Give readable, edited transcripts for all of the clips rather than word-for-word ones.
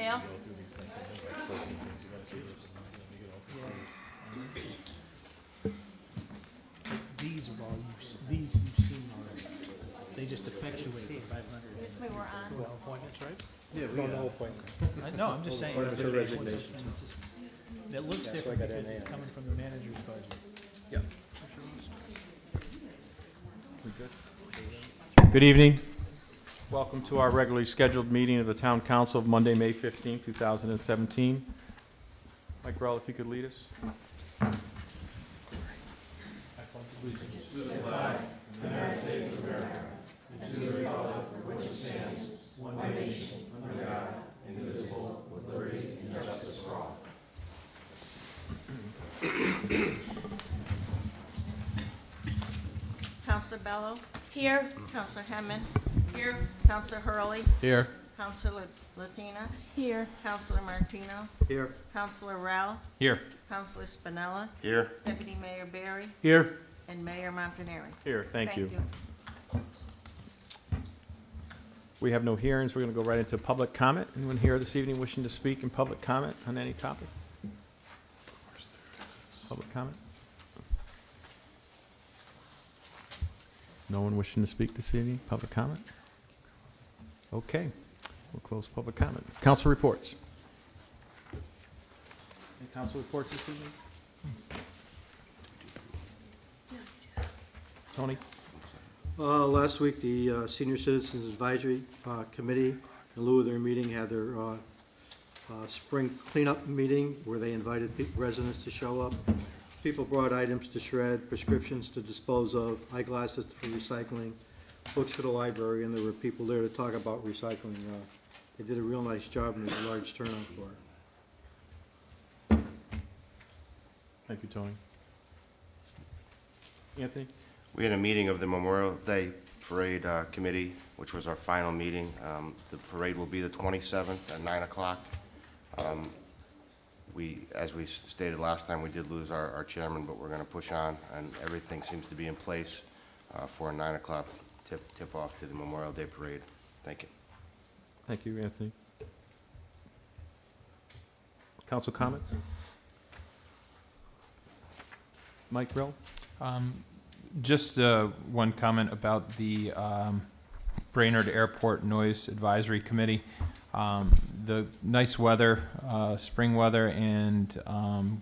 Dale? These are all these you've seen already. They just effectuate the 500. Yes, we were on. Well, appointments, right? Yeah, we no appointment. No, I'm just saying. Appointments or resignations. That looks That's different why I got because NA. it's coming from the manager's budget. Yeah. Good evening. Welcome to our regularly scheduled meeting of the Town Council of Monday, May 15, 2017. Mike Rell, if you could lead us. Counselor Bello? Here. Counselor Hemmon? Here. Counselor Hurley? Here. Counselor Latina? Here. Counselor Martino? Here. Counselor Rowell? Here. Counselor Spinella? Here. Deputy Mayor Barry? Here. And Mayor Montanari. Here, thank you. We have no hearings. We're going to go right into public comment. Anyone here this evening wishing to speak in public comment on any topic? Public comment? No one wishing to speak this evening? Public comment? Okay. We'll close public comment. Council reports. Any council reports this evening? Tony? Last week, the Senior Citizens Advisory Committee, in lieu of their meeting, had their spring cleanup meeting where they invited residents to show up. People brought items to shred, prescriptions to dispose of, eyeglasses for recycling, books for the library, and there were people there to talk about recycling. They did a real nice job, and there's a large turnout for it. Thank you, Tony. Anthony? We had a meeting of the Memorial Day Parade Committee, which was our final meeting. The parade will be the 27th at 9 o'clock. As we stated last time, we did lose our chairman, but we're going to push on, and everything seems to be in place for a 9 o'clock tip-off to the Memorial Day Parade. Thank you. Thank you, Anthony. Council comment? Mike Rell? Just one comment about the Brainerd Airport Noise Advisory Committee. The nice weather, spring weather, and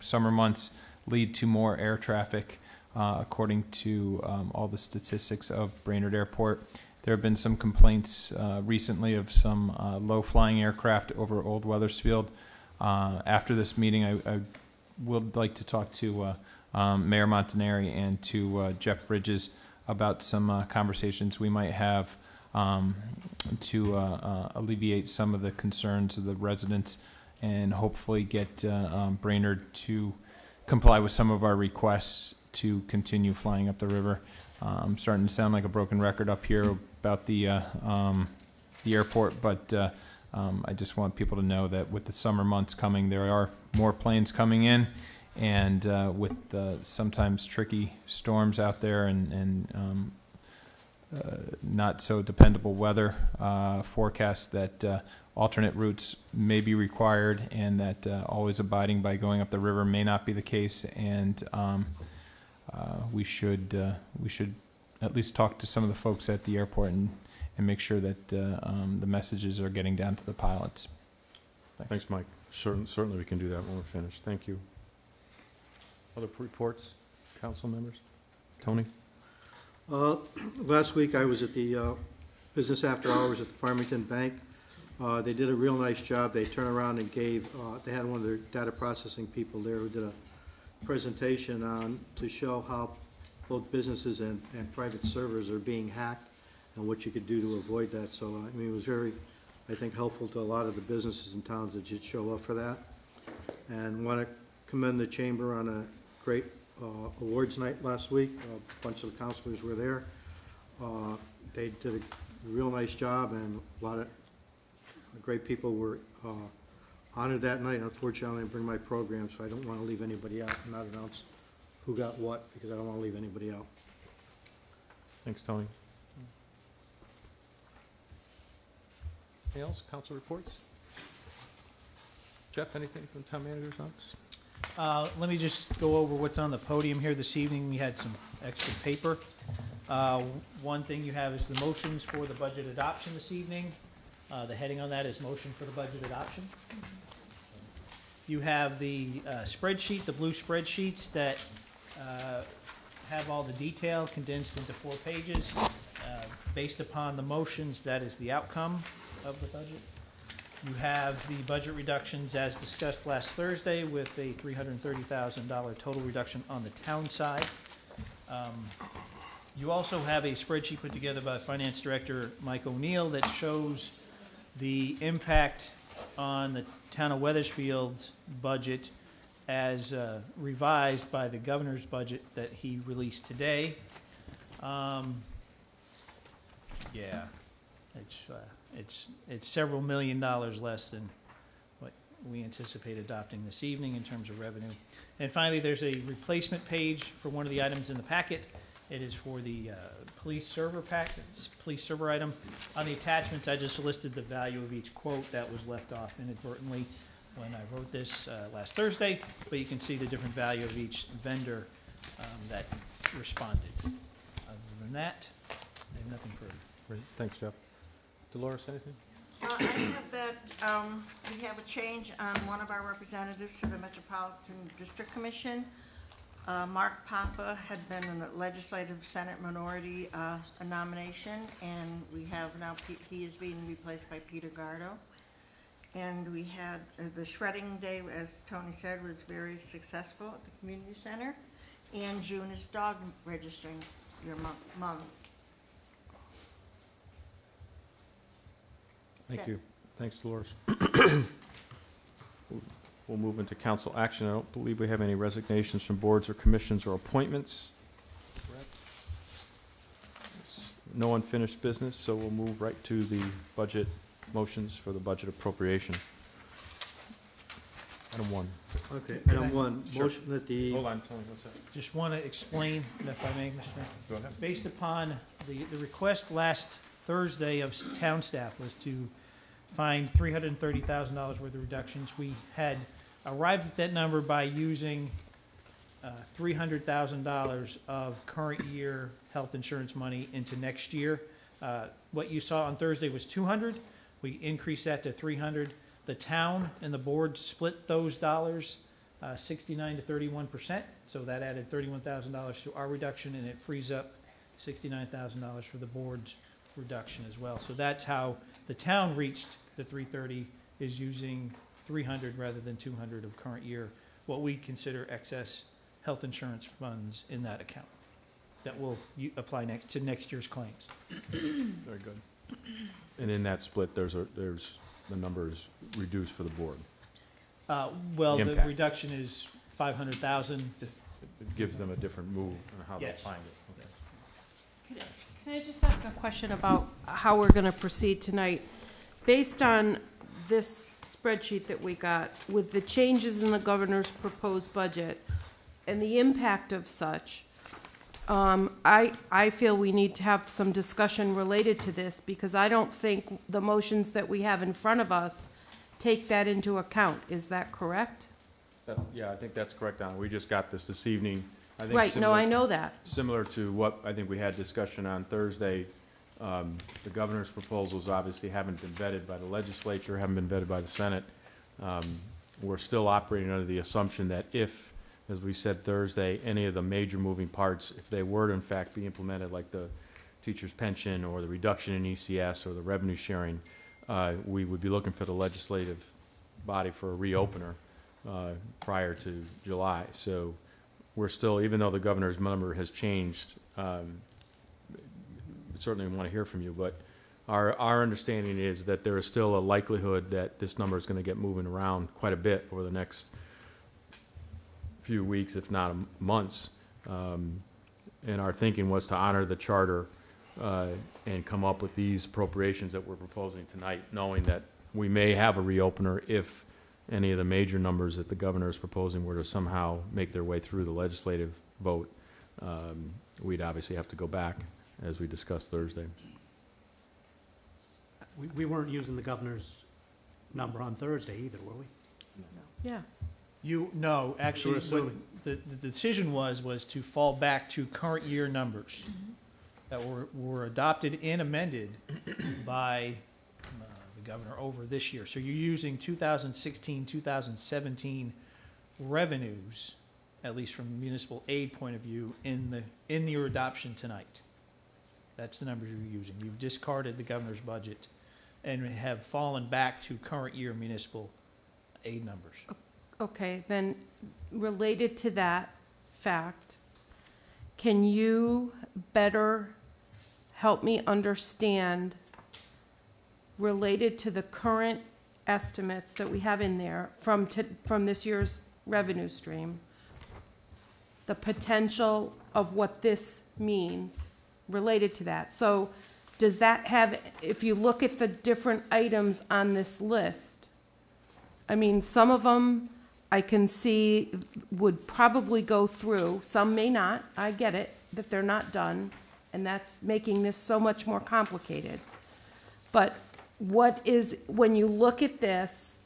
summer months lead to more air traffic, according to all the statistics of Brainerd Airport. There have been some complaints recently of some low-flying aircraft over Old Wethersfield. After this meeting, I would like to talk to Mayor Montanari and to Jeff Bridges about some conversations we might have to alleviate some of the concerns of the residents and hopefully get Brainerd to comply with some of our requests to continue flying up the river. I'm starting to sound like a broken record up here about the airport, but I just want people to know that with the summer months coming, there are more planes coming in. And with sometimes tricky storms out there and not so dependable weather forecasts, that alternate routes may be required, and that always abiding by going up the river may not be the case. And we should at least talk to some of the folks at the airport and make sure that the messages are getting down to the pilots. Thanks, Mike. Certainly we can do that when we're finished. Thank you. Other reports, council members? Tony? Last week I was at the business after hours at the Farmington Bank. They did a real nice job. They turned around and gave, they had one of their data processing people there who did a presentation on to show how both businesses and private servers are being hacked and what you could do to avoid that. So, I mean, it was very, I think, helpful to a lot of the businesses in towns that did show up for that. And want to commend the chamber on a great awards night last week. A bunch of the councilors were there. They did a real nice job, and a lot of great people were honored that night. Unfortunately, I didn't bring my program, so I don't want to leave anybody out and not announce who got what, because I don't want to leave anybody out. Thanks, Tony. Anything else? Council reports? Jeff, anything from town manager's office? Let me just go over what's on the podium here this evening. We had some extra paper. One thing you have is the motions for the budget adoption this evening. The heading on that is motion for the budget adoption. You have the spreadsheet, the blue spreadsheets that have all the detail condensed into 4 pages. Based upon the motions, that is the outcome of the budget. You have the budget reductions as discussed last Thursday with a $330,000 total reduction on the town side. You also have a spreadsheet put together by Finance Director Mike O'Neill that shows the impact on the town of Wethersfield's budget as revised by the governor's budget that he released today. Yeah, it's several $1 million less than what we anticipate adopting this evening in terms of revenue. And finally, there's a replacement page for one of the items in the packet. It is for the police server item. On the attachments, I just listed the value of each quote that was left off inadvertently when I wrote this last Thursday, but you can see the different value of each vendor that responded. Other than that, I have nothing further. Great, thanks, Jeff. Dolores, anything? I have that, we have a change on one of our representatives to the Metropolitan District Commission. Mark Papa had been in the Legislative Senate Minority a nomination, and we have now, he is being replaced by Peter Gardo. And we had the shredding day, as Tony said, was very successful at the community center. And June is dog registering your month. Thank you. Thanks, Dolores. We'll move into council action. I don't believe we have any resignations from boards or commissions or appointments. No unfinished business, so we'll move right to the budget motions for the budget appropriation. Item 1. Okay, Can item I- 1, Sure. motion that the, Hold on, Tony, what's that? Just want to explain, if I may, Mr. Mayor. Go ahead. Based upon the request last Thursday of town staff was to find $330,000 worth of reductions. We had arrived at that number by using $300,000 of current year health insurance money into next year. What you saw on Thursday was 200. We increased that to 300. The town and the board split those dollars 69 to 31%. So that added $31,000 to our reduction, and it frees up $69,000 for the board's reduction as well. So that's how the town reached the 330, is using 300 rather than 200 of current year, what we consider excess health insurance funds in that account that will apply to next year's claims. Very good. And in that split, there's the numbers reduced for the board. Well, the Impact. reduction is 500,000. It gives them a different move on how they Yes. find it. Can I just ask a question about how we're going to proceed tonight? Based on this spreadsheet that we got, with the changes in the governor's proposed budget and the impact of such, I feel we need to have some discussion related to this, because I don't think the motions that we have in front of us take that into account. Is that correct? Yeah, I think that's correct, Donna. We just got this evening. I think Right, no, I know that. similar to what I think we had discussion on Thursday. The governor's proposals obviously haven't been vetted by the legislature, haven't been vetted by the Senate. We're still operating under the assumption that if, as we said Thursday, any of the major moving parts, if they were to in fact be implemented, like the teacher's pension or the reduction in ECS or the revenue sharing, we would be looking for the legislative body for a reopener prior to July. So we're still, even though the governor's number has changed, certainly want to hear from you, but our understanding is that there is still a likelihood that this number is going to get moving around quite a bit over the next few weeks, if not months. And our thinking was to honor the charter and come up with these appropriations that we're proposing tonight, knowing that we may have a reopener if any of the major numbers that the governor is proposing were to somehow make their way through the legislative vote. We'd obviously have to go back, as we discussed Thursday. We weren't using the governor's number on Thursday either, were we? Yeah. No, actually, We're what the decision was to fall back to current year numbers that were adopted and amended by the governor over this year. So you're using 2016, 2017 revenues, at least from a municipal aid point of view, in your adoption tonight. That's the numbers you're using. You've discarded the governor's budget and have fallen back to current year municipal aid numbers. Okay, then related to that fact, can you better help me understand, related to the current estimates that we have in there from this year's revenue stream, the potential of what this means related to that? So does that have, if you look at the different items on this list, I mean, some of them I can see would probably go through, some may not. I get it, that they're not done, and that's making this so much more complicated. But what is, when you look at this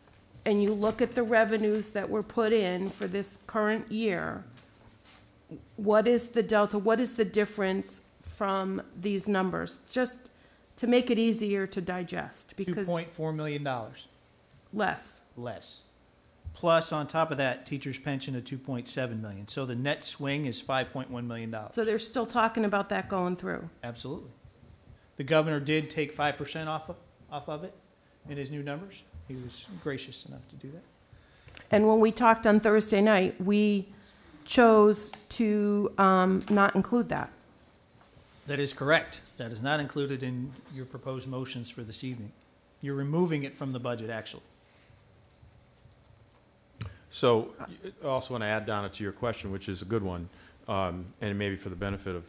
and you look at the revenues that were put in for this current year, what is the delta, what is the difference from these numbers? Just to make it easier to digest, because $2.4 million less. less. Plus, on top of that, teacher's pension of $2.7 million. So the net swing is $5.1 million. So they're still talking about that going through. Absolutely. The governor did take 5% off of it in his new numbers. He was gracious enough to do that. And when we talked on Thursday night, we chose to not include that. That is correct. That is not included in your proposed motions for this evening. You're removing it from the budget, actually. So, I also want to add, Donna, to your question, which is a good one, and maybe for the benefit of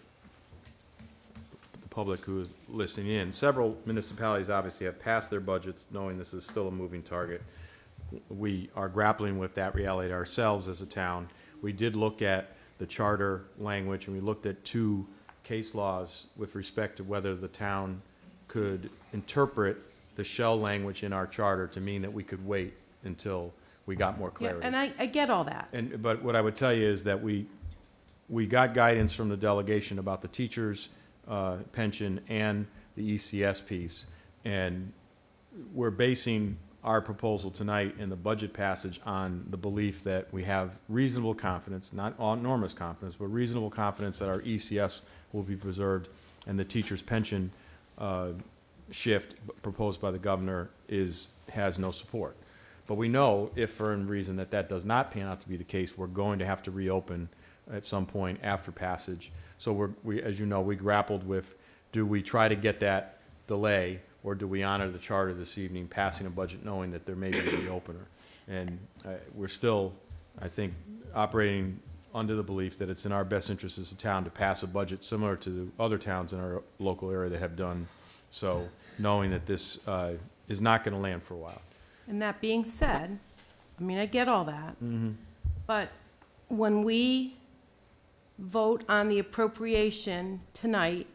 the public who is listening in. Several municipalities obviously have passed their budgets knowing this is still a moving target. We are grappling with that reality ourselves as a town. We did look at the charter language, and we looked at 2 case laws with respect to whether the town could interpret the shell language in our charter to mean that we could wait until we got more Yeah, clarity. and I get all that. But what I would tell you is that we got guidance from the delegation about the teachers' pension and the ECS piece, and we're basing our proposal tonight in the budget passage on the belief that we have reasonable confidence, not enormous confidence, but reasonable confidence that our ECS will be preserved, and the teachers' pension shift proposed by the governor has no support. But we know, if for any reason that does not pan out to be the case, we're going to have to reopen at some point after passage. So as you know, we grappled with, do we try to get that delay, or do we honor the charter this evening, passing a budget knowing that there may be a reopener? And we're still, I think, operating under the belief that it's in our best interest as a town to pass a budget similar to other towns in our local area that have done so, knowing that this is not going to land for a while. And that being said, I mean, I get all that. But when we vote on the appropriation tonight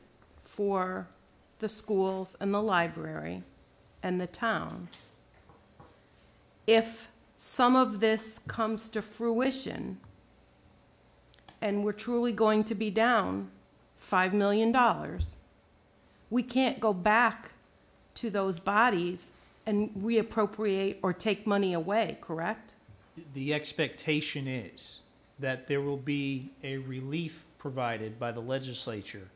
for the schools and the library and the town, if some of this comes to fruition and we're truly going to be down $5 million, we can't go back to those bodies and reappropriate or take money away, correct? The expectation is that there will be a relief provided by the legislature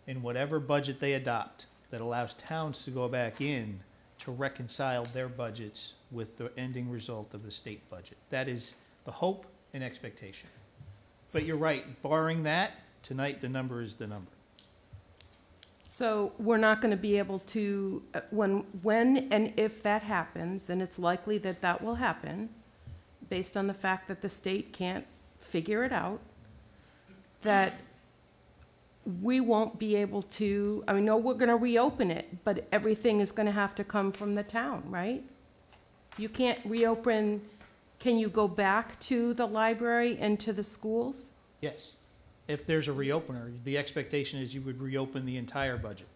in whatever budget they adopt that allows towns to go back in to reconcile their budgets with the ending result of the state budget. That is the hope and expectation. But you're right, barring that, tonight the number is the number. So we're not going to be able to, when and if that happens, and it's likely that that will happen, based on the fact that the state can't figure it out, that we won't be able to, I mean, no, we're going to reopen it, but everything is going to have to come from the town, right? You can't reopen, can you go back to the library and to the schools? Yes. If there's a reopener, the expectation is you would reopen the entire budget.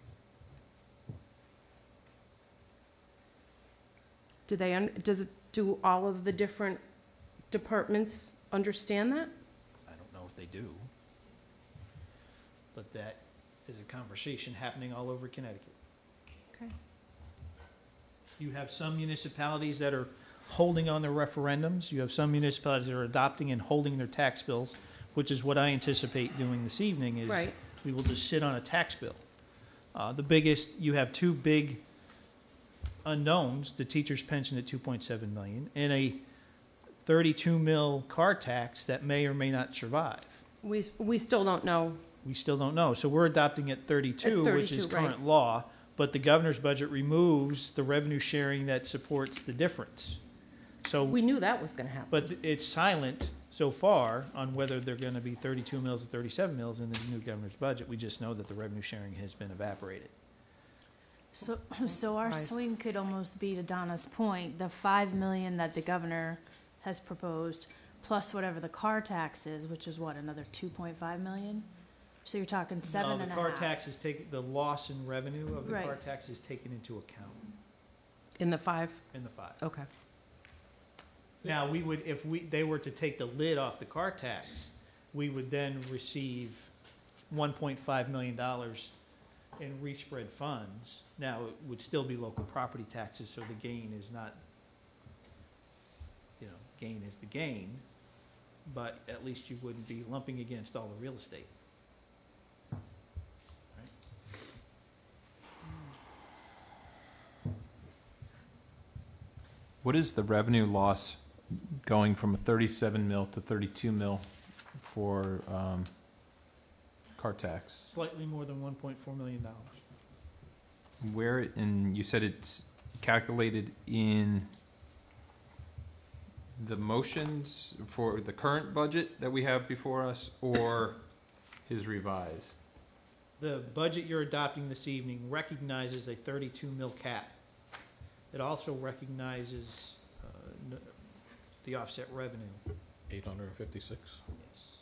Do Do all of the different departments understand that? I don't know if they do. But that is a conversation happening all over Connecticut. Okay. You have some municipalities that are holding on their referendums. You have some municipalities that are adopting and holding their tax bills, which is what I anticipate doing this evening is Right. we will just sit on a tax bill. You have two big unknowns, the teacher's pension at 2.7 million and a 32 mil car tax that may or may not survive. We still don't know. We still don't know. So we're adopting at 32, which is 32, right. current law, but the governor's budget removes the revenue sharing that supports the difference. So, We knew that was gonna happen. but it's silent so far on whether they're gonna be 32 mils or 37 mils in the new governor's budget. We just know that the revenue sharing has been evaporated. So our Surprise. swing could almost be, to Donna's point, the 5 million that the governor has proposed, plus whatever the car tax is, which is what, another 2.5 million? So you're talking seven and a No, the car half. tax is the loss in revenue of the car Right. tax is taken into account In the 5? in the 5. Okay. Now, we would, if they were to take the lid off the car tax, we would then receive $1.5 million in respread funds. Now, it would still be local property taxes, so the gain is not, gain is the gain, but at least you wouldn't be lumping against all the real estate. What is the revenue loss going from a 37 mil to 32 mil for car tax? Slightly more than $1.4 million. Where, and you said it's calculated in the motions for the current budget that we have before us, or his revised? The budget you're adopting this evening recognizes a 32 mil cap. It also recognizes the offset revenue. 856? Yes.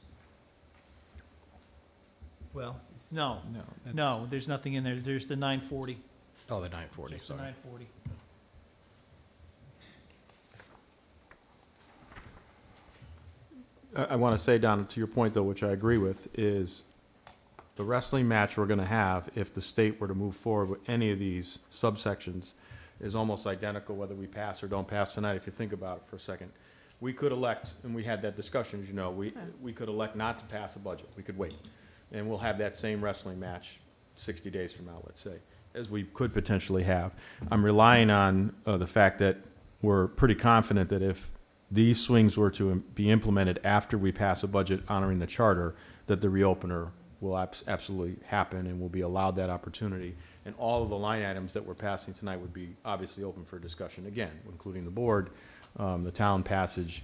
Well, no, No. that's- no, there's nothing in there. There's the 940. Oh, the 940, Just the sorry. 940. I want to say, Donna, to your point, though, which I agree with, is the wrestling match we're going to have if the state were to move forward with any of these subsections is almost identical whether we pass or don't pass tonight, if you think about it for a second. We could elect, and we had that discussion, as you know, we could elect not to pass a budget. We could wait. And we'll have that same wrestling match 60 days from now, let's say, as we could potentially have. I'm relying on the fact that we're pretty confident that if these swings were to be implemented after we pass a budget honoring the charter, that the reopener will absolutely happen and will be allowed that opportunity. And all of the line items that we're passing tonight would be obviously open for discussion again, including the board, the town passage,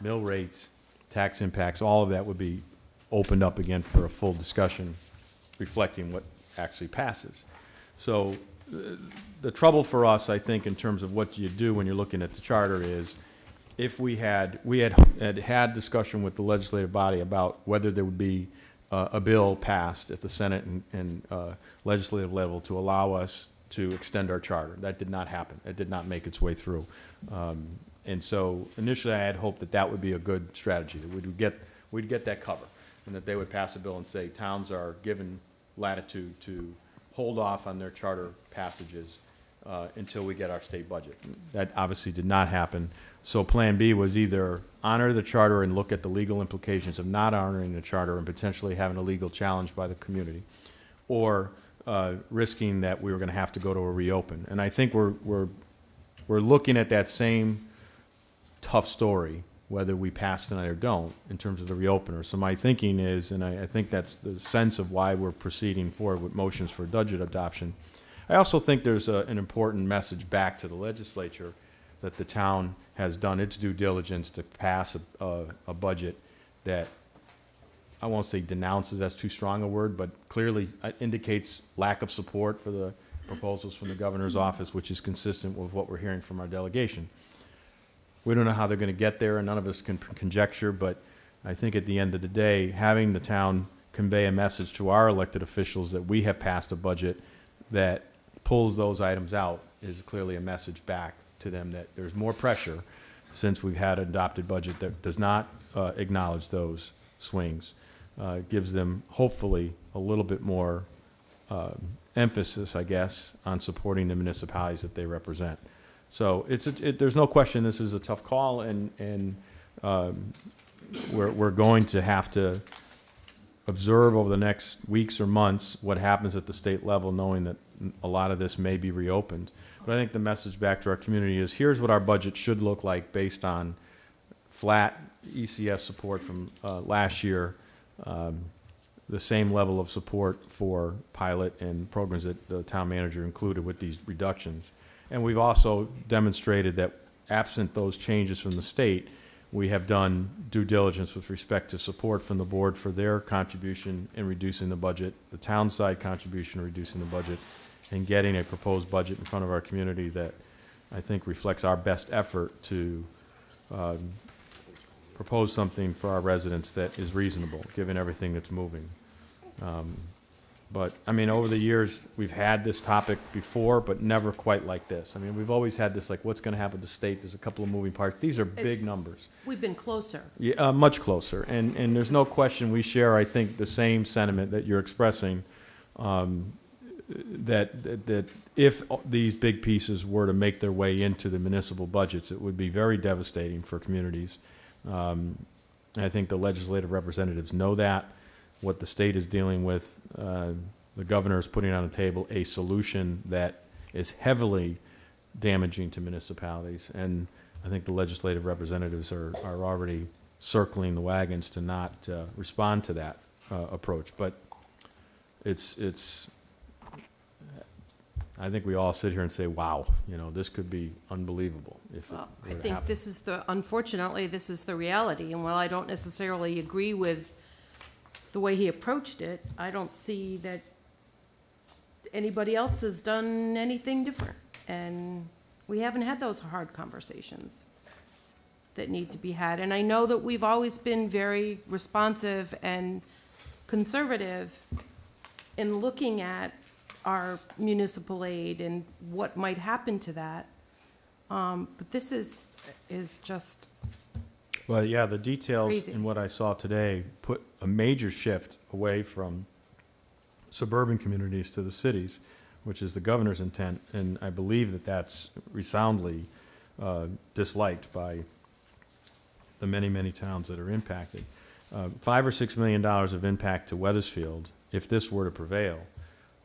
mill rates, tax impacts, all of that would be opened up again for a full discussion reflecting what actually passes. So the trouble for us, I think, in terms of what you do when you're looking at the charter is if we had discussion with the legislative body about whether there would be a bill passed at the Senate and legislative level to allow us to extend our charter. That did not happen. It did not make its way through. And so initially I had hoped that that would be a good strategy, that we'd get that cover, and that they would pass a bill and say towns are given latitude to hold off on their charter passages until we get our state budget. That obviously did not happen. So Plan B was either honor the charter and look at the legal implications of not honoring the charter and potentially having a legal challenge by the community, or risking that we were going to have to go to a reopen. And I think we're looking at that same tough story, whether we pass tonight or don't, in terms of the reopener. So my thinking is, and I think that's the sense of why we're proceeding forward with motions for budget adoption. I also think there's an important message back to the legislature that the town has done its due diligence to pass a budget that, I won't say denounces, that's too strong a word, but clearly indicates lack of support for the proposals from the governor's office, which is consistent with what we're hearing from our delegation. We don't know how they're going to get there, and none of us can conjecture, but I think at the end of the day, having the town convey a message to our elected officials that we have passed a budget that pulls those items out is clearly a message back to them that there's more pressure since we've had an adopted budget that does not acknowledge those swings. Gives them hopefully a little bit more emphasis, I guess, on supporting the municipalities that they represent. So there's no question this is a tough call, and we're going to have to observe over the next weeks or months what happens at the state level, knowing that a lot of this may be reopened. But I think the message back to our community is here's what our budget should look like based on flat ECS support from last year, the same level of support for pilot and programs that the town manager included with these reductions. And we've also demonstrated that absent those changes from the state, we have done due diligence with respect to support from the board for their contribution in reducing the budget, the town side contribution in reducing the budget, and getting a proposed budget in front of our community that I think reflects our best effort to propose something for our residents that is reasonable, given everything that's moving. But, I mean, over the years, we've had this topic before, but never quite like this. I mean, we've always had this, like, what's going to happen with the state? There's a couple of moving parts. These are big numbers. We've been closer. Yeah, much closer. And there's no question we share, I think, the same sentiment that you're expressing, that if these big pieces were to make their way into the municipal budgets, it would be very devastating for communities. And I think the legislative representatives know that. What the state is dealing with, the governor is putting on the table a solution that is heavily damaging to municipalities. And I think the legislative representatives are already circling the wagons to not respond to that approach. But I think we all sit here and say, wow, you know, this could be unbelievable if Well, it I were to think happen. this is unfortunately, this is the reality. And while I don't necessarily agree with the way he approached it, I don't see that anybody else has done anything different. And we haven't had those hard conversations that need to be had. And I know that we've always been very responsive and conservative in looking at our municipal aid and what might happen to that. But this is just, Well, yeah, the details Crazy. in what I saw today put a major shift away from suburban communities to the cities, which is the governor's intent, and I believe that that's resoundly disliked by the many, many towns that are impacted. $5 or $6 million of impact to Wethersfield, if this were to prevail,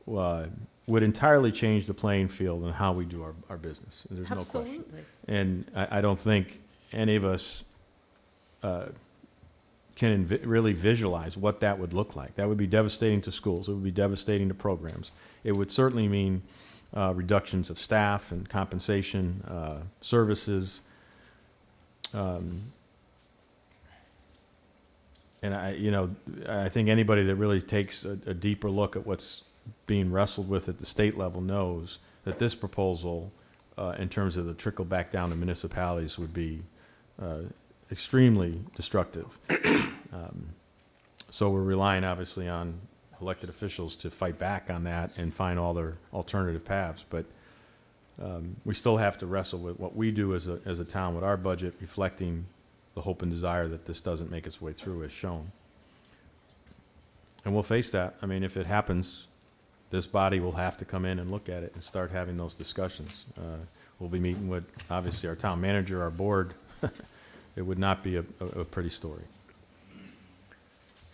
would entirely change the playing field and how we do our business. There's no question. absolutely. And I don't think any of us can really visualize what that would look like. That would be devastating to schools. It would be devastating to programs. It would certainly mean reductions of staff and compensation, services. And I think anybody that really takes a deeper look at what's being wrestled with at the state level knows that this proposal, in terms of the trickle back down to municipalities, would be extremely destructive. So we're relying obviously on elected officials to fight back on that and find all their alternative paths. But we still have to wrestle with what we do as a town with our budget reflecting the hope and desire that this doesn't make its way through as shown. And we'll face that. I mean, if it happens, this body will have to come in and look at it and start having those discussions. We'll be meeting with, obviously, our town manager, our board. It would not be a pretty story.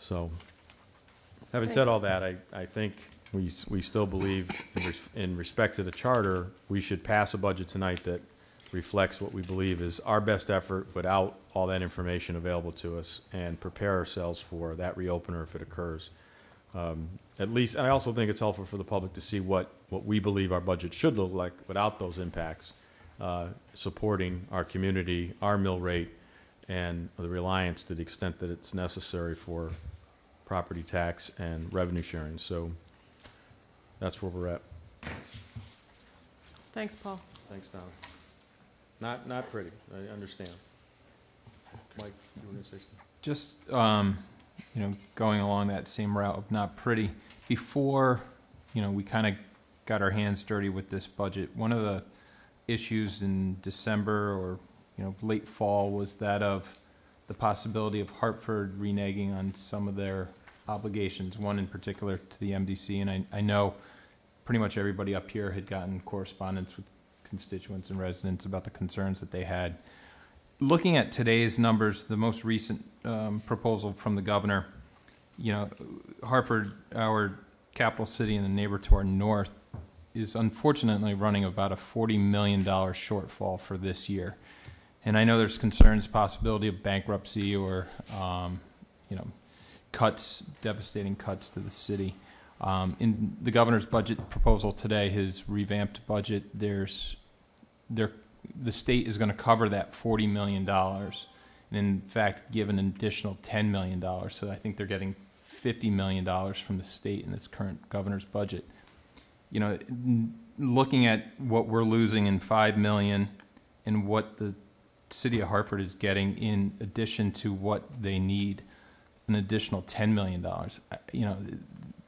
So, having said all that, I think we still believe, in respect to the charter, we should pass a budget tonight that reflects what we believe is our best effort without all that information available to us, and prepare ourselves for that reopener if it occurs. At least, I also think it's helpful for the public to see what we believe our budget should look like without those impacts, supporting our community, our mill rate, and the reliance to the extent that it's necessary for property tax and revenue sharing. So that's where we're at. Thanks, Paul. Thanks, Donna. Not pretty, I understand. Mike, you want to say something? Just, going along that same route of not pretty, before, we kind of got our hands dirty with this budget, one of the issues in December or, late fall was that of the possibility of Hartford reneging on some of their obligations, one in particular to the MDC. And I know pretty much everybody up here had gotten correspondence with constituents and residents about the concerns that they had. Looking at today's numbers, the most recent proposal from the governor, Hartford, our capital city and the neighbor to our north, is unfortunately running about a $40 million shortfall for this year. And I know there's concerns, possibility of bankruptcy or, cuts, devastating cuts to the city. In the governor's budget proposal today, his revamped budget, the state is going to cover that $40 million, and in fact give an additional $10 million. So I think they're getting $50 million from the state in this current governor's budget. Looking at what we're losing in $5 million and what the city of Hartford is getting in addition to what they need, an additional $10 million.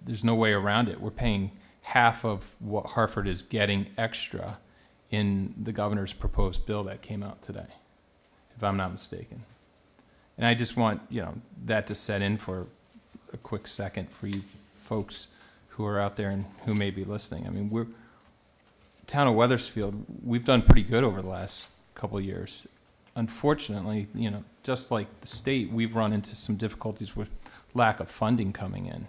There's no way around it. We're paying half of what Hartford is getting extra in the governor's proposed bill that came out today, if I'm not mistaken. And I just want, that to set in for a quick second for you folks who are out there and who may be listening. I mean, town of Wethersfield, we've done pretty good over the last couple of years. Unfortunately, just like the state, we've run into some difficulties with lack of funding coming in.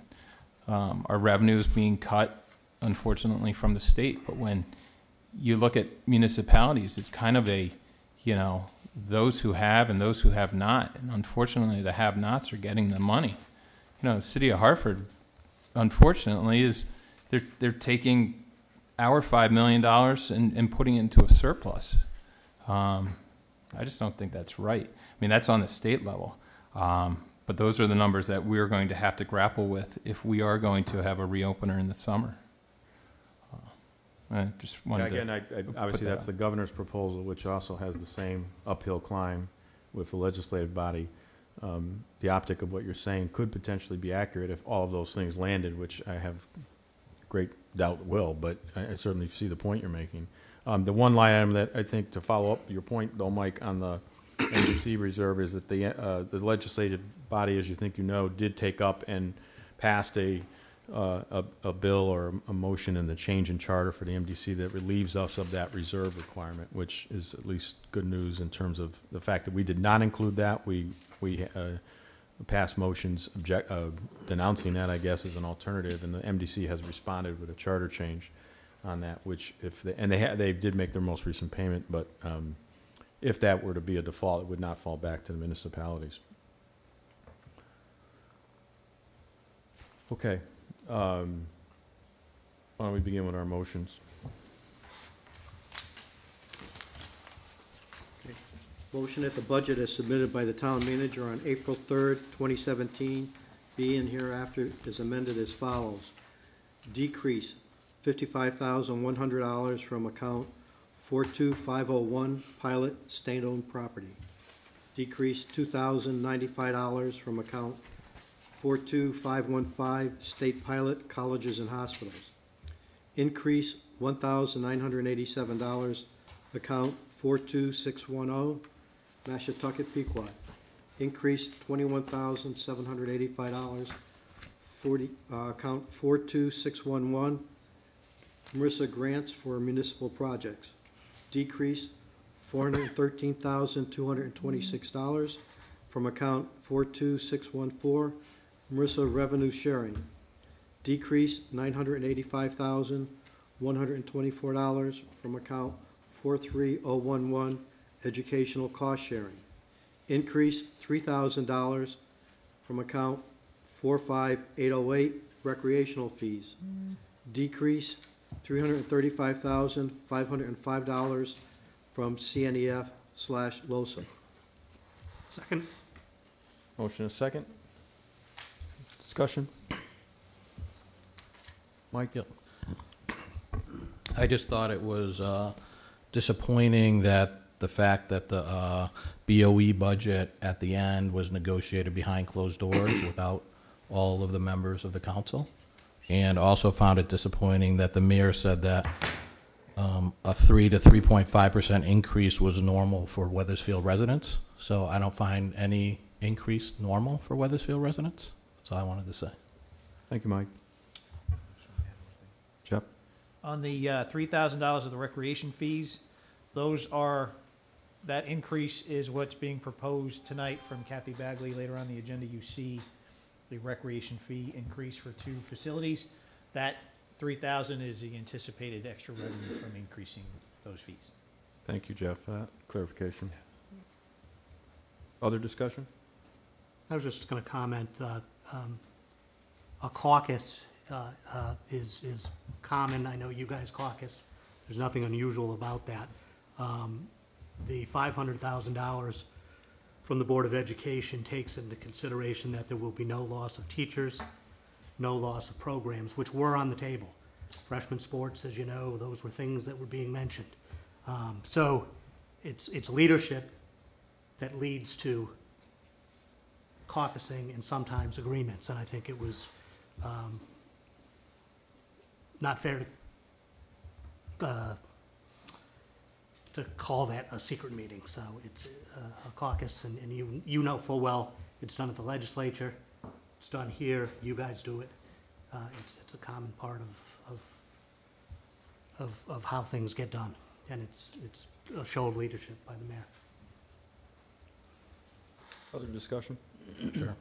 Our revenue is being cut, unfortunately, from the state. But when you look at municipalities, it's kind of a, those who have and those who have not. And unfortunately, the have-nots are getting the money. The city of Hartford, unfortunately, they're taking our $5 million and putting it into a surplus. I just don't think that's right. I mean, that's on the state level. But those are the numbers that we're going to have to grapple with if we are going to have a reopener in the summer. I just wanted obviously that's the governor's proposal, which also has the same uphill climb with the legislative body. The optic of what you're saying could potentially be accurate if all of those things landed, which I have great doubt will, but I certainly see the point you're making. The one line item that I think, to follow up your point, though, Mike, on the Mdc reserve is that the legislative body, as you think did take up and passed a bill or a motion in the change in charter for the MDC that relieves us of that reserve requirement, which is at least good news in terms of the fact that we did not include that. We passed motions denouncing that, I guess, as an alternative, and the MDC has responded with a charter change on that, which they did make their most recent payment, but if that were to be a default, it would not fall back to the municipalities. Okay. Why don't we begin with our motions? Okay. Motion that the budget as submitted by the town manager on April 3rd, 2017, be and hereafter is amended as follows. Decrease $55,100 from account 42501 pilot state-owned property. Decrease $2,095 from account 42515 state pilot colleges and hospitals. Increase $1,987 account 42610 Mashantucket Pequot. Increase $21,785 account 42611 Marissa grants for municipal projects. Decrease $413,226 from account 42614 Marissa revenue sharing. Decrease $985,124 from account 43011 educational cost sharing. Increase $3,000 from account 45808 recreational fees. Decrease $335,505 from CNEF/LOSA. Second. Motion is second. Discussion? Mike? Yep. I just thought it was disappointing that the fact that the BOE budget at the end was negotiated behind closed doors without all of the members of the council. And also found it disappointing that the mayor said that a 3 to 3.5% increase was normal for Wethersfield residents. So I don't find any increase normal for Wethersfield residents. That's all I wanted to say. Thank you, Mike. Jeff? On the $3,000 of the recreation fees, that increase is what's being proposed tonight from Kathy Bagley. Later on the agenda, you see the recreation fee increase for 2 facilities. That $3,000 is the anticipated extra revenue from increasing those fees. Thank you, Jeff, for that clarification. Other discussion? I was just going to comment, a caucus is common. I know you guys caucus. There's nothing unusual about that. The $500,000 from the Board of Education takes into consideration that there will be no loss of teachers, no loss of programs, which were on the table. Freshman sports, as you know, those were things that were being mentioned. So it's leadership that leads to caucusing and sometimes agreements, and I think it was not fair to call that a secret meeting. So it's a caucus, and you know full well it's done at the legislature, it's done here, you guys do it. It's a common part of how things get done, and it's a show of leadership by the mayor. Other discussion? Sure.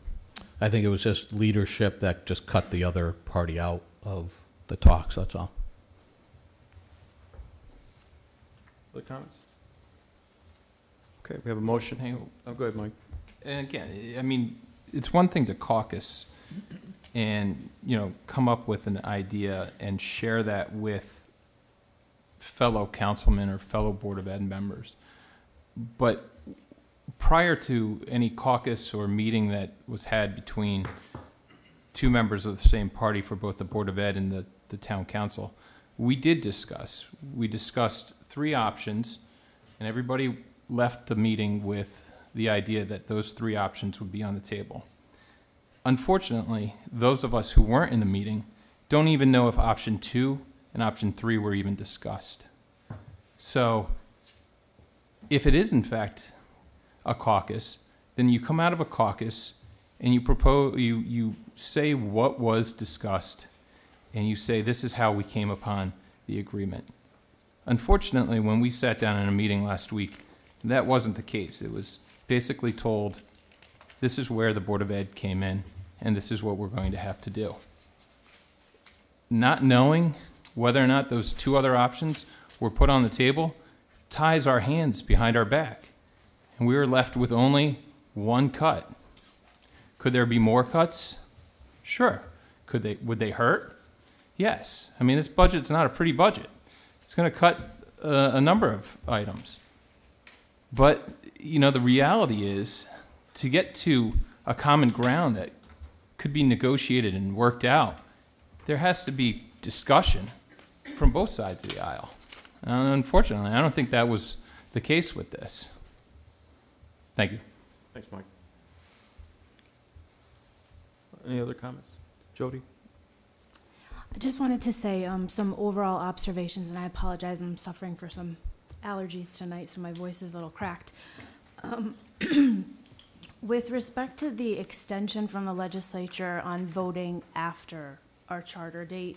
I think it was just leadership that just cut the other party out of the talks, that's all. Other comments? Okay, we have a motion. Hang on. Oh, go ahead, Mike. And again, I mean, it's one thing to caucus and, you know, come up with an idea and share that with fellow councilmen or fellow Board of Ed members. But prior to any caucus or meeting that was had between 2 members of the same party for both the Board of Ed and the town council, we discussed 3 options, and everybody left the meeting with the idea that those 3 options would be on the table. Unfortunately, those of us who weren't in the meeting don't even know if option 2 and option 3 were even discussed. So if it is in fact a caucus, then you come out of a caucus and you propose, you say what was discussed, and you say this is how we came upon the agreement. Unfortunately, when we sat down in a meeting last week, that wasn't the case. It was basically told, this is where the Board of Ed came in, and this is what we're going to have to do. Not knowing whether or not those 2 other options were put on the table ties our hands behind our back, and we were left with only 1 cut. Could there be more cuts? Sure. Would they hurt? Yes. I mean, this budget's not a pretty budget. It's going to cut a number of items. But, you know, the reality is, to get to a common ground that could be negotiated and worked out, there has to be discussion from both sides of the aisle. And unfortunately, I don't think that was the case with this. Thank you. Thanks, Mike. Any other comments? Jody? I just wanted to say some overall observations, and I apologize, I'm suffering for some allergies tonight, so my voice is a little cracked. With respect to the extension from the legislature on voting after our charter date,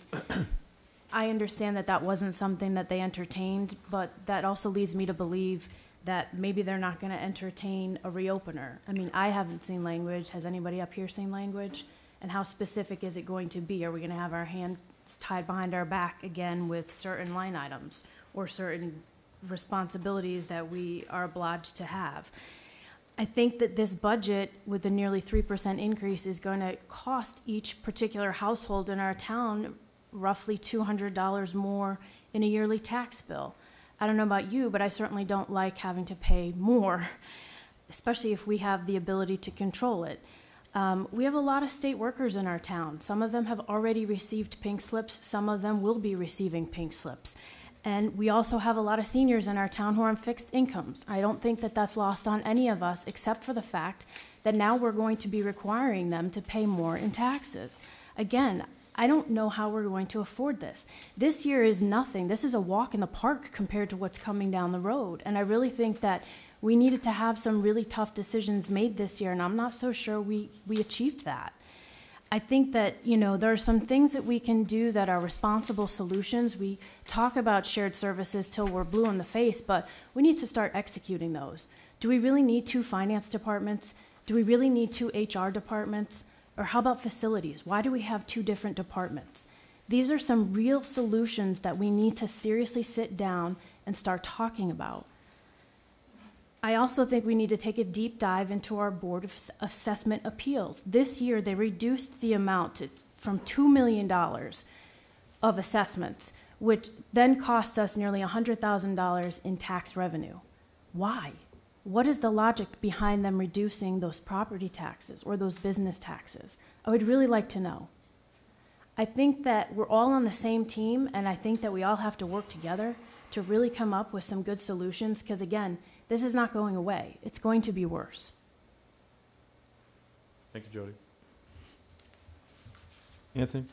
I understand that that wasn't something that they entertained, but that also leads me to believe that maybe they're not going to entertain a reopener. I mean, I haven't seen language. Has anybody up here seen language? And how specific is it going to be? Are we going to have our hands tied behind our back again with certain line items or certain responsibilities that we are obliged to have? I think that this budget with a nearly 3% increase is going to cost each particular household in our town roughly $200 more in a yearly tax bill. I don't know about you, but I certainly don't like having to pay more, especially if we have the ability to control it. We have a lot of state workers in our town. Some of them have already received pink slips. Some of them will be receiving pink slips. And we also have a lot of seniors in our town who are on fixed incomes. I don't think that that's lost on any of us, except for the fact that now we're going to be requiring them to pay more in taxes. Again, I don't know how we're going to afford this. This year is nothing. This is a walk in the park compared to what's coming down the road. And I really think that we needed to have some really tough decisions made this year, and I'm not so sure we achieved that. I think that, you know, there are some things that we can do that are responsible solutions. We talk about shared services till we're blue in the face, but we need to start executing those. Do we really need 2 finance departments? Do we really need 2 HR departments? Or how about facilities? Why do we have 2 different departments? These are some real solutions that we need to seriously sit down and start talking about. I also think we need to take a deep dive into our Board of Assessment appeals. This year, they reduced the amount from $2 million of assessments, which then cost us nearly $100,000 in tax revenue. Why? What is the logic behind them reducing those property taxes or those business taxes? I would really like to know. I think that we're all on the same team, and I think that we all have to work together to really come up with some good solutions, because again, this is not going away. It's going to be worse. Thank you, Jody. Anthony?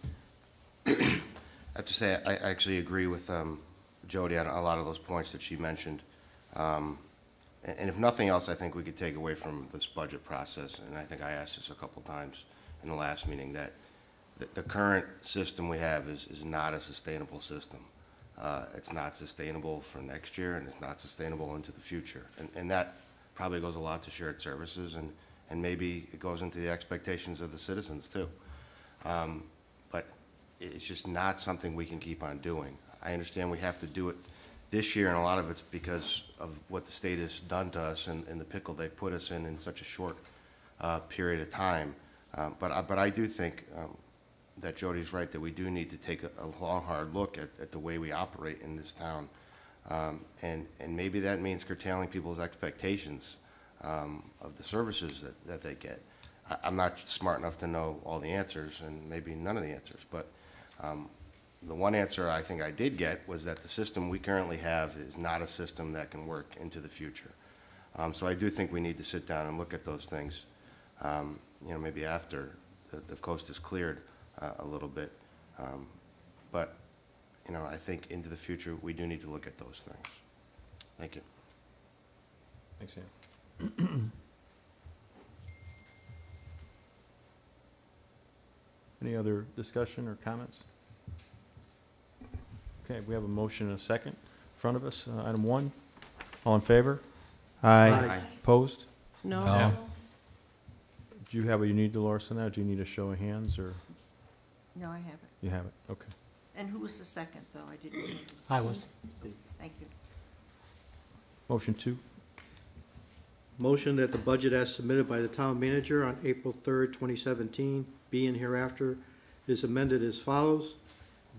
I have to say, I actually agree with Jody on a lot of those points that she mentioned. And if nothing else, I think we could take away from this budget process, and I think I asked this a couple times in the last meeting, that the current system we have is not a sustainable system. It's not sustainable for next year, and it's not sustainable into the future. And that probably goes a lot to shared services, and maybe it goes into the expectations of the citizens too. But it's just not something we can keep on doing. I understand we have to do it this year, and a lot of it's because of what the state has done to us and the pickle they've put us in such a short period of time. But I do think that Jody's right, that we do need to take a long, hard look at the way we operate in this town. And maybe that means curtailing people's expectations of the services that they get. I'm not smart enough to know all the answers, and maybe none of the answers, but the one answer I think I did get was that the system we currently have is not a system that can work into the future. So I do think we need to sit down and look at those things, you know, maybe after the coast is cleared a little bit. But, you know, I think into the future, we do need to look at those things. Thank you. Thanks, Ann. Any other discussion or comments? Okay, we have a motion and a second in front of us. Item 1, all in favor? Aye. Opposed? No? No. Do you have what you need, Dolores, on that? Do you need a show of hands, or No, I haven't. you have it? Okay. And who was the second, though? I didn't hear. I was. Thank you. Motion 2. Motion that the budget as submitted by the town manager on April 3rd, 2017, be and hereafter is amended as follows.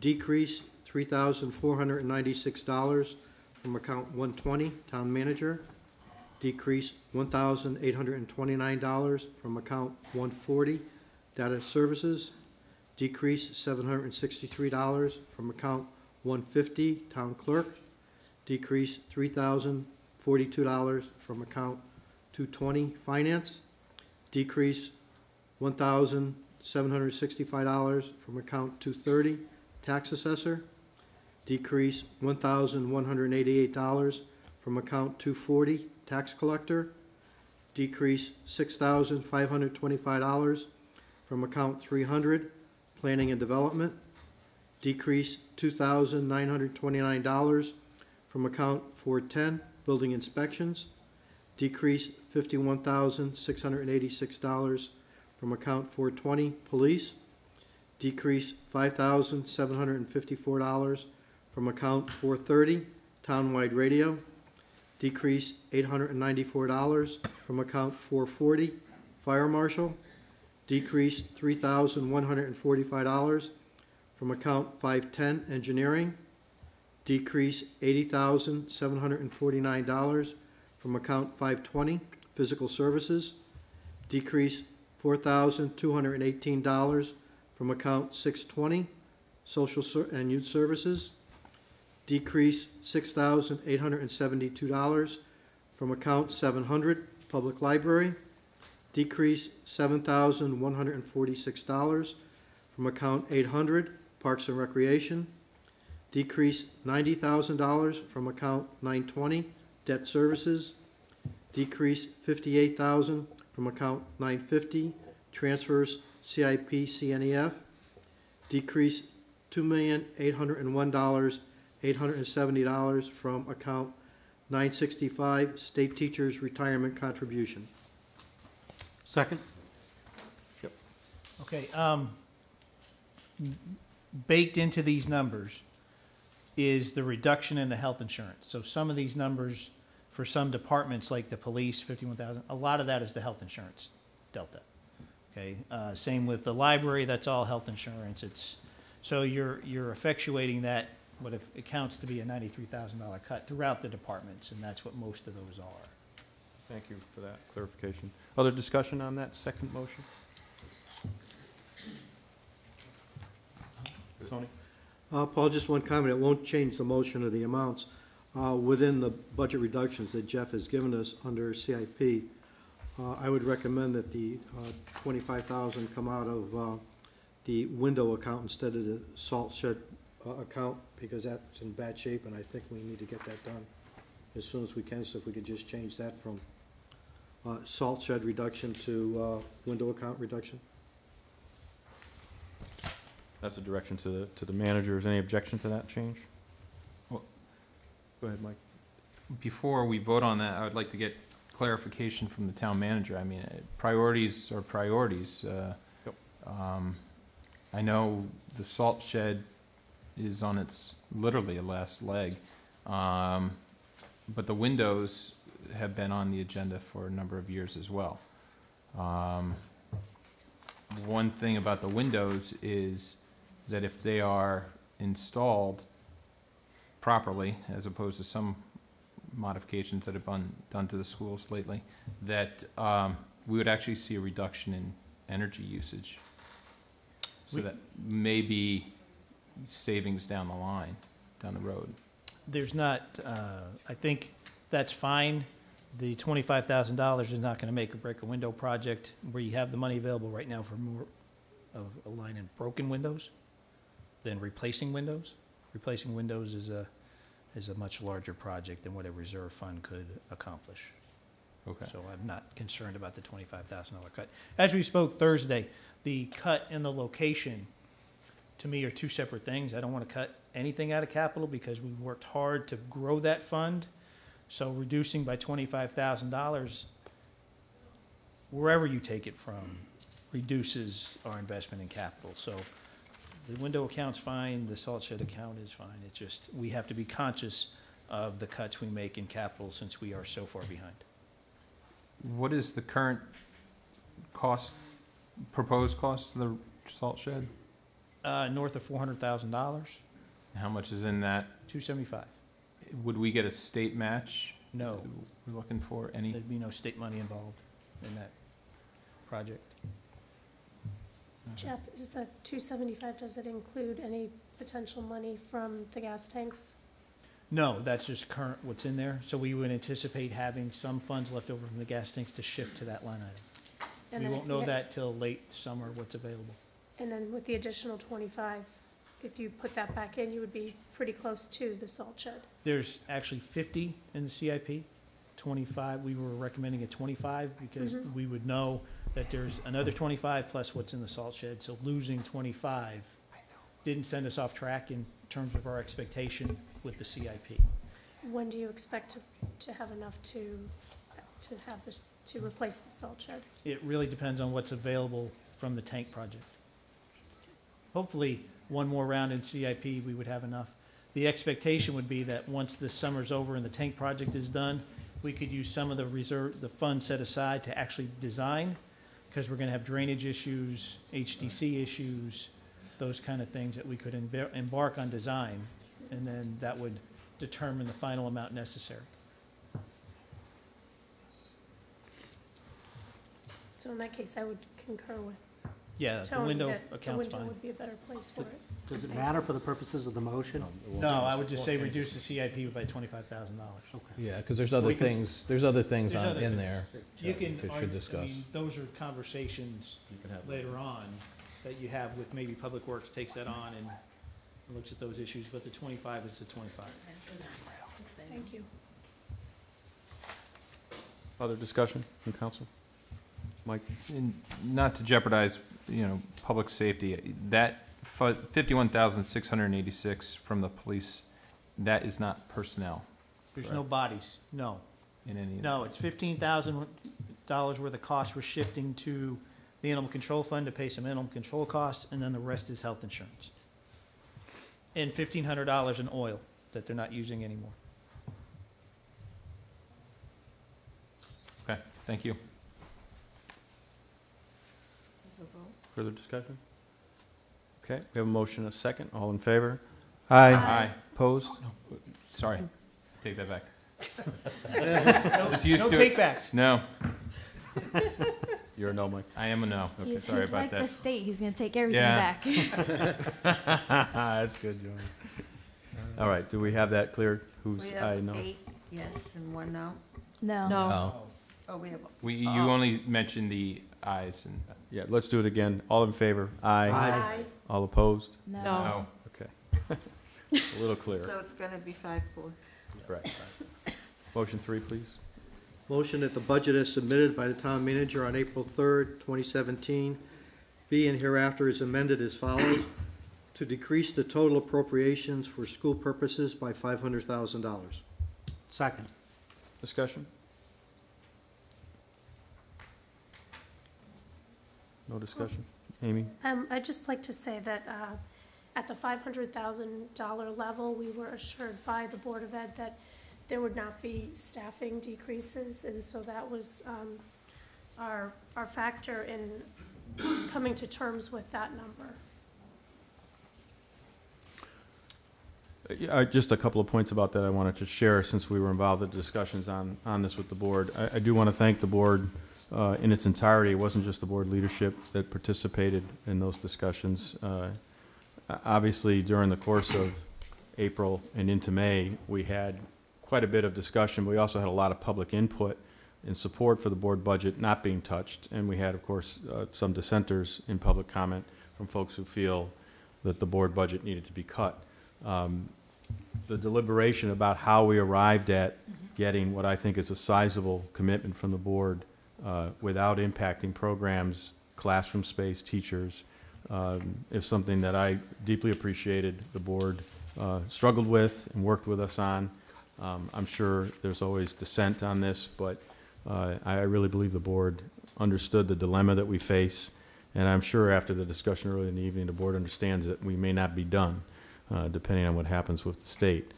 Decrease $3,496 from account 120, town manager. Decrease $1,829 from account 140, data services. Decrease $763 from account 150, town clerk. Decrease $3,042 from account 220, finance. Decrease $1,765 from account 230, tax assessor. Decrease $1,188 from account 240, tax collector. Decrease $6,525 from account 300, planning and development. Decrease $2,929 from account 410, building inspections. Decrease $51,686 from account 420, police. Decrease $5,754 from account 430, townwide radio. Decrease $894 from account 440, fire marshal. Decrease $3,145 from account 510, engineering. Decrease $80,749 from account 520, physical services. Decrease $4,218 from account 620, social and youth services. Decrease $6,872 from account 700, public library. Decrease $7,146 from account 800, Parks and Recreation. Decrease $90,000 from account 920, Debt Services. Decrease $58,000 from account 950, Transfers CIP CNEF. Decrease $2,801,870 from account 965, State Teachers Retirement Contribution. Second? Okay, baked into these numbers is the reduction in the health insurance. So some of these numbers, for some departments like the police, 51,000, a lot of that is the health insurance delta. Okay, same with the library, that's all health insurance. So you're effectuating that, what accounts to be a $93,000 cut throughout the departments, and that's what most of those are. Thank you for that clarification. Other discussion on that second motion? Tony? Paul, just one comment. It won't change the motion or the amounts. Within the budget reductions that Jeff has given us under CIP, I would recommend that the $25,000 come out of the window account instead of the salt shed account, because that's in bad shape, and I think we need to get that done as soon as we can. So if we could just change that from salt shed reduction to window account reduction. That's a direction to the manager. Is any objection to that change? Well- Go ahead, Mike. Before we vote on that, I would like to get clarification from the town manager. I mean, priorities are priorities. Yep. I know the salt shed is on its literally last leg, but the windows have been on the agenda for a number of years as well. One thing about the windows is that if they are installed properly, as opposed to some modifications that have been done to the schools lately, that we would actually see a reduction in energy usage. So that may be savings down the line, down the road. There's not, I think that's fine. The $25,000 is not going to make or break a window project where you have the money available right now for more of a line in broken windows than replacing windows. Replacing windows is a much larger project than what a reserve fund could accomplish. Okay. So I'm not concerned about the $25,000 cut. As we spoke Thursday, the cut and the location, to me, are two separate things. I don't want to cut anything out of capital because we've worked hard to grow that fund. So reducing by $25,000, wherever you take it from, reduces our investment in capital. So the window account's fine, the salt shed account is fine. It's just, we have to be conscious of the cuts we make in capital since we are so far behind. What is the current cost, proposed cost of the salt shed? North of $400,000, How much is in that? $275. Would we get a state match? No, We're looking for any? there'd be no state money involved in that project. Jeff, is the 275, does it include any potential money from the gas tanks? No, that's just current, what's in there. So we would anticipate having some funds left over from the gas tanks to shift to that line item. And We then won't if know you- that till late summer, what's available. And then with the additional 25, if you put that back in, you would be pretty close to the salt shed. There's actually 50 in the CIP, 25, we were recommending a 25 because Mhm. we would know that there's another 25 plus what's in the salt shed. So losing 25 didn't send us off track in terms of our expectation with the CIP. When do you expect to have enough to have this, to replace the salt shed? It really depends on what's available from the tank project. Hopefully, one more round in CIP, we would have enough. The expectation would be that once this summer's over and the tank project is done, we could use some of the reserve, the funds set aside to actually design, because we're gonna have drainage issues, HDC issues, those kind of things that we could embark on design, and then that would determine the final amount necessary. So in that case, I would concur with Yeah, the Tony window that the account's window fine. would be a better place for it. Does it matter for the purposes of the motion? No, I would just say reduce the CIP by $25,000. Okay. Yeah, because there's other We can s- things, there's other things There's on, other in things. there. You that can, we should I discuss. mean, those are conversations later on, that you have with maybe Public Works takes that on and looks at those issues, but the 25 is the 25. Thank you. Other discussion from council? Mike? And not to jeopardize, public safety, that 51,686 from the police, that is not personnel There's no bodies, no. in any. No, it's $15,000 worth of costs we're shifting to the animal control fund to pay some animal control costs, and then the rest is health insurance. And $1,500 in oil that they're not using anymore. Okay, thank you. Further discussion? Okay, we have a motion, a second. All in favor? Aye. Opposed? Sorry, take that back. No Just used to it. takebacks. No, You're a no, Mike? I am a no. Okay, He's, sorry he's about like the that. state. He's going to take everything Yeah. back. That's good, Joey. All right, do we have that cleared? Who's We aye, have no? 8 yes and 1 no. No. No. Oh, we have, You Oh. only mentioned the ayes and, Yeah, let's do it again. All in favor? Aye. Aye. All opposed? No. No. Okay. A little clearer. so it's gonna be 5-4. Correct. Motion 3, please. Motion that the budget as submitted by the town manager on April 3rd, 2017, be and hereafter is amended as follows: to decrease the total appropriations for school purposes by $500,000. Second. Discussion? No discussion? Amy? I'd just like to say that at the $500,000 level, we were assured by the Board of Ed that there would not be staffing decreases, and so that was our factor in coming to terms with that number. Just a couple of points about that I wanted to share since we were involved in discussions on this with the board. I do want to thank the board in its entirety. It wasn't just the board leadership that participated in those discussions. Obviously, during the course of April and into May, we had quite a bit of discussion, but we also had a lot of public input in support for the board budget not being touched. And we had, of course, some dissenters in public comment from folks who feel that the board budget needed to be cut. The deliberation about how we arrived at getting what I think is a sizable commitment from the board without impacting programs, classroom space, teachers, is something that I deeply appreciated the board struggled with and worked with us on. I'm sure there's always dissent on this, but I really believe the board understood the dilemma that we face, and I'm sure after the discussion earlier in the evening, the board understands that we may not be done, depending on what happens with the state.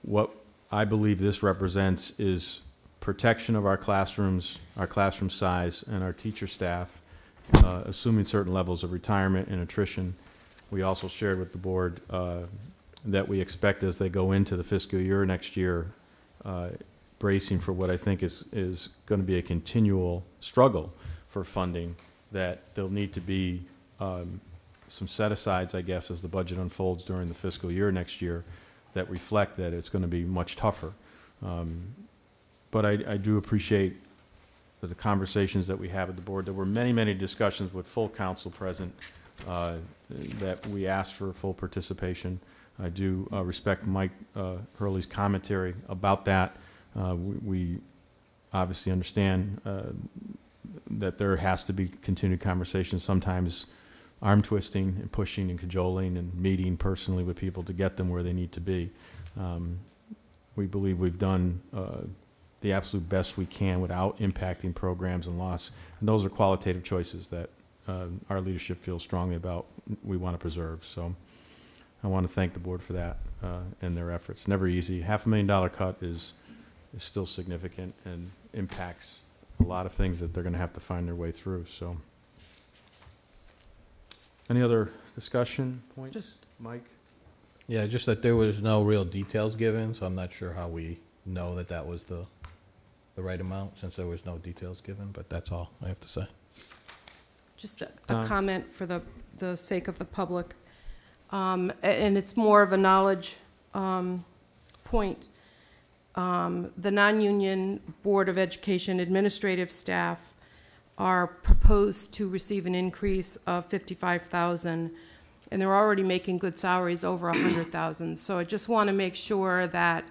What I believe this represents is protection of our classrooms, our classroom size, and our teacher staff, assuming certain levels of retirement and attrition. We also shared with the board that we expect as they go into the fiscal year next year, bracing for what I think is going to be a continual struggle for funding, that there'll need to be some set-asides, I guess, as the budget unfolds during the fiscal year next year that reflect that it's going to be much tougher. But I do appreciate the conversations that we have at the board. There were many, many discussions with full council present that we asked for full participation. I do respect Mike Hurley's commentary about that. We obviously understand that there has to be continued conversation, sometimes arm twisting and pushing and cajoling and meeting personally with people to get them where they need to be. We believe we've done the absolute best we can without impacting programs and loss. And those are qualitative choices that our leadership feels strongly about we want to preserve. So I want to thank the board for that and their efforts. Never easy. $500,000 cut is still significant and impacts a lot of things that they're going to have to find their way through. So any other discussion points? Just Mike? Yeah, just that there was no real details given, so I'm not sure how we know that that was the right amount, since there was no details given, but that's all I have to say. Just a Don? comment for the sake of the public, and it's more of a knowledge point. The non-union Board of Education administrative staff are proposed to receive an increase of 55,000, and they're already making good salaries over 100,000. So I just want to make sure that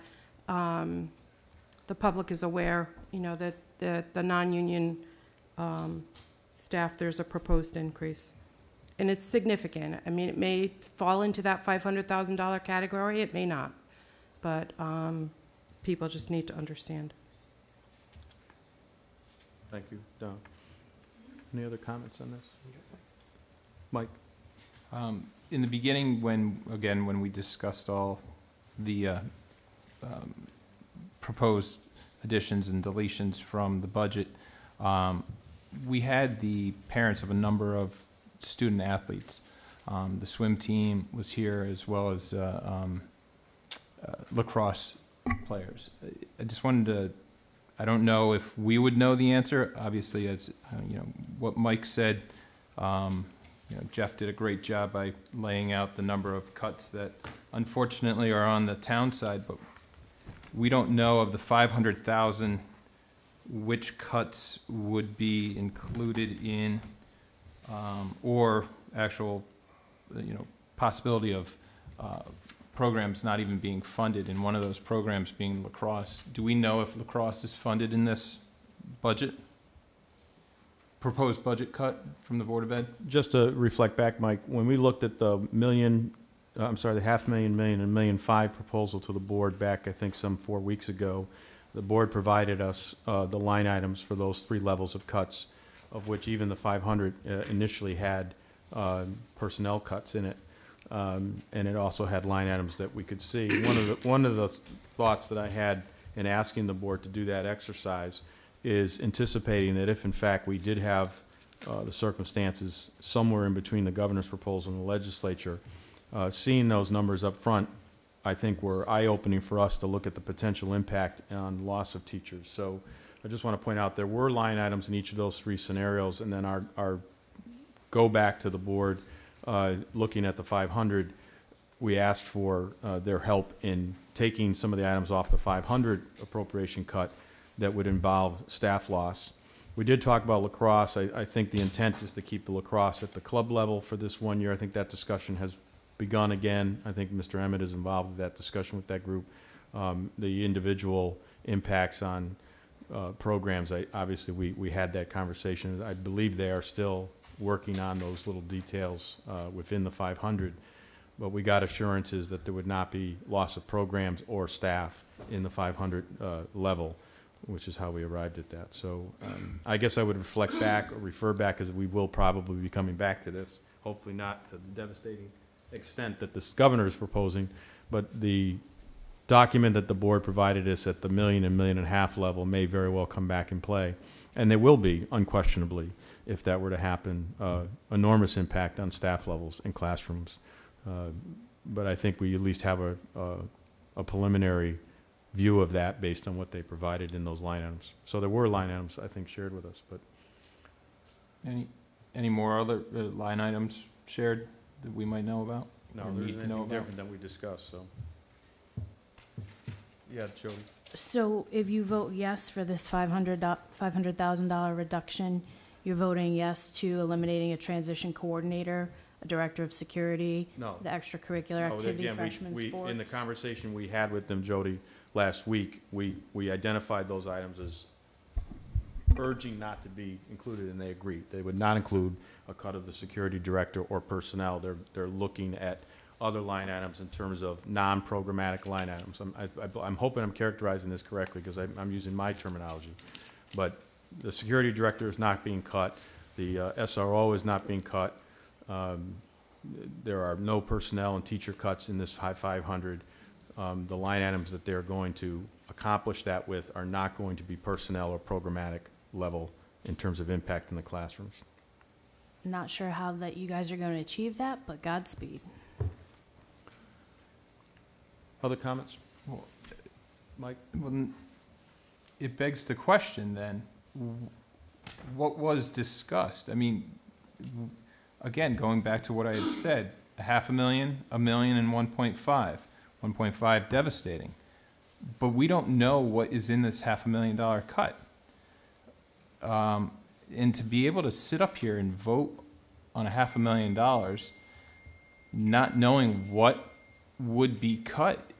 the public is aware, you know, that the non-union staff, there's a proposed increase. And it's significant. I mean, it may fall into that $500,000 category, it may not. But people just need to understand. Thank you. Don. Any other comments on this? Mike? In the beginning, when we discussed all the proposed additions and deletions from the budget, we had the parents of a number of student athletes. The swim team was here, as well as lacrosse players. I just wanted to, I don't know if we would know the answer. Obviously, as you know, what Mike said, you know, Jeff did a great job by laying out the number of cuts that unfortunately are on the town side, but we don't know of the 500,000 which cuts would be included in or actual, you know, possibility of programs not even being funded, and one of those programs being lacrosse. Do we know if lacrosse is funded in this budget? Proposed budget cut from the Board of Ed? Just to reflect back, Mike, when we looked at the the $500,000, and $1.5 million proposal to the board back, I think, some 4 weeks ago, the board provided us the line items for those 3 levels of cuts, of which even the 500 initially had personnel cuts in it, and it also had line items that we could see. One of the thoughts that I had in asking the board to do that exercise is anticipating that if in fact we did have the circumstances somewhere in between the governor's proposal and the legislature, seeing those numbers up front, I think were eye-opening for us to look at the potential impact on loss of teachers. So I just want to point out there were line items in each of those 3 scenarios, and then our go back to the board looking at the 500, we asked for their help in taking some of the items off the 500 appropriation cut that would involve staff loss. We did talk about lacrosse. I think the intent is to keep the lacrosse at the club level for this 1 year. I think that discussion has begun again. I think Mr. Emmett is involved with that discussion with that group. The individual impacts on programs, obviously we had that conversation. I believe they are still working on those little details within the 500, but we got assurances that there would not be loss of programs or staff in the 500 level, which is how we arrived at that. So I guess I would reflect back or refer back, as we will probably be coming back to this, hopefully not to the devastating extent that this governor is proposing, but the document that the board provided us at the $1 million and $1.5 million level may very well come back in play. And there will be, unquestionably, if that were to happen, enormous impact on staff levels in classrooms. But I think we at least have a preliminary view of that based on what they provided in those line items. So there were line items, I think, shared with us. But Any more other line items shared that we might know about? no, or there's need to know anything about? different than we discussed, so. Yeah, Jody. So if you vote yes for this $500,000 reduction, you're voting yes to eliminating a transition coordinator, a director of security, No. the extracurricular Oh, activity, again, freshman sports. in the conversation we had with them, Jody, last week, we identified those items as urging not to be included, and they agreed. They would not include a cut of the security director or personnel. They're looking at other line items in terms of non-programmatic line items. I'm hoping I'm characterizing this correctly, because I'm using my terminology. But the security director is not being cut. The SRO is not being cut. There are no personnel and teacher cuts in this 500. The line items that they're going to accomplish that with are not going to be personnel or programmatic level in terms of impact in the classrooms. Not sure how that you guys are going to achieve that, but Godspeed. Other comments? Well, Mike? Well, it begs the question then, what was discussed? I mean, again, going back to what I had said, $500,000, $1 million, and 1.5. 1.5 devastating. But we don't know what is in this $500,000 cut. and to be able to sit up here and vote on $500,000, not knowing what would be cut,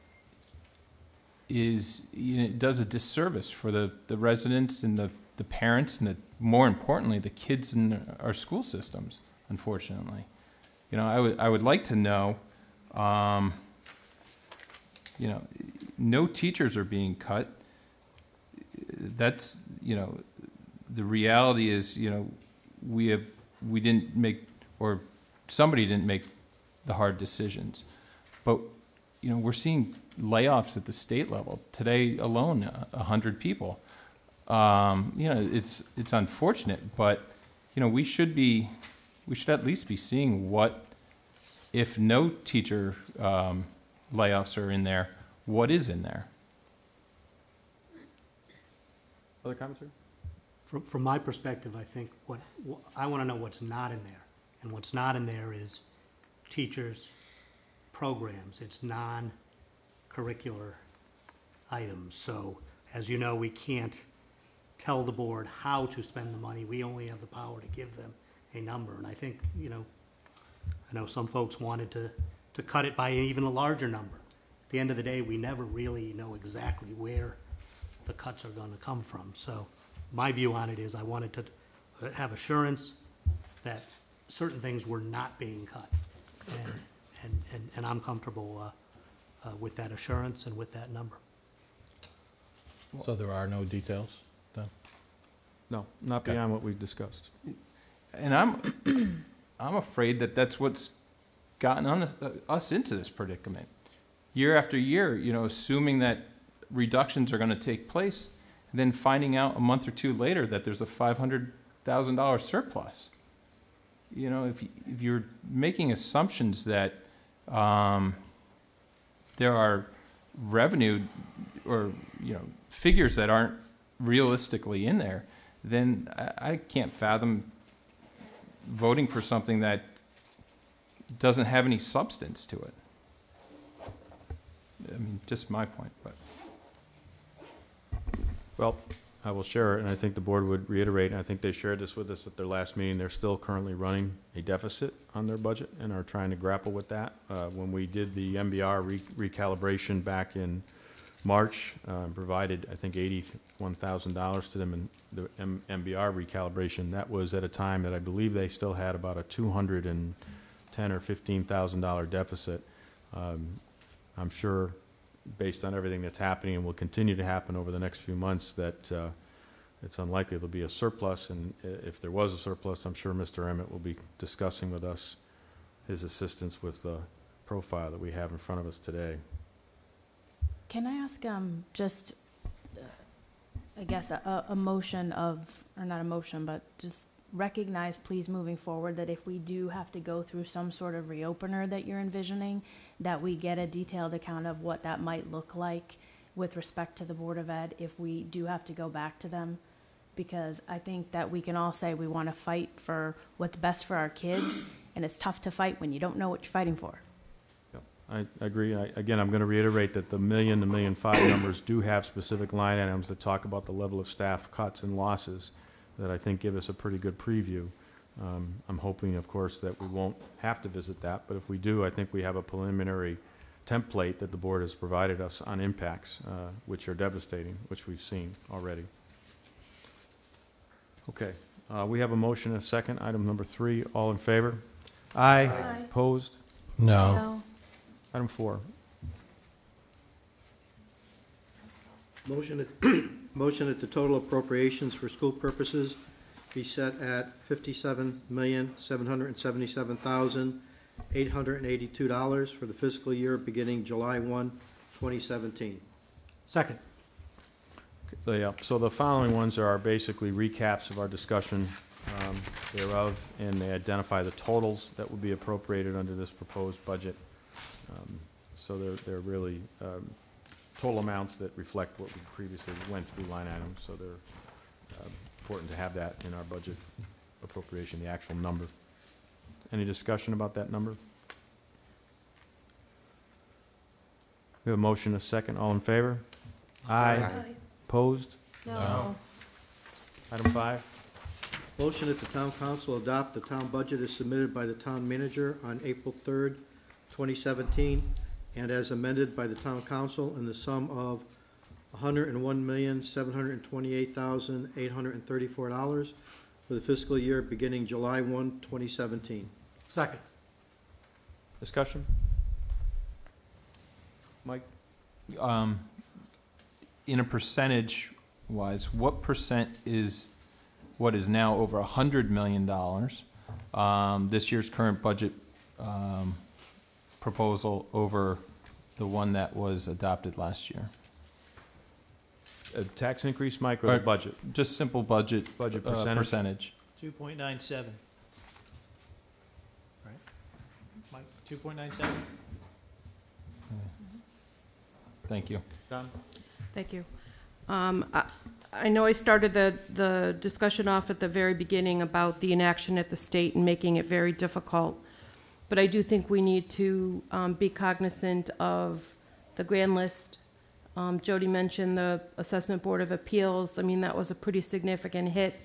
is, it does a disservice for the residents and the parents and more importantly, the kids in our school systems, unfortunately. I would like to know, no teachers are being cut. That's, the reality is, we didn't make, or somebody didn't make the hard decisions. But, we're seeing layoffs at the state level. Today alone, 100 people. It's unfortunate, but, we should at least be seeing what, if no teacher layoffs are in there, what is in there? Other commentary? From my perspective, I think I want to know what's not in there. And what's not in there is teachers, programs. It's non-curricular items. So, as you know, we can't tell the board how to spend the money. We only have the power to give them a number. And I think, I know some folks wanted to cut it by even a larger number. At the end of the day, we never really know exactly where the cuts are going to come from. So my view on it is I wanted to have assurance that certain things were not being cut. And I'm comfortable with that assurance and with that number. So there are no details then? No, not Okay. beyond what we've discussed. And I'm afraid that that's what's gotten us into this predicament. Year after year, assuming that reductions are going to take place, and then finding out a month or two later that there's a $500,000 surplus. If you're making assumptions that there are revenue or figures that aren't realistically in there, then I can't fathom voting for something that doesn't have any substance to it. I mean, just my point, but. Well, I will share it, and I think the board would reiterate, and I think they shared this with us at their last meeting. They're still currently running a deficit on their budget and are trying to grapple with that. When we did the MBR recalibration back in March, provided, I think, $81,000 to them in the MBR recalibration. That was at a time that I believe they still had about a $210,000 or $15,000 deficit. I'm sure, based on everything that's happening and will continue to happen over the next few months, that it's unlikely there'll be a surplus. And if there was a surplus, I'm sure Mr. Emmett will be discussing with us his assistance with the profile that we have in front of us today. Can I ask, just, I guess, a motion of, or not a motion, but just recognize, please, moving forward, that if we do have to go through some sort of reopener that you're envisioning, that we get a detailed account of what that might look like with respect to the Board of Ed if we do have to go back to them. Because I think that we can all say we want to fight for what's best for our kids, and it's tough to fight when you don't know what you're fighting for. I agree. Again, I'm going to reiterate that the $1 million to $1.5 million numbers do have specific line items that talk about the level of staff cuts and losses that I think give us a pretty good preview. I'm hoping, of course, that we won't have to visit that, but if we do, I think we have a preliminary template that the board has provided us on impacts, which are devastating, which we've seen already. Okay, we have a motion and a second. Item number 3, all in favor? Aye. Aye. Opposed? No. Item 4. Motion that the total appropriations for school purposes be set at $57,777,882 for the fiscal year beginning July 1, 2017. Second. Yeah, so the following ones are basically recaps of our discussion thereof, and they identify the totals that will be appropriated under this proposed budget. So they're really total amounts that reflect what we previously went through line items, so they're important to have that in our budget appropriation, the actual number. Any discussion about that number? We have a motion, a second. All in favor? Aye. Aye. Opposed? No. Item 5. Motion that the town council adopt the town budget as submitted by the town manager on April 3rd, 2017, and as amended by the town council in the sum of $101,728,834 for the fiscal year beginning July 1, 2017. Second. Discussion? Mike? In a percentage wise, what percent is what is now over $100 million? This year's current budget proposal over the one that was adopted last year. A tax increase, Mike, or the budget? Just simple budget percentage. 2.97. Right? Mike, 2.97? Thank you. Don? Thank you. I know I started the discussion off at the very beginning about the inaction at the state and making it very difficult, but I do think we need to be cognizant of the grand list. Jody mentioned the Assessment Board of Appeals. I mean, that was a pretty significant hit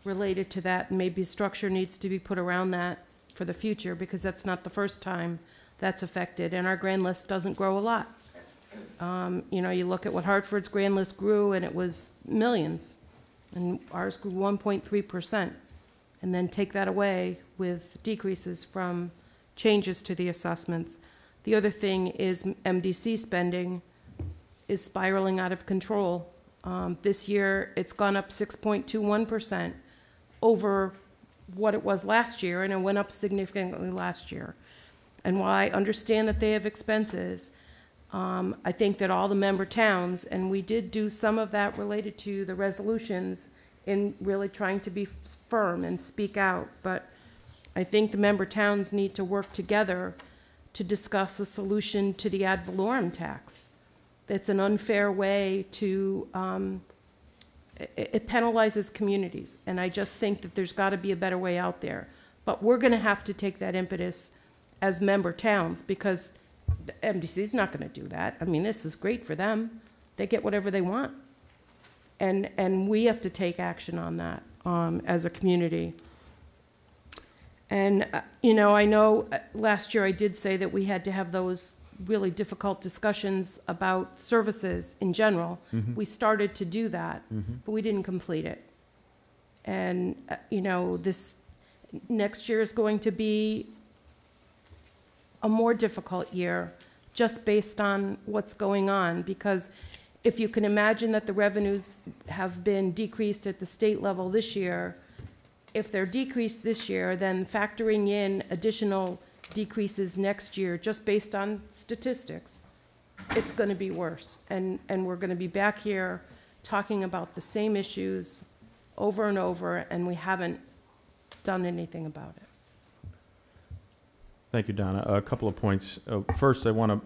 related to that. Maybe structure needs to be put around that for the future, because that's not the first time that's affected, and our grand list doesn't grow a lot. You know, you look at what Hartford's grand list grew, and it was millions, and ours grew 1.3%. And then take that away with decreases from changes to the assessments. The other thing is MDC spending is spiraling out of control. This year, it's gone up 6.21% over what it was last year, and it went up significantly last year. And while I understand that they have expenses, I think that all the member towns, and we did do some of that related to the resolutions in really trying to be firm and speak out, but I think the member towns need to work together to discuss a solution to the ad valorem tax. It's an unfair way to, it penalizes communities, and I just think that there's got to be a better way out there. But we're going to have to take that impetus as member towns, because the MDC is not going to do that. I mean, this is great for them. They get whatever they want. And we have to take action on that as a community. And, you know, I know last year I did say that we had to have those really difficult discussions about services in general. Mm-hmm. We started to do that, but we didn't complete it. And, you know, this next year is going to be a more difficult year just based on what's going on, because if you can imagine that the revenues have been decreased at the state level this year, if they're decreased this year, then factoring in additional decreases next year just based on statistics, it's going to be worse. And we're going to be back here talking about the same issues over and over, and we haven't done anything about it. Thank you, Donna. A couple of points. First, I want to,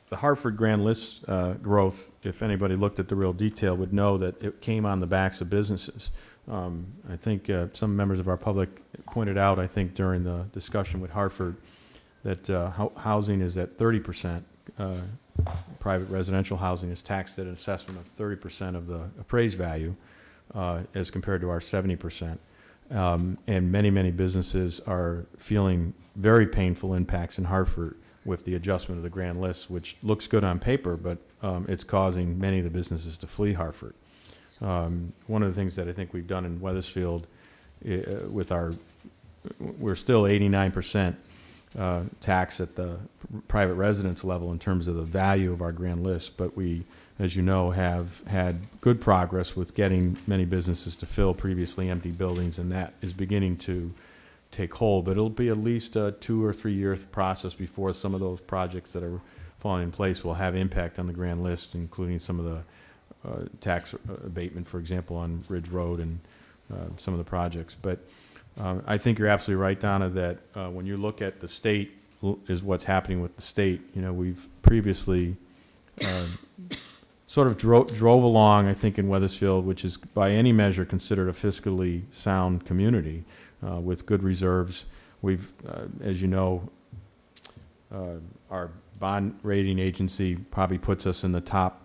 the Hartford grand list growth, if anybody looked at the real detail, would know that it came on the backs of businesses. I think some members of our public pointed out, I think, during the discussion with Hartford, that housing is at 30%. Private residential housing is taxed at an assessment of 30% of the appraised value as compared to our 70%. And many, many businesses are feeling very painful impacts in Hartford with the adjustment of the grand list, which looks good on paper, but it's causing many of the businesses to flee Hartford. One of the things that I think we've done in Wethersfield with we're still 89% tax at the private residence level in terms of the value of our grand list, but we, as you know, have had good progress with getting many businesses to fill previously empty buildings, and that is beginning to take hold. But it'll be at least a 2 or 3 year process before some of those projects that are falling in place will have impact on the grand list, including some of the tax abatement, for example, on Ridge Road and some of the projects. But I think you're absolutely right, Donna, that when you look at the state, is what's happening with the state. You know, we've previously sort of drove along, I think, in Wethersfield, which is by any measure considered a fiscally sound community with good reserves. We've, as you know, our bond rating agency probably puts us in the top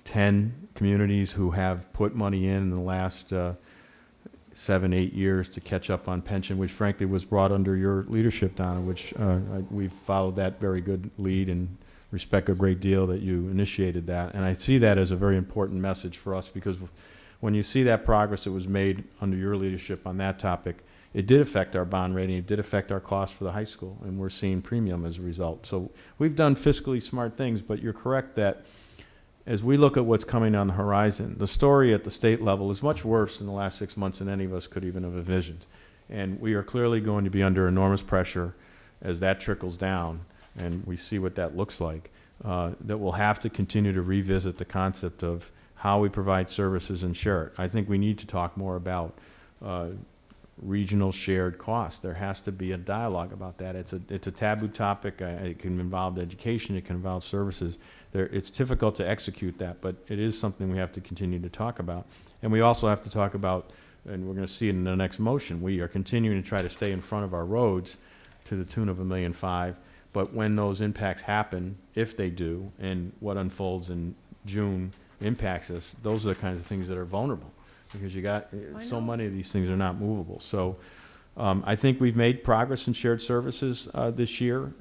10 communities who have put money in the last 7, 8 years to catch up on pension, which frankly was brought under your leadership, Donna, which we've followed that very good lead and respect a great deal that you initiated that. And I see that as a very important message for us, because when you see that progress that was made under your leadership on that topic, it did affect our bond rating, it did affect our cost for the high school, and we're seeing premium as a result. So we've done fiscally smart things, but you're correct that as we look at what's coming on the horizon, the story at the state level is much worse in the last 6 months than any of us could even have envisioned. And we are clearly going to be under enormous pressure as that trickles down, and we see what that looks like, that we'll have to continue to revisit the concept of how we provide services and share it. I think we need to talk more about regional shared costs. There has to be a dialogue about that. It's a taboo topic. It can involve education. It can involve services. It's difficult to execute that, but it is something we have to continue to talk about. And we also have to talk about, and we're going to see it in the next motion, we are continuing to try to stay in front of our roads to the tune of $1.5 million. But when those impacts happen, if they do, and what unfolds in June impacts us, those are the kinds of things that are vulnerable, because you got so many of these things are not movable. So I think we've made progress in shared services this year.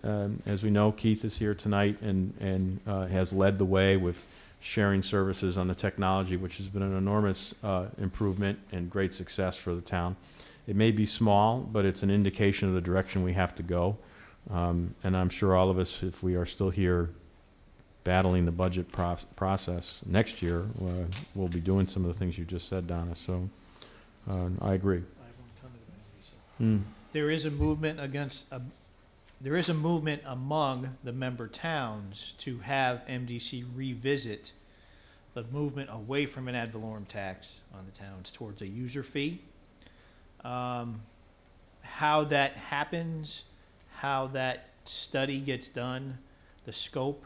As we know, Keith is here tonight and has led the way with sharing services on the technology, which has been an enormous improvement and great success for the town. It may be small, but it's an indication of the direction we have to go. And I'm sure all of us, if we are still here battling the budget process next year, we'll be doing some of the things you just said, Donna. So I agree. There is a movement there is a movement among the member towns to have MDC revisit the movement away from an ad valorem tax on the towns towards a user fee. How that happens, how that study gets done, the scope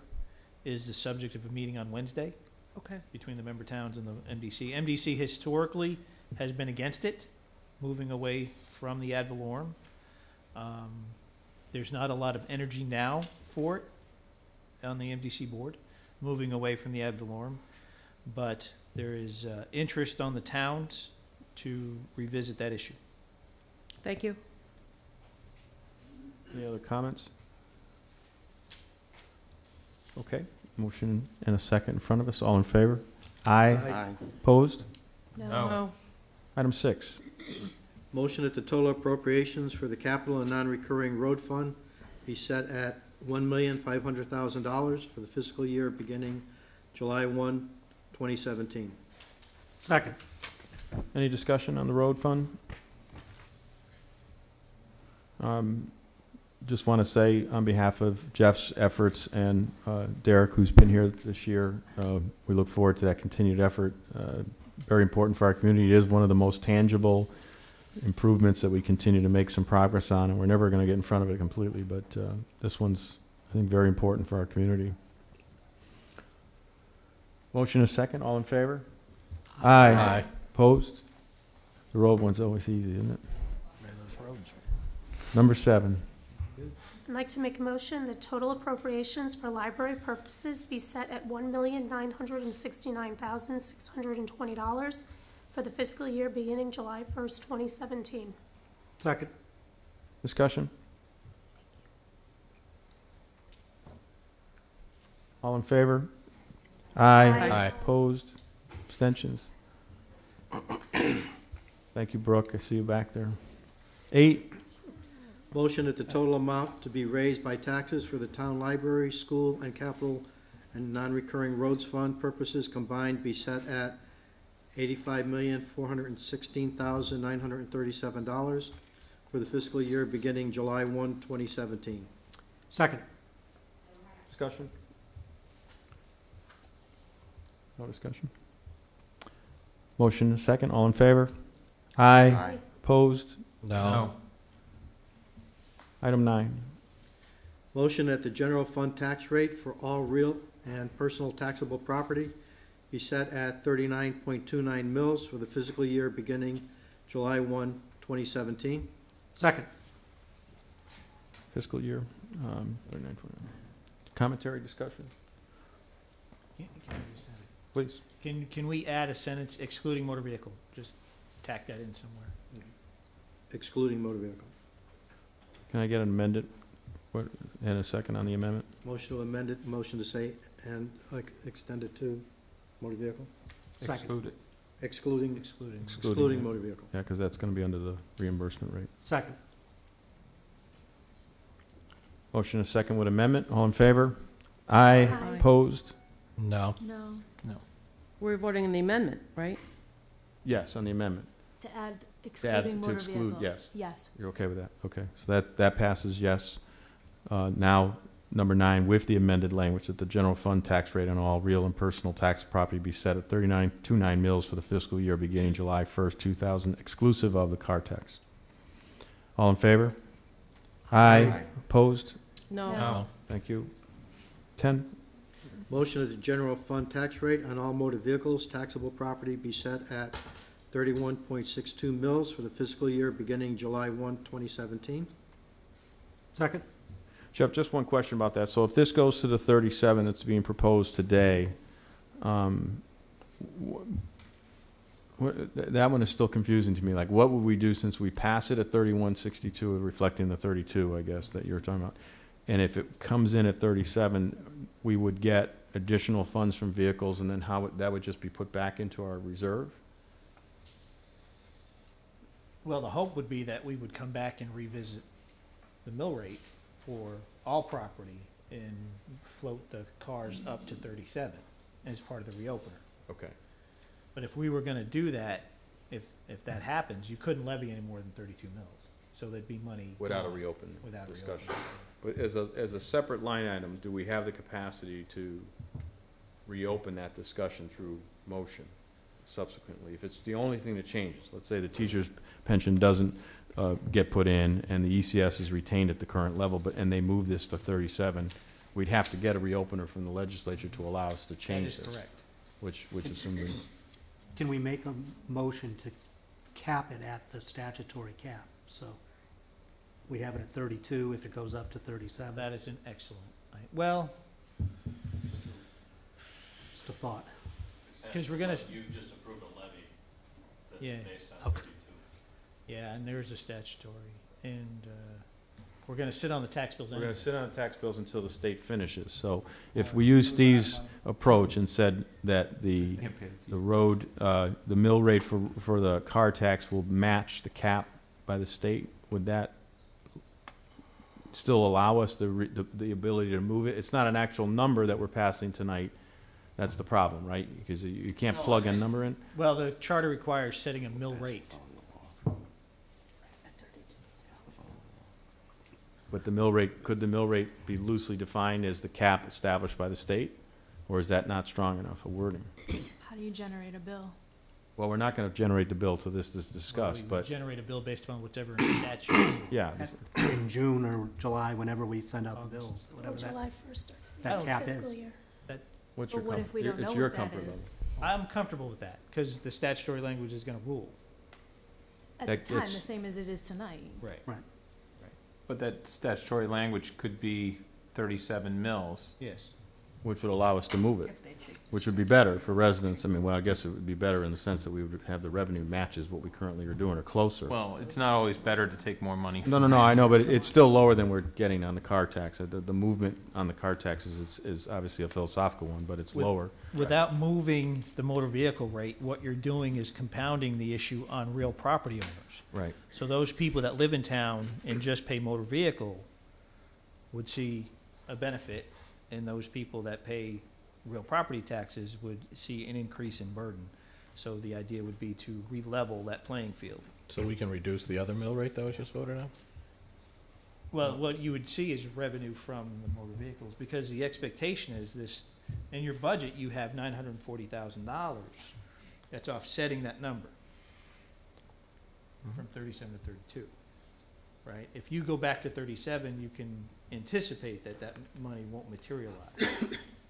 is the subject of a meeting on Wednesday. Okay. Between the member towns and the MDC. MDC historically has been against it, moving away from the ad valorem. There's not a lot of energy now for it on the MDC board, moving away from the ad valorem, but there is interest on the towns to revisit that issue. Thank you. Any other comments? Okay, motion and a second in front of us. All in favor? Aye. Aye. Opposed? No. Item 6. Motion that the total appropriations for the capital and non-recurring road fund be set at $1,500,000 for the fiscal year beginning July 1, 2017. Second. Any discussion on the road fund? Just want to say on behalf of Jeff's efforts and Derek, who's been here this year, we look forward to that continued effort. Very important for our community. It is one of the most tangible improvements that we continue to make some progress on, and we're never going to get in front of it completely, but this one's, I think, very important for our community. Motion is second. All in favor? Aye. Aye. Opposed? The road one's always easy, isn't it? Number 7. I'd like to make a motion that total appropriations for library purposes be set at $1,969,620 for the fiscal year beginning July 1st, 2017. Second. Discussion? All in favor? Aye. Aye. Opposed? Abstentions? Thank you, Brooke. I see you back there. 8. Motion that the total amount to be raised by taxes for the town library, school, and capital and non-recurring roads fund purposes combined be set at $85,416,937 for the fiscal year beginning July 1, 2017. Second. Discussion? No discussion? Motion is second. All in favor? Aye. Aye. Opposed? No. Item 9. Motion that the general fund tax rate for all real and personal taxable property be set at 39.29 mils for the fiscal year beginning July 1, 2017. Second. Fiscal year, 39, 29. Commentary, discussion? Please. Can we add a sentence excluding motor vehicle? Just tack that in somewhere. excluding motor vehicle. Can I get an amended, and a second on the amendment? Motion to amend it, motion to say, and extend it to motor vehicle? Second. Excluding motor vehicle. Yeah, because that's going to be under the reimbursement rate. Second. Motion and a second with amendment. All in favor? Aye. Aye. Opposed? No. No. We're voting on the amendment, right? Yes, on the amendment. To add excluding to motor exclude, vehicles. yes. Yes. You're okay with that? Okay, so that passes, yes. Now, number 9, with the amended language that the general fund tax rate on all real and personal tax property be set at 39.29 mils for the fiscal year beginning July 1st, 2000, exclusive of the car tax. All in favor? Aye. Opposed? No. Thank you. 10, Motion that the general fund tax rate on all motor vehicles taxable property be set at 31.62 mils for the fiscal year beginning July 1, 2017. Second. Jeff, just one question about that. So if this goes to the 37 that's being proposed today, that one is still confusing to me. Like, what would we do since we pass it at 3162, reflecting the 32, I guess, that you're talking about? And if it comes in at 37, we would get additional funds from vehicles, and then that would just be put back into our reserve? Well, the hope would be that we would come back and revisit the mill rate for all property and float the cars up to 37 as part of the reopener. Okay. But if we were gonna do that, if that happens, you couldn't levy any more than 32 mils. So there'd be money. Without a gone reopen without a discussion. reopener. But as a separate line item, do we have the capacity to reopen that discussion through motion subsequently? If it's the only thing that changes, let's say the teacher's pension doesn't get put in and the ECS is retained at the current level, and they move this to 37, we'd have to get a reopener from the legislature to allow us to change this. That is correct. Which assuming, Can we make a motion to cap it at the statutory cap? So we have it at 32, if it goes up to 37. That is an excellent, well, Just a thought. because we're gonna, You just approved a levy that's Yeah. based on Okay. 32. yeah, and there's a statutory, and, we're gonna sit on the tax bills we're anyway. gonna sit on the tax bills until the state finishes. So if we use Steve's approach and said that the road, the mill rate for the car tax will match the cap by the state, would that still allow us the ability to move it? It's not an actual number that we're passing tonight. That's the problem, right? Because you can't plug a number in. Well, the charter requires setting a mill rate. But could the mill rate be loosely defined as the cap established by the state? Or is that not strong enough a wording? How do you generate a bill? Well, we're not gonna generate the bill till this is discussed, We would but, generate a bill based upon whatever in statute. yeah. In June or July, whenever we send out the bills, Well, whatever that, July 1st starts the that cap fiscal is. year. What's your But what if we comfort? don't know It's your what that comfort level. is? I'm comfortable with that, because the statutory language is gonna rule. At That- the time, it's- the same as it is tonight. Right. But that statutory language could be 37 mils. Yes. Which would allow us to move it, which would be better for residents. I mean, well, I guess it would be better in the sense that we would have the revenue matches what we currently are doing or closer. Well, it's not always better to take more money. No, I know, but it's still lower than we're getting on the car tax. The movement on the car taxes is obviously a philosophical one, but it's With- lower. Without moving the motor vehicle rate, what you're doing is compounding the issue on real property owners. Right. So those people that live in town and just pay motor vehicle would see a benefit, and those people that pay real property taxes would see an increase in burden. So the idea would be to re-level that playing field. So we can reduce the other mill rate that was just voted on? Well, what you would see is revenue from the motor vehicles, because the expectation is this, in your budget, you have $940,000 that's offsetting that number from 37 to 32, right? If you go back to 37, you can anticipate that money won't materialize.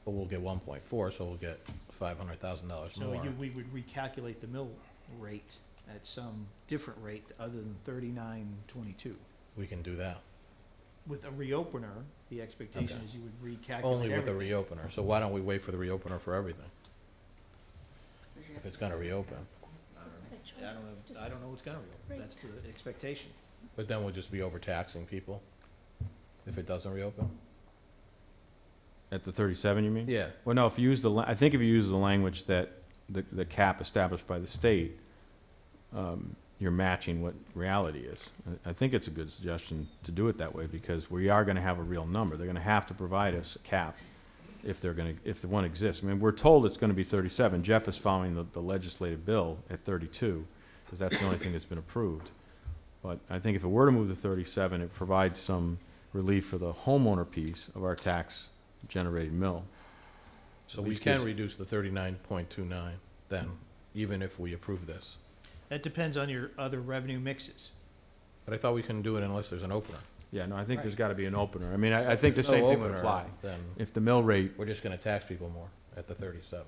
But we'll get 1.4, so we'll get $500,000 So more. we would recalculate the mill rate at some different rate other than 39.22. We can do that. With a reopener, the expectation Okay. is you would recalculate Only with a everything. reopener. So why don't we wait for the reopener for everything? If it's gonna reopen. The I don't know, I don't know what's gonna reopen. Right. That's the expectation. But then we'll just be overtaxing people if it doesn't reopen? At the 37, you mean? Yeah. Well, no, if you use I think if you use the language that the cap established by the state, you're matching what reality is. I think it's a good suggestion to do it that way because we are gonna have a real number. They're gonna have to provide us a cap if the one exists. I mean, we're told it's gonna be 37. Jeff is following the legislative bill at 32 because that's the only thing that's been approved. But I think if it were to move to 37, it provides some relief for the homeowner piece of our tax-generated mill. So At we least can gives- reduce the 39.29 then, even if we approve this. That depends on your other revenue mixes. But I thought we couldn't do it unless there's an opener. Yeah, no, I think there's gotta be an opener. I mean, I think the No same thing would opener, apply. Then If the mill rate, we're just gonna tax people more at the 37.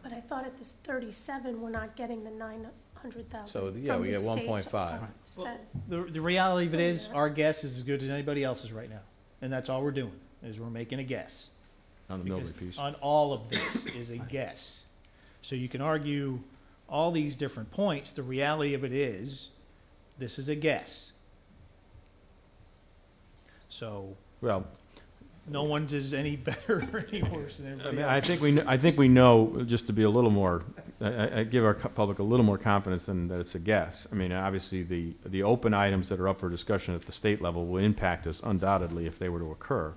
But I thought at this 37, we're not getting the 900,000 So, from yeah, we the get state 1.5. offset. The reality of it is, Explain that. our guess is as good as anybody else's right now. And that's all we're doing, is we're making a guess. on the mill Because rate piece. on all of this is a guess. So you can argue all these different points. The reality of it is, this is a guess. So Well, no one's is any better or any worse than I everybody mean, else. I think we know, just to be a little more, I give our public a little more confidence in that it's a guess. I mean, obviously, the open items that are up for discussion at the state level will impact us undoubtedly if they were to occur.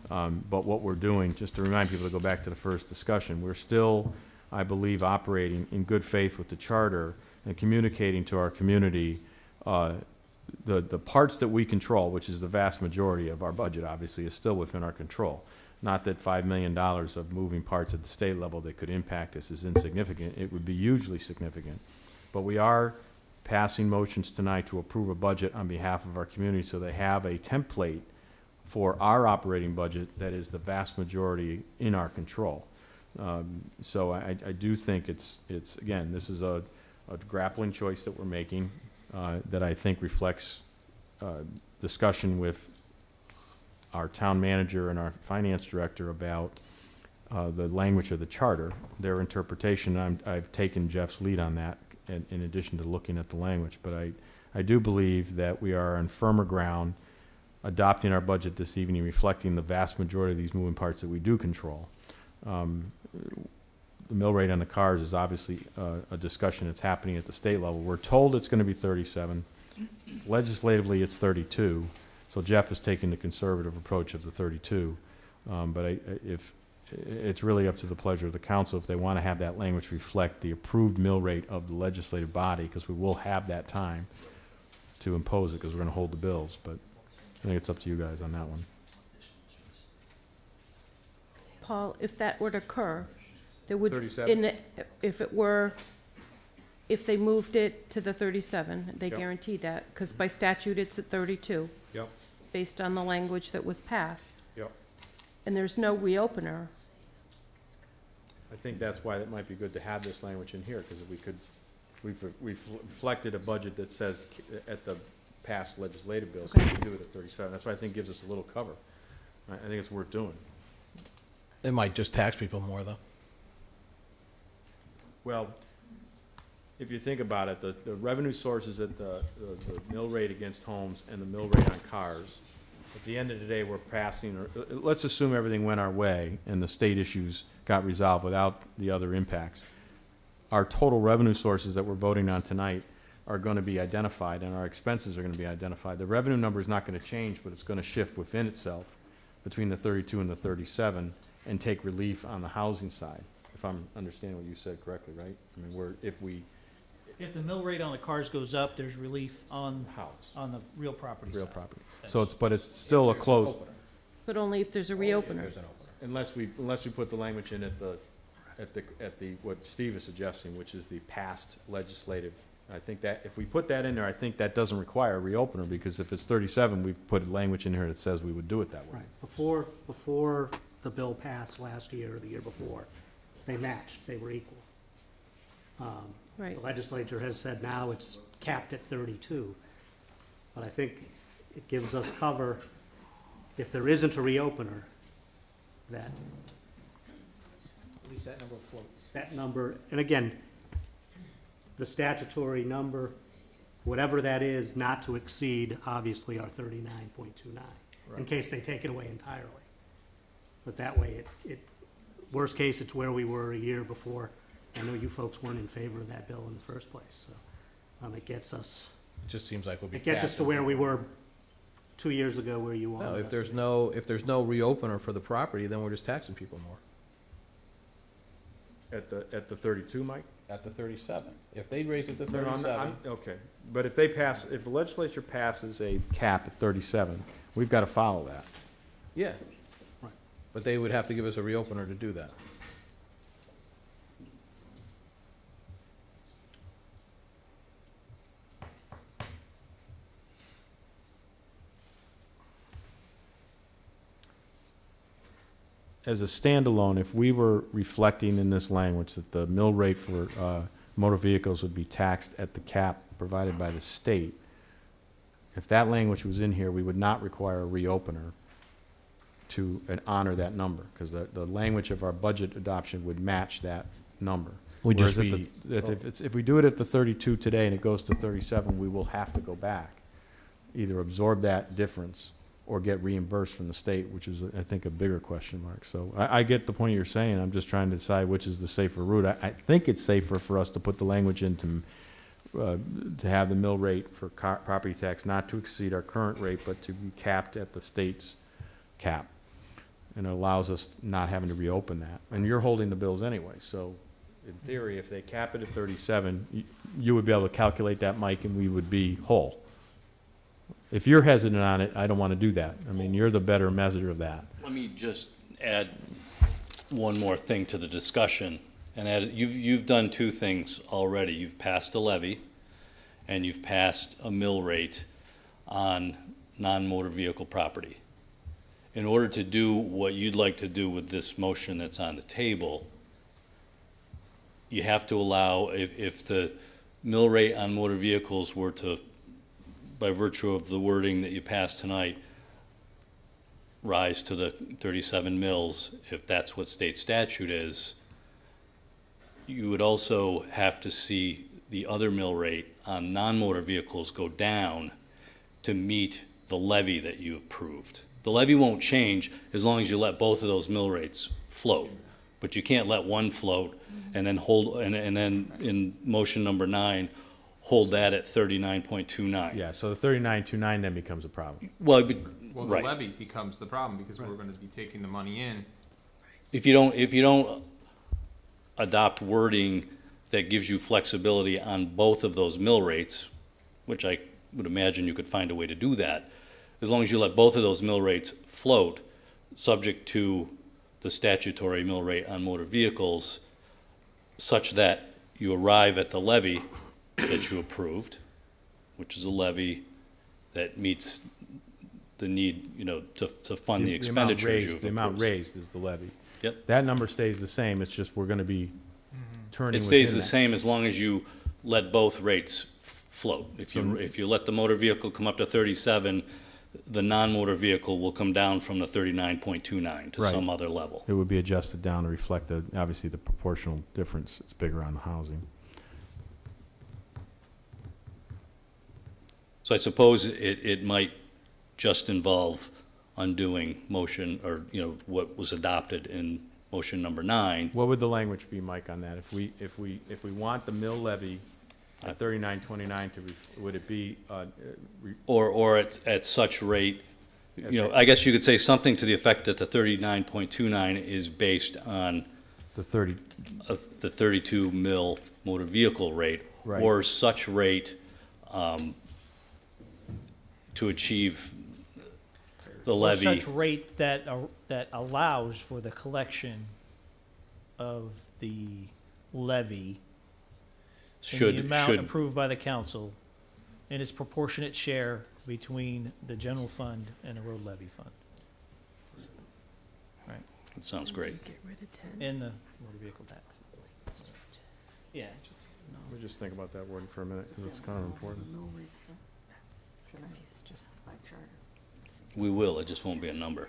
But what we're doing, just to remind people to go back to the first discussion, we're still, I believe, operating in good faith with the charter and communicating to our community the parts that we control, which is the vast majority of our budget, obviously, is still within our control. Not that $5 million of moving parts at the state level that could impact us is insignificant. It would be hugely significant. But we are passing motions tonight to approve a budget on behalf of our community so they have a template for our operating budget that is the vast majority in our control. So I do think it's again, this is a grappling choice that we're making that I think reflects discussion with our town manager and our finance director about the language of the charter, their interpretation. I've taken Jeff's lead on that in addition to looking at the language. But I do believe that we are on firmer ground adopting our budget this evening, reflecting the vast majority of these moving parts that we do control. The mill rate on the cars is obviously a discussion that's happening at the state level. We're told it's going to be 37. Legislatively, it's 32. So Jeff is taking the conservative approach of the 32. But if it's really up to the pleasure of the council if they want to have that language reflect the approved mill rate of the legislative body, because we will have that time to impose it because we're going to hold the bills. But I think it's up to you guys on that one. Paul, if that were to occur, there would, 37? if they moved it to the 37, they Yep. guaranteed that, because by statute, it's at 32, Yep. based on the language that was passed. Yep. And there's no reopener. I think that's why it might be good to have this language in here, because we've reflected a budget that says at the past legislative bills, so we can do it at 37. That's why I think gives us a little cover. I think it's worth doing. It might just tax people more, though. Well, if you think about it, the revenue sources at the mill rate against homes and the mill rate on cars, at the end of the day, we're passing, or let's assume everything went our way and the state issues got resolved without the other impacts. Our total revenue sources that we're voting on tonight are going to be identified, and our expenses are going to be identified. The revenue number is not going to change, but it's going to shift within itself between the 32 and the 37 and take relief on the housing side, if I'm understanding what you said correctly, right? I mean, If the mill rate on the cars goes up, there's relief on house, the real property real side. property. So but it's still a close, But only if there's a reopener. unless we put the language in at the, what Steve is suggesting, which is the past legislative. I think that, if we put that in there, I think that doesn't require a reopener, because if it's 37, we've put language in here that says we would do it that way. Right, before the bill passed last year or the year before, they matched, they were equal. Right. The legislature has said now it's capped at 32, but I think it gives us cover if there isn't a reopener, that At least that number floats. that number, and again, the statutory number, whatever that is, not to exceed, obviously, our 39.29, in case they take it away entirely. But that way, worst case, it's where we were a year before. I know you folks weren't in favor of that bill in the first place, so it gets us, It just seems like we'll be it gets us to taxing where we people. were 2 years ago where you wanted No, us if there's to be. no reopener for the property, then we're just taxing people more. At the 32, Mike? At the 37. If they raise it to No, no, 37, okay, but if they pass, if the legislature passes a cap at 37, we've got to follow that. yeah. Right. But they would have to give us a reopener to do that. As a standalone, if we were reflecting in this language that the mill rate for motor vehicles would be taxed at the cap provided by the state, if that language was in here, we would not require a reopener to honor that number, because the language of our budget adoption would match that number. Would just Whereas be- if we do it at the 32 today and it goes to 37, we will have to go back, either absorb that difference or get reimbursed from the state, which is, I think, a bigger question mark. So I get the point you're saying. I'm just trying to decide which is the safer route. I think it's safer for us to put the language in to have the mill rate for property tax not to exceed our current rate, but to be capped at the state's cap. And it allows us not having to reopen that. And you're holding the bills anyway, so in theory, if they cap it at 37, you would be able to calculate that, Mike, and we would be whole. If you're hesitant on it, I don't want to do that. I mean, you're the better measure of that. Let me just add one more thing to the discussion, and that you've done two things already. You've passed a levy, and you've passed a mill rate on non-motor vehicle property. In order to do what you'd like to do with this motion that's on the table, you have to allow, if the mill rate on motor vehicles were to, by virtue of the wording that you passed tonight, rise to the 37 mills, if that's what state statute is, you would also have to see the other mill rate on non-motor vehicles go down to meet the levy that you approved. The levy won't change as long as you let both of those mill rates float, but you can't let one float and then hold, and then in motion number 9, hold that at 39.29. Yeah, so the 39.29 then becomes a problem. Well, Well, the right. levy becomes the problem because we're gonna be taking the money in. If you don't adopt wording that gives you flexibility on both of those mill rates, which I would imagine you could find a way to do that, as long as you let both of those mill rates float, subject to the statutory mill rate on motor vehicles, such that you arrive at the levy that you approved, which is a levy that meets the need, to fund the expenditures you've approved. The amount raised is the levy. Yep. That number stays the same, it's just we're gonna be turning It within stays the that. same as long as you let both rates float. If you let the motor vehicle come up to 37, the non-motor vehicle will come down from the 39.29 to Right. some other level. It would be adjusted down to reflect obviously the proportional difference. It's bigger on the housing. So I suppose it might just involve undoing motion, or, what was adopted in motion number 9. What would the language be, Mike, on that? If we want the mill levy at 39.29 would it be, Or at such rate, I guess you could say something to the effect that the 39.29 is based on the 30, the 32 mil motor vehicle rate, Right. or such rate to achieve the Or levy. such rate that allows for the collection of the levy in the amount Should, approved by the council in its proportionate share between the general fund and the road levy fund. that sounds great. Get rid of 10. In the motor vehicle tax. Yeah, just, let me just think about that word for a minute, because it's kind of important. We will, it just won't be a number.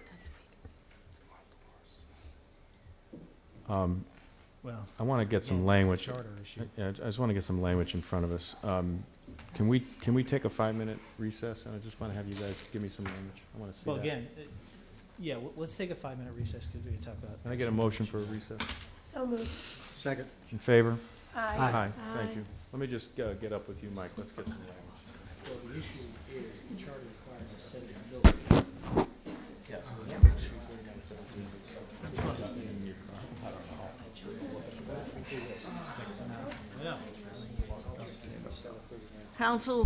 Well, I want to get some again, language. charter issue. Yeah, I just want to get some language in front of us. Can we take a 5-minute recess? And I just want to have you guys give me some language. I want to see that. Well, again, yeah, let's take a 5-minute recess because we can talk about. Can I get a motion for a recess? So moved. Second. In favor? Aye. Aye. Thank Aye. you. Let me just get up with you, Mike. Let's get some language. So the issue is the charter requires a set of building. Yes. Council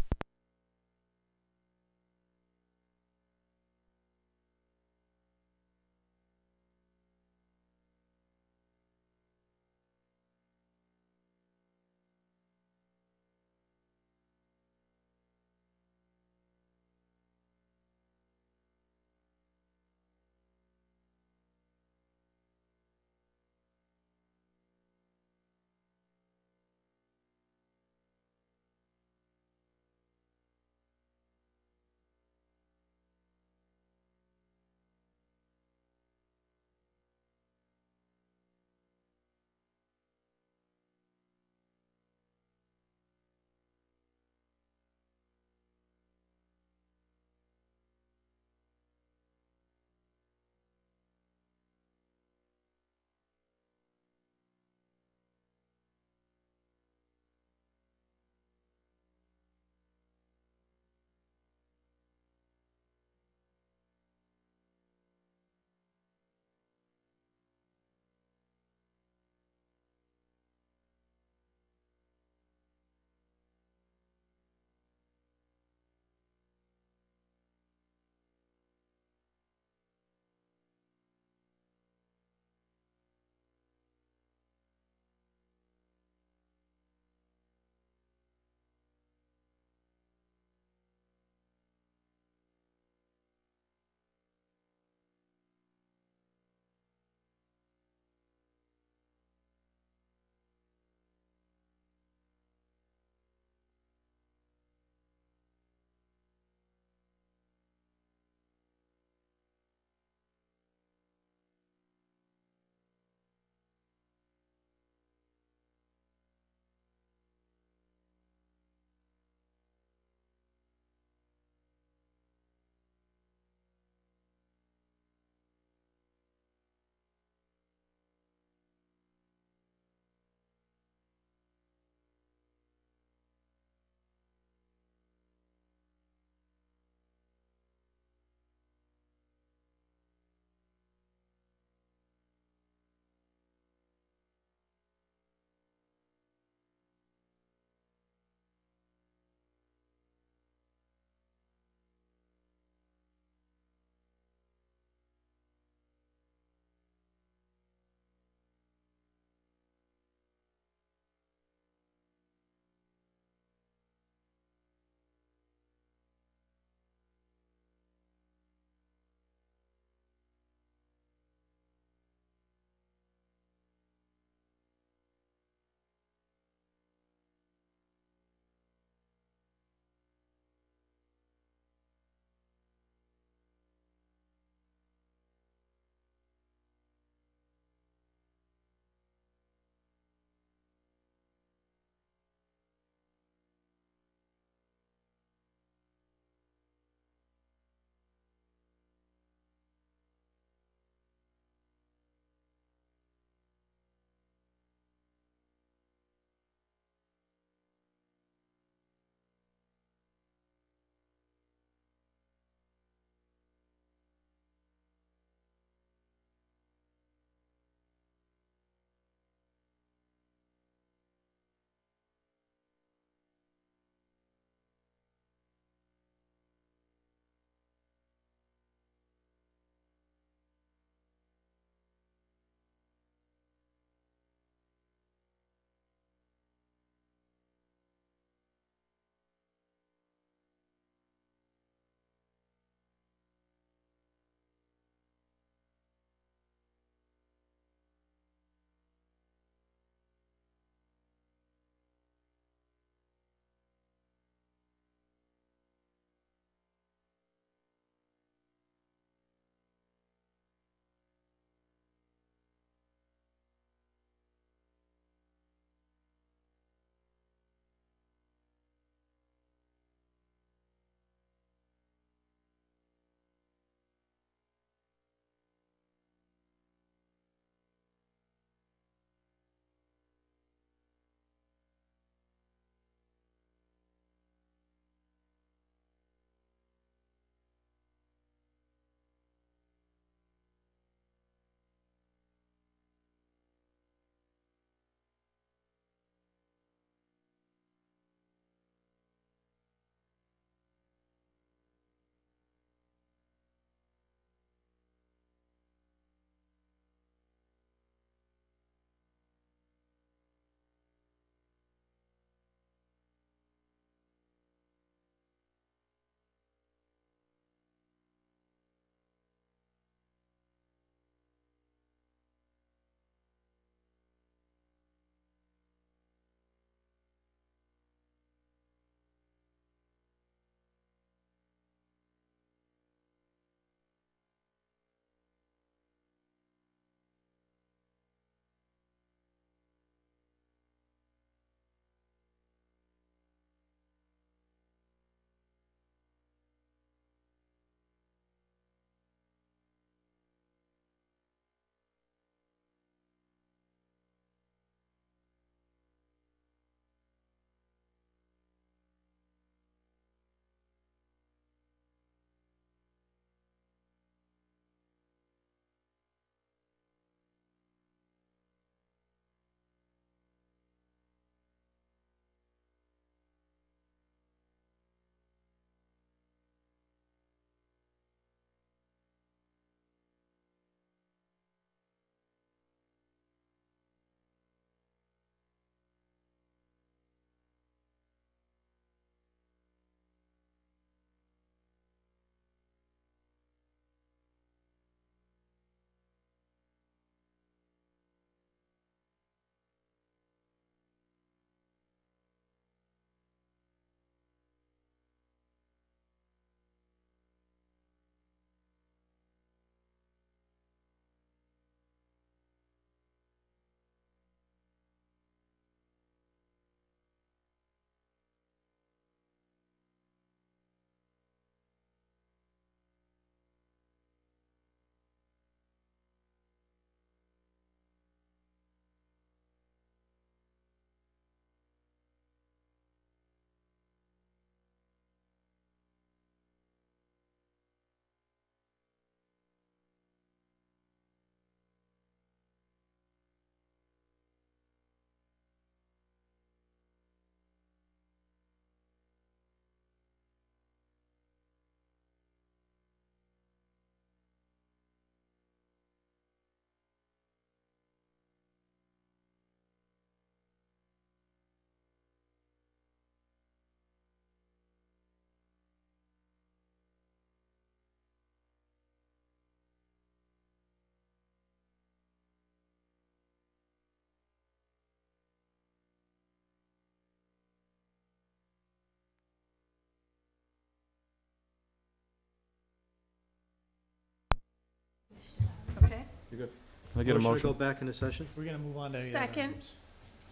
You good? Can I get a Motion to motion? go back into session? We're gonna move on to the other Second. items.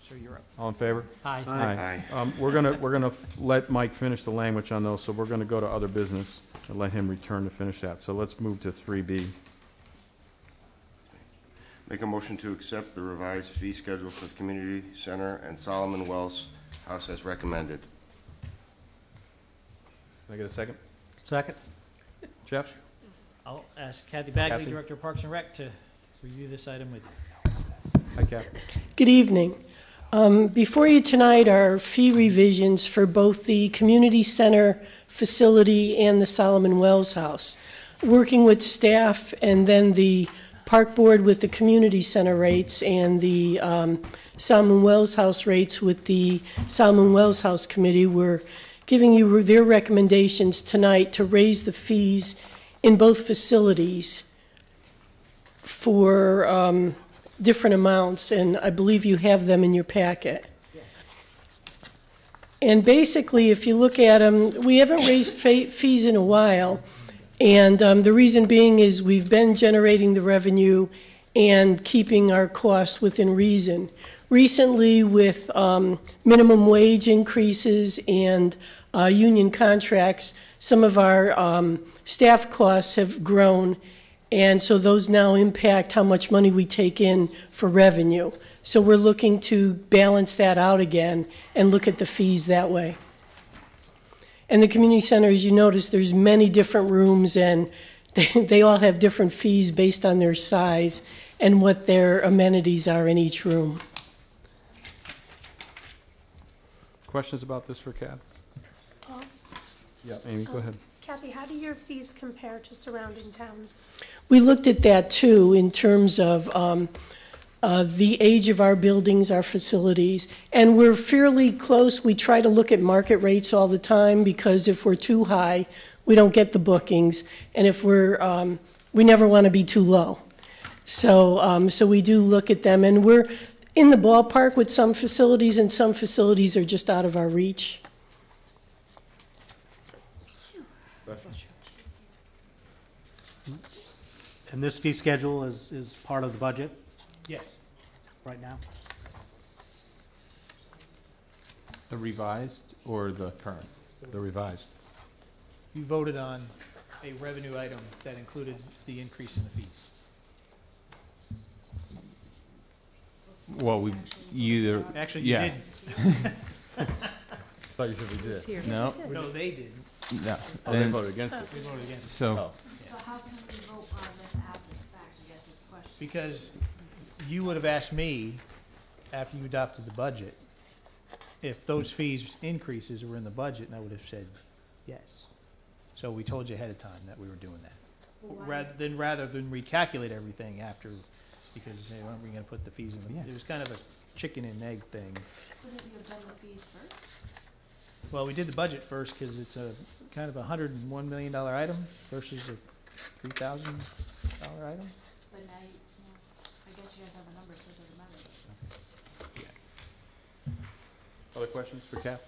So you're up. All in favor? Aye. Aye. We're gonna let Mike finish the language on those, so we're gonna go to other business and let him return to finish that. So let's move to 3B. Make a motion to accept the revised fee schedule for the community center and Solomon Wells House as recommended. Can I get a second? Second? Jeff? I'll ask Kathy Bagley, Kathy? Director of Parks and Rec, to review this item with you. Hi, Cap. Good evening. Before you tonight are fee revisions for both the community center facility and the Solomon Wells House. Working with staff and then the park board with the community center rates and the Solomon Wells House rates with the Solomon Wells House Committee, we're giving you their recommendations tonight to raise the fees in both facilities for different amounts, and I believe you have them in your packet. And basically, if you look at them, we haven't raised fees in a while, and the reason being is we've been generating the revenue and keeping our costs within reason. Recently, with minimum wage increases and union contracts, some of our staff costs have grown, and so those now impact how much money we take in for revenue. So we're looking to balance that out again and look at the fees that way. And the community center, as you notice, there's many different rooms, and they all have different fees based on their size and what their amenities are in each room. Questions about this for Cap? Yeah, Amy, go ahead. Kathy, how do your fees compare to surrounding towns? We looked at that too in terms of the age of our buildings, our facilities, and we're fairly close. We try to look at market rates all the time, because if we're too high, we don't get the bookings, and if we're, we never want to be too low. So, so we do look at them, and we're in the ballpark with some facilities, and some facilities are just out of our reach. And this fee schedule is part of the budget Yes. right now? The revised or the current? The revised. You voted on a revenue item that included the increase in the fees. Well, we either, Actually, you Yeah. did. thought you said we Who's here? No, No, they did. no. Oh, They voted against it. We voted against it. So, So how can we vote on this after the fact, I guess is the question. Because you would have asked me, after you adopted the budget, if those fees increases were in the budget, and I would have said yes. So we told you ahead of time that we were doing that. Rather than recalculate everything after, because you say, aren't we gonna put the fees in the, it was kind of a chicken and egg thing. Couldn't you have done the fees first? Well, we did the budget first, because it's a kind of a $101 million item versus a $3,000 item. But now, I guess you guys have a number, so it doesn't matter. other questions for Kath?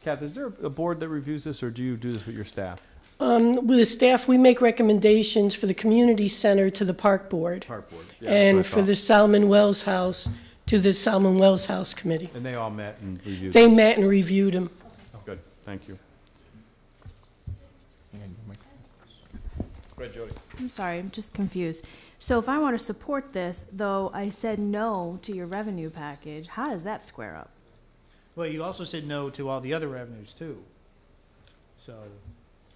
Kath, is there a board that reviews this, or do you do this with your staff? With the staff, we make recommendations for the community center to the park board, Park board. and for the Solomon Wells House to the Solomon Wells House Committee. And they all met and reviewed? They met and reviewed them. Good, thank you. Go ahead, Jody. I'm sorry, I'm just confused. So if I want to support this, though I said no to your revenue package, how does that square up? Well, you also said no to all the other revenues too. So,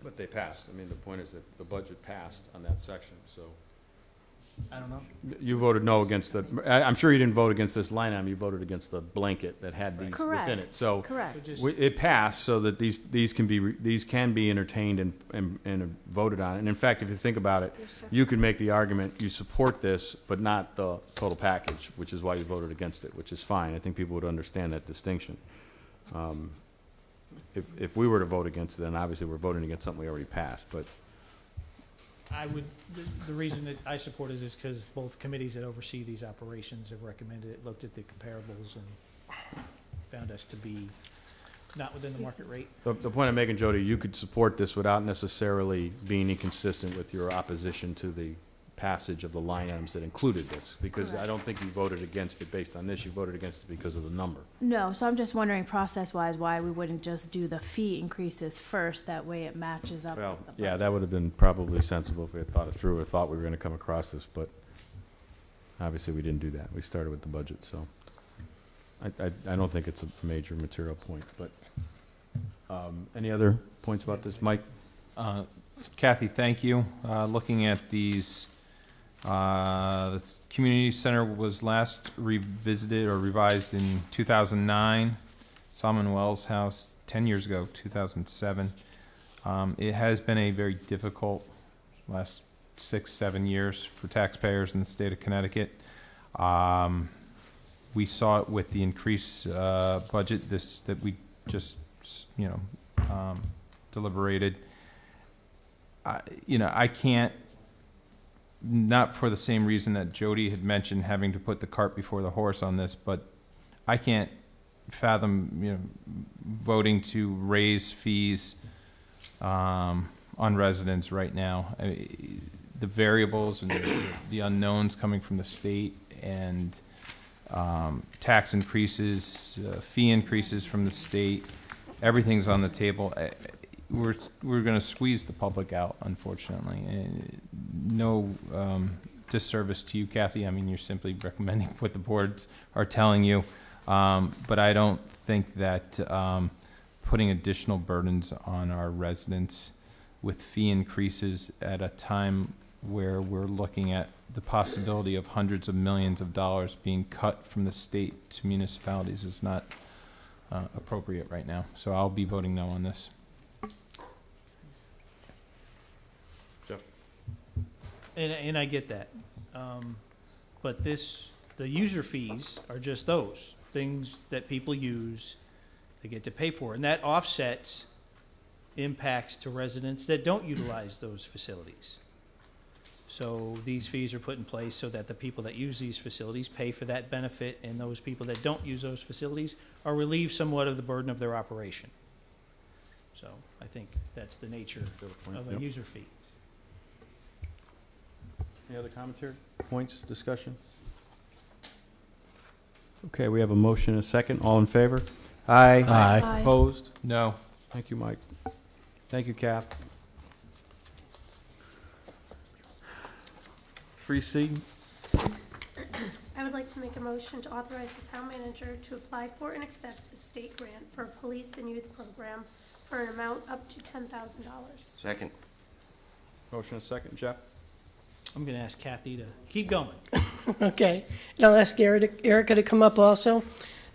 But they passed. I mean, the point is that the budget passed on that section, so. I don't know. You voted no against the, I'm sure you didn't vote against this line item, you voted against the blanket that had these within it. So Correct. it passed so that these can be entertained and voted on. And in fact, if you think about it, you could make the argument, you support this, but not the total package, which is why you voted against it, which is fine. I think people would understand that distinction. If we were to vote against it, then obviously we're voting against something we already passed, but. I would, the reason that I support it is because both committees that oversee these operations have recommended it, looked at the comparables, and found us to be not within the market rate. The point I'm making, Jody, you could support this without necessarily being inconsistent with your opposition to the passage of the line items that included this, because I don't think you voted against it based on this, you voted against it because of the number. No, so I'm just wondering process-wise why we wouldn't just do the fee increases first, that way it matches up. Well, with the yeah, budget. that would have been probably sensible if we had thought it through or thought we were gonna come across this, but obviously we didn't do that. We started with the budget, so I don't think it's a major material point, but, any other points about this? Mike? Kathy, thank you. Looking at these, the community center was last revisited or revised in 2009. Solomon Wells House 10 years ago, 2007. It has been a very difficult last 6-7 years for taxpayers in the state of Connecticut. We saw it with the increased budget that we just deliberated. I can't, not for the same reason that Jody had mentioned, having to put the cart before the horse on this, but I can't fathom, voting to raise fees on residents right now. The variables and the unknowns coming from the state and tax increases, fee increases from the state, everything's on the table. We're going to squeeze the public out, unfortunately. No disservice to you, Kathy. I mean, you're simply recommending what the boards are telling you. But I don't think that putting additional burdens on our residents with fee increases at a time where we're looking at the possibility of hundreds of millions of dollars being cut from the state to municipalities is not appropriate right now. So I'll be voting no on this. And I get that. But the user fees are just those, things that people use, they get to pay for. And that offsets impacts to residents that don't utilize those facilities. So these fees are put in place so that the people that use these facilities pay for that benefit, and those people that don't use those facilities are relieved somewhat of the burden of their operation. So I think that's the nature of a user fee. Any other commentary, points, discussion? Okay, we have a motion and a second. All in favor? Aye. Aye. Opposed? No. Thank you, Mike. Thank you, Kath. 3C, I would like to make a motion to authorize the town manager to apply for and accept a state grant for a police and youth program for an amount up to $10,000. Second. motion and a second. Jeff? I'm going to ask Kathy to keep going. Okay, and I'll ask Erica to come up also.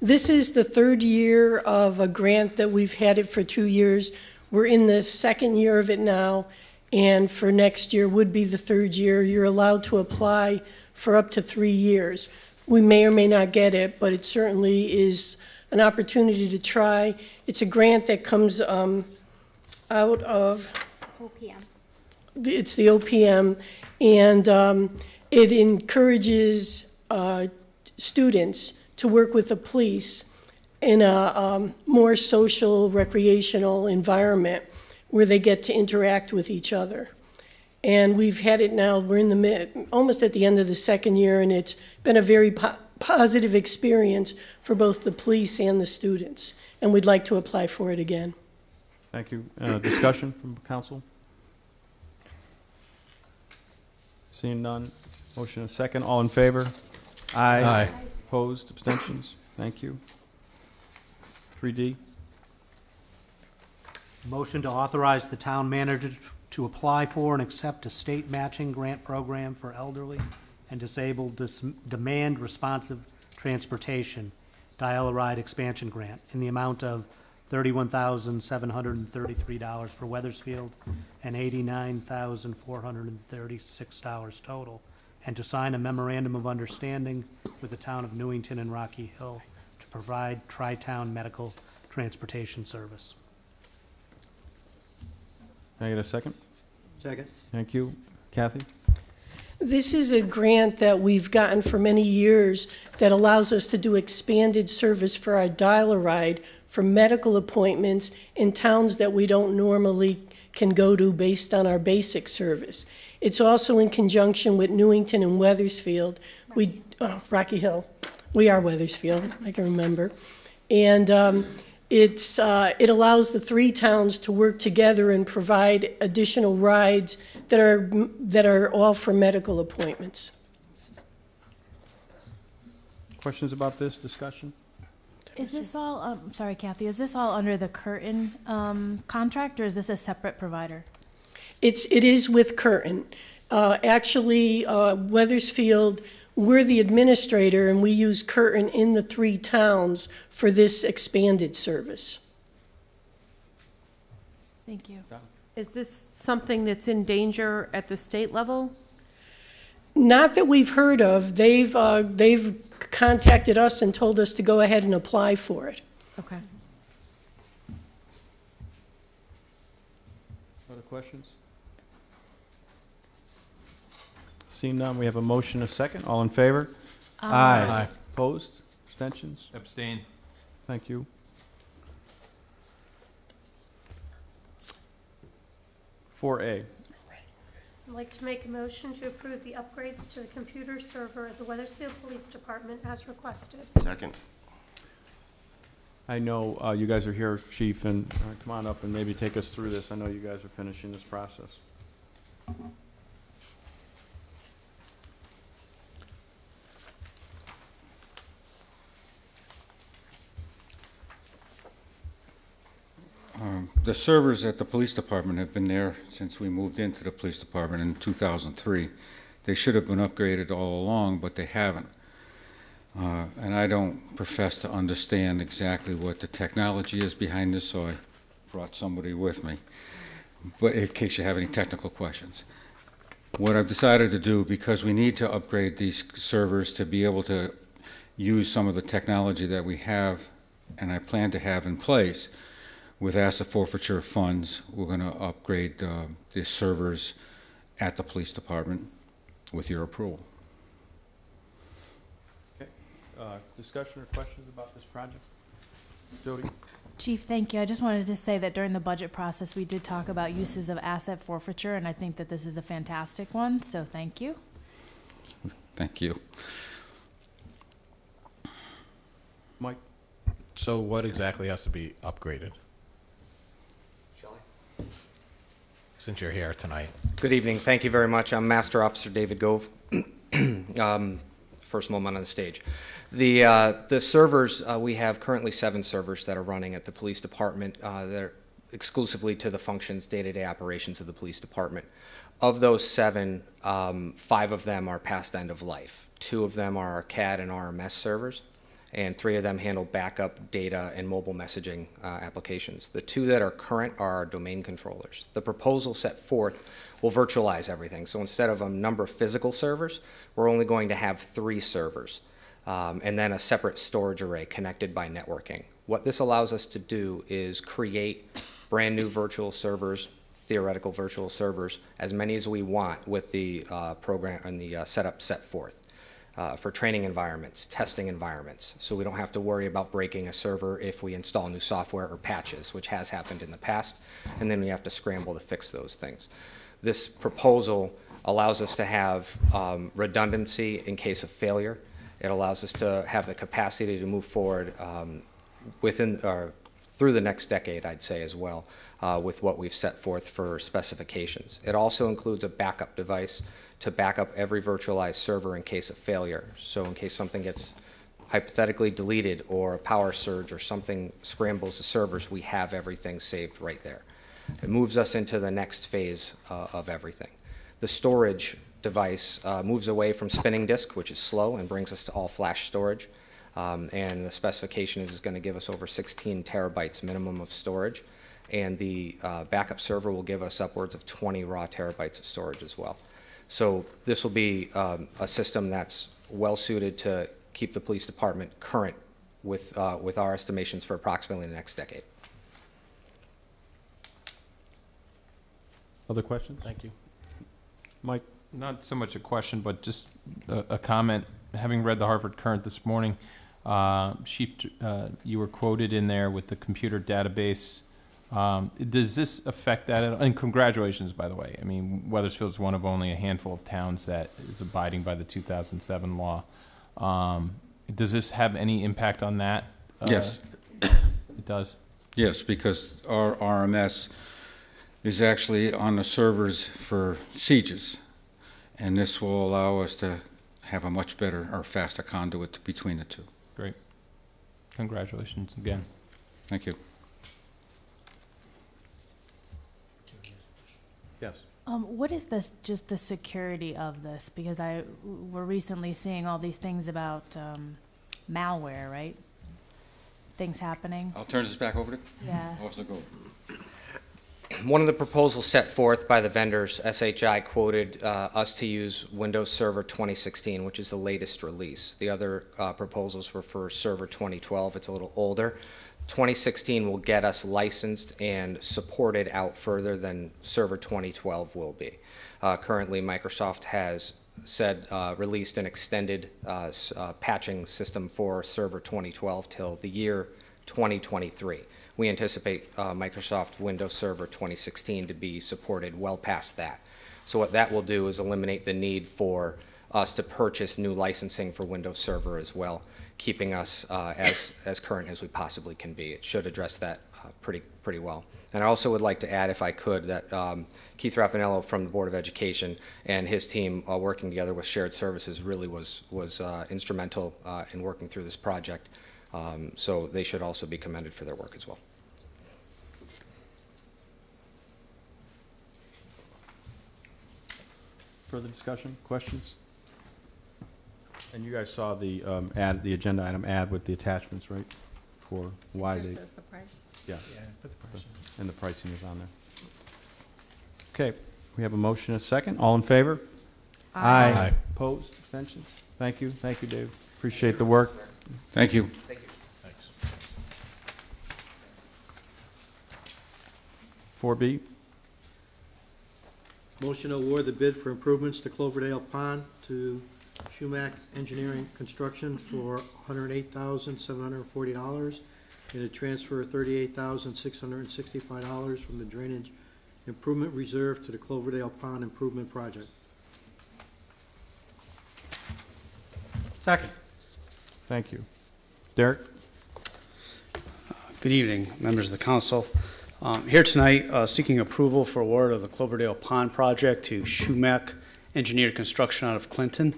This is the third year of a grant that we've had it for 2 years. We're in the second year of it now, and for next year would be the third year. You're allowed to apply for up to 3 years. We may or may not get it, but it certainly is an opportunity to try. It's a grant that comes out of OPM. It's the OPM, and it encourages students to work with the police in a more social, recreational environment where they get to interact with each other. And we've had it now, we're in the almost at the end of the second year, and it's been a very positive experience for both the police and the students. And we'd like to apply for it again. Thank you. Discussion from council? Seeing none, motion and a second. All in favor? Aye. Aye. Opposed, abstentions? Thank you. 3D, Motion to authorize the town manager to apply for and accept a state matching grant program for elderly and disabled demand responsive transportation, dial-a-ride expansion grant in the amount of $31,733 for Wethersfield and $89,436 total, and to sign a memorandum of understanding with the town of Newington and Rocky Hill to provide tri-town medical transportation service. can I get a second? Second. Thank you. Kathy? This is a grant that we've gotten for many years that allows us to do expanded service for our dial-a-ride for medical appointments in towns that we don't normally can go to based on our basic service. It's also in conjunction with Newington and Wethersfield. Rocky Hill. We are Wethersfield, I can remember. And it allows the three towns to work together and provide additional rides that are all for medical appointments. Questions about this discussion? Is this all, sorry, Kathy, is this all under the Curtin contract, or is this a separate provider? It is with Curtin. Actually, Wethersfield, we're the administrator, and we use Curtin in the three towns for this expanded service. Thank you. Is this something that's in danger at the state level? Not that we've heard of. They've contacted us and told us to go ahead and apply for it. Okay. Other questions? Seeing none, we have a motion, a second. All in favor? Aye. Opposed? Abstentions? Abstain. Thank you. Four A. I'd like to make a motion to approve the upgrades to the computer server at the Wethersfield Police Department as requested. Second. I know you guys are here, Chief, and come on up and maybe take us through this. I know you guys are finishing this process. The servers at the police department have been there since we moved into the police department in 2003. They should have been upgraded all along, but they haven't. And I don't profess to understand exactly what the technology is behind this, so I brought somebody with me, but in case you have any technical questions. What I've decided to do, because we need to upgrade these servers to be able to use some of the technology that we have and I plan to have in place, with asset forfeiture funds, we're going to upgrade the servers at the police department with your approval. Okay. Discussion or questions about this project? Jody? Chief, thank you. I just wanted to say that during the budget process, we did talk about uses of asset forfeiture, and I think that this is a fantastic one, so thank you. Thank you. Mike? So what exactly has to be upgraded? Since you're here tonight. Good evening. Thank you very much. I'm Master Officer David Gove. First moment on the stage. The servers, we have currently 7 servers that are running at the police department that are exclusively to the functions, day-to-day operations of the police department. Of those 7, 5 of them are past end of life. 2 of them are our CAD and RMS servers, and 3 of them handle backup data and mobile messaging applications. The 2 that are current are our domain controllers. The proposal set forth will virtualize everything. So instead of a number of physical servers, we're only going to have 3 servers, and then a separate storage array connected by networking. What this allows us to do is create brand new virtual servers, theoretical virtual servers, as many as we want with the program and the setup set forth. For training environments, testing environments, so we don't have to worry about breaking a server if we install new software or patches, which has happened in the past, and then we have to scramble to fix those things. This proposal allows us to have redundancy in case of failure. It allows us to have the capacity to move forward through the next decade, I'd say, as well, with what we've set forth for specifications. It also includes a backup device to back up every virtualized server in case of failure. So in case something gets hypothetically deleted or a power surge or something scrambles the servers, we have everything saved right there. It moves us into the next phase of everything. The storage device moves away from spinning disk, which is slow, and brings us to all flash storage. And the specification is going to give us over 16 terabytes minimum of storage. And the backup server will give us upwards of 20 raw terabytes of storage as well. So this will be a system that's well suited to keep the police department current with our estimations for approximately the next decade. Other questions? Thank you. Mike? Not so much a question, but just a comment. Having read the Harvard Current this morning, Chief, you were quoted in there with the computer database Does this affect that at all? And congratulations, by the way. I mean, Wethersfield is one of only a handful of towns that is abiding by the 2007 law. Does this have any impact on that? Yes. It does? Yes, because our RMS is actually on the servers for sieges, and this will allow us to have a much better or faster conduit between the two. Great. Congratulations again. Thank you. Yes. What is this, just the security of this? Because we're recently seeing all these things about malware, right? Things happening. I'll turn this back over to Yeah. Gold. One of the proposals set forth by the vendors, SHI quoted us to use Windows Server 2016, which is the latest release. The other proposals were for Server 2012. It's a little older. 2016 will get us licensed and supported out further than Server 2012 will be. Currently, Microsoft has said released an extended patching system for Server 2012 till the year 2023. We anticipate Microsoft Windows Server 2016 to be supported well past that. So what that will do is eliminate the need for us to purchase new licensing for Windows Server as well, keeping us as current as we possibly can be. It should address that pretty well. And I also would like to add, if I could, that Keith Raffanello from the Board of Education and his team working together with Shared Services really was instrumental in working through this project. So they should also be commended for their work as well. Further discussion, questions? And you guys saw the the agenda item ad with the attachments, right? For why Just they, says the price. yeah, Yeah, put the price in. and the pricing is on there. Okay, we have a motion, and a second. All in favor? Aye. Aye. Opposed, abstentions? Thank you, Dave. Appreciate the work. Thank you. Thank you. Thanks. 4B, Motion to award the bid for improvements to Cloverdale Pond to Schumach Engineering Construction for $108,740 and to transfer $38,665 from the Drainage Improvement Reserve to the Cloverdale Pond Improvement Project. Second. thank you. Derek? Good evening, members of the council. Here tonight seeking approval for award of the Cloverdale Pond project to Schumach Engineered Construction out of Clinton.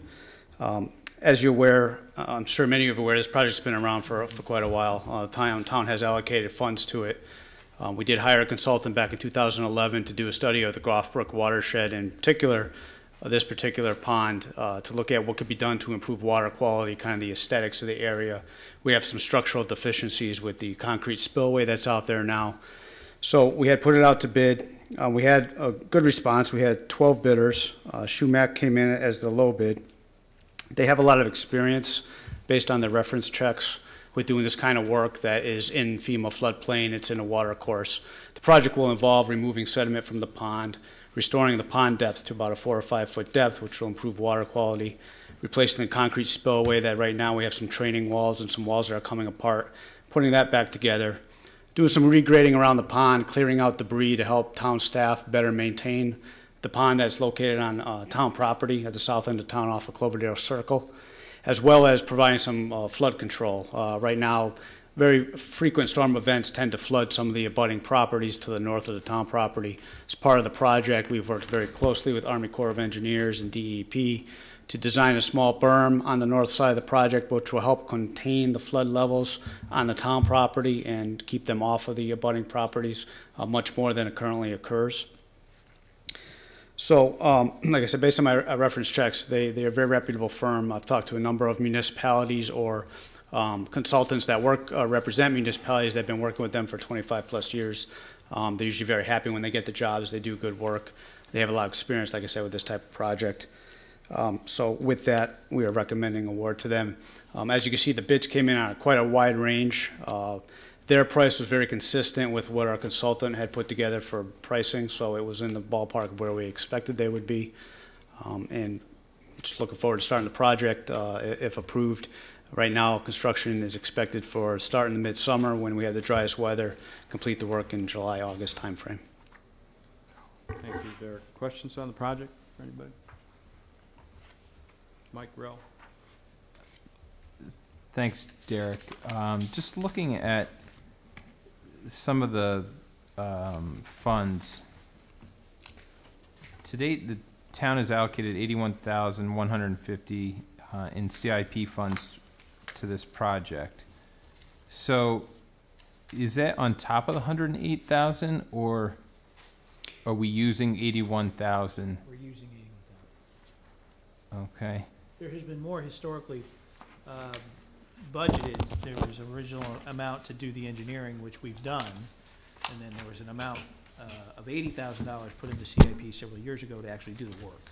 As you're aware, I'm sure many of you are aware, this project's been around for quite a while. The town has allocated funds to it. We did hire a consultant back in 2011 to do a study of the Goffbrook watershed, in particular this particular pond, to look at what could be done to improve water quality, kind of the aesthetics of the area. We have some structural deficiencies with the concrete spillway that's out there now. So we had put it out to bid. We had a good response. We had 12 bidders. Schumach came in as the low bid. They have a lot of experience based on their reference checks with doing this kind of work that is in FEMA floodplain. It's in a water course. The project will involve removing sediment from the pond, restoring the pond depth to about a 4 or 5 foot depth, which will improve water quality, replacing the concrete spillway that right now we have some training walls and some walls that are coming apart, putting that back together, doing some regrading around the pond, clearing out debris to help town staff better maintain the pond that's located on town property at the south end of town off of Cloverdale Circle, as well as providing some flood control. Right now, very frequent storm events tend to flood some of the abutting properties to the north of the town property. As part of the project, we've worked very closely with Army Corps of Engineers and DEP to design a small berm on the north side of the project, which will help contain the flood levels on the town property and keep them off of the abutting properties much more than it currently occurs. So, like I said, based on my reference checks, they are a very reputable firm. I've talked to a number of municipalities or consultants that represent municipalities that have been working with them for 25 plus years. They're usually very happy when they get the jobs. They do good work. They have a lot of experience, like I said, with this type of project. So with that, we are recommending award to them. As you can see, the bids came in on quite a wide range. Their price was very consistent with what our consultant had put together for pricing, so it was in the ballpark of where we expected they would be. And just looking forward to starting the project if approved. Right now, construction is expected for start in the midsummer when we have the driest weather, complete the work in July, August timeframe. Thank you, Derek. Questions on the project for anybody? Mike Rell. Thanks, Derek. Just looking at some of the funds. To date, the town has allocated $81,150 in CIP funds to this project. So is that on top of the 108,000, or are we using 81,000? We're using 81,000. Okay. There has been more historically budgeted. There was an original amount to do the engineering, which we've done, and then there was an amount of $80,000 put into CIP several years ago to actually do the work.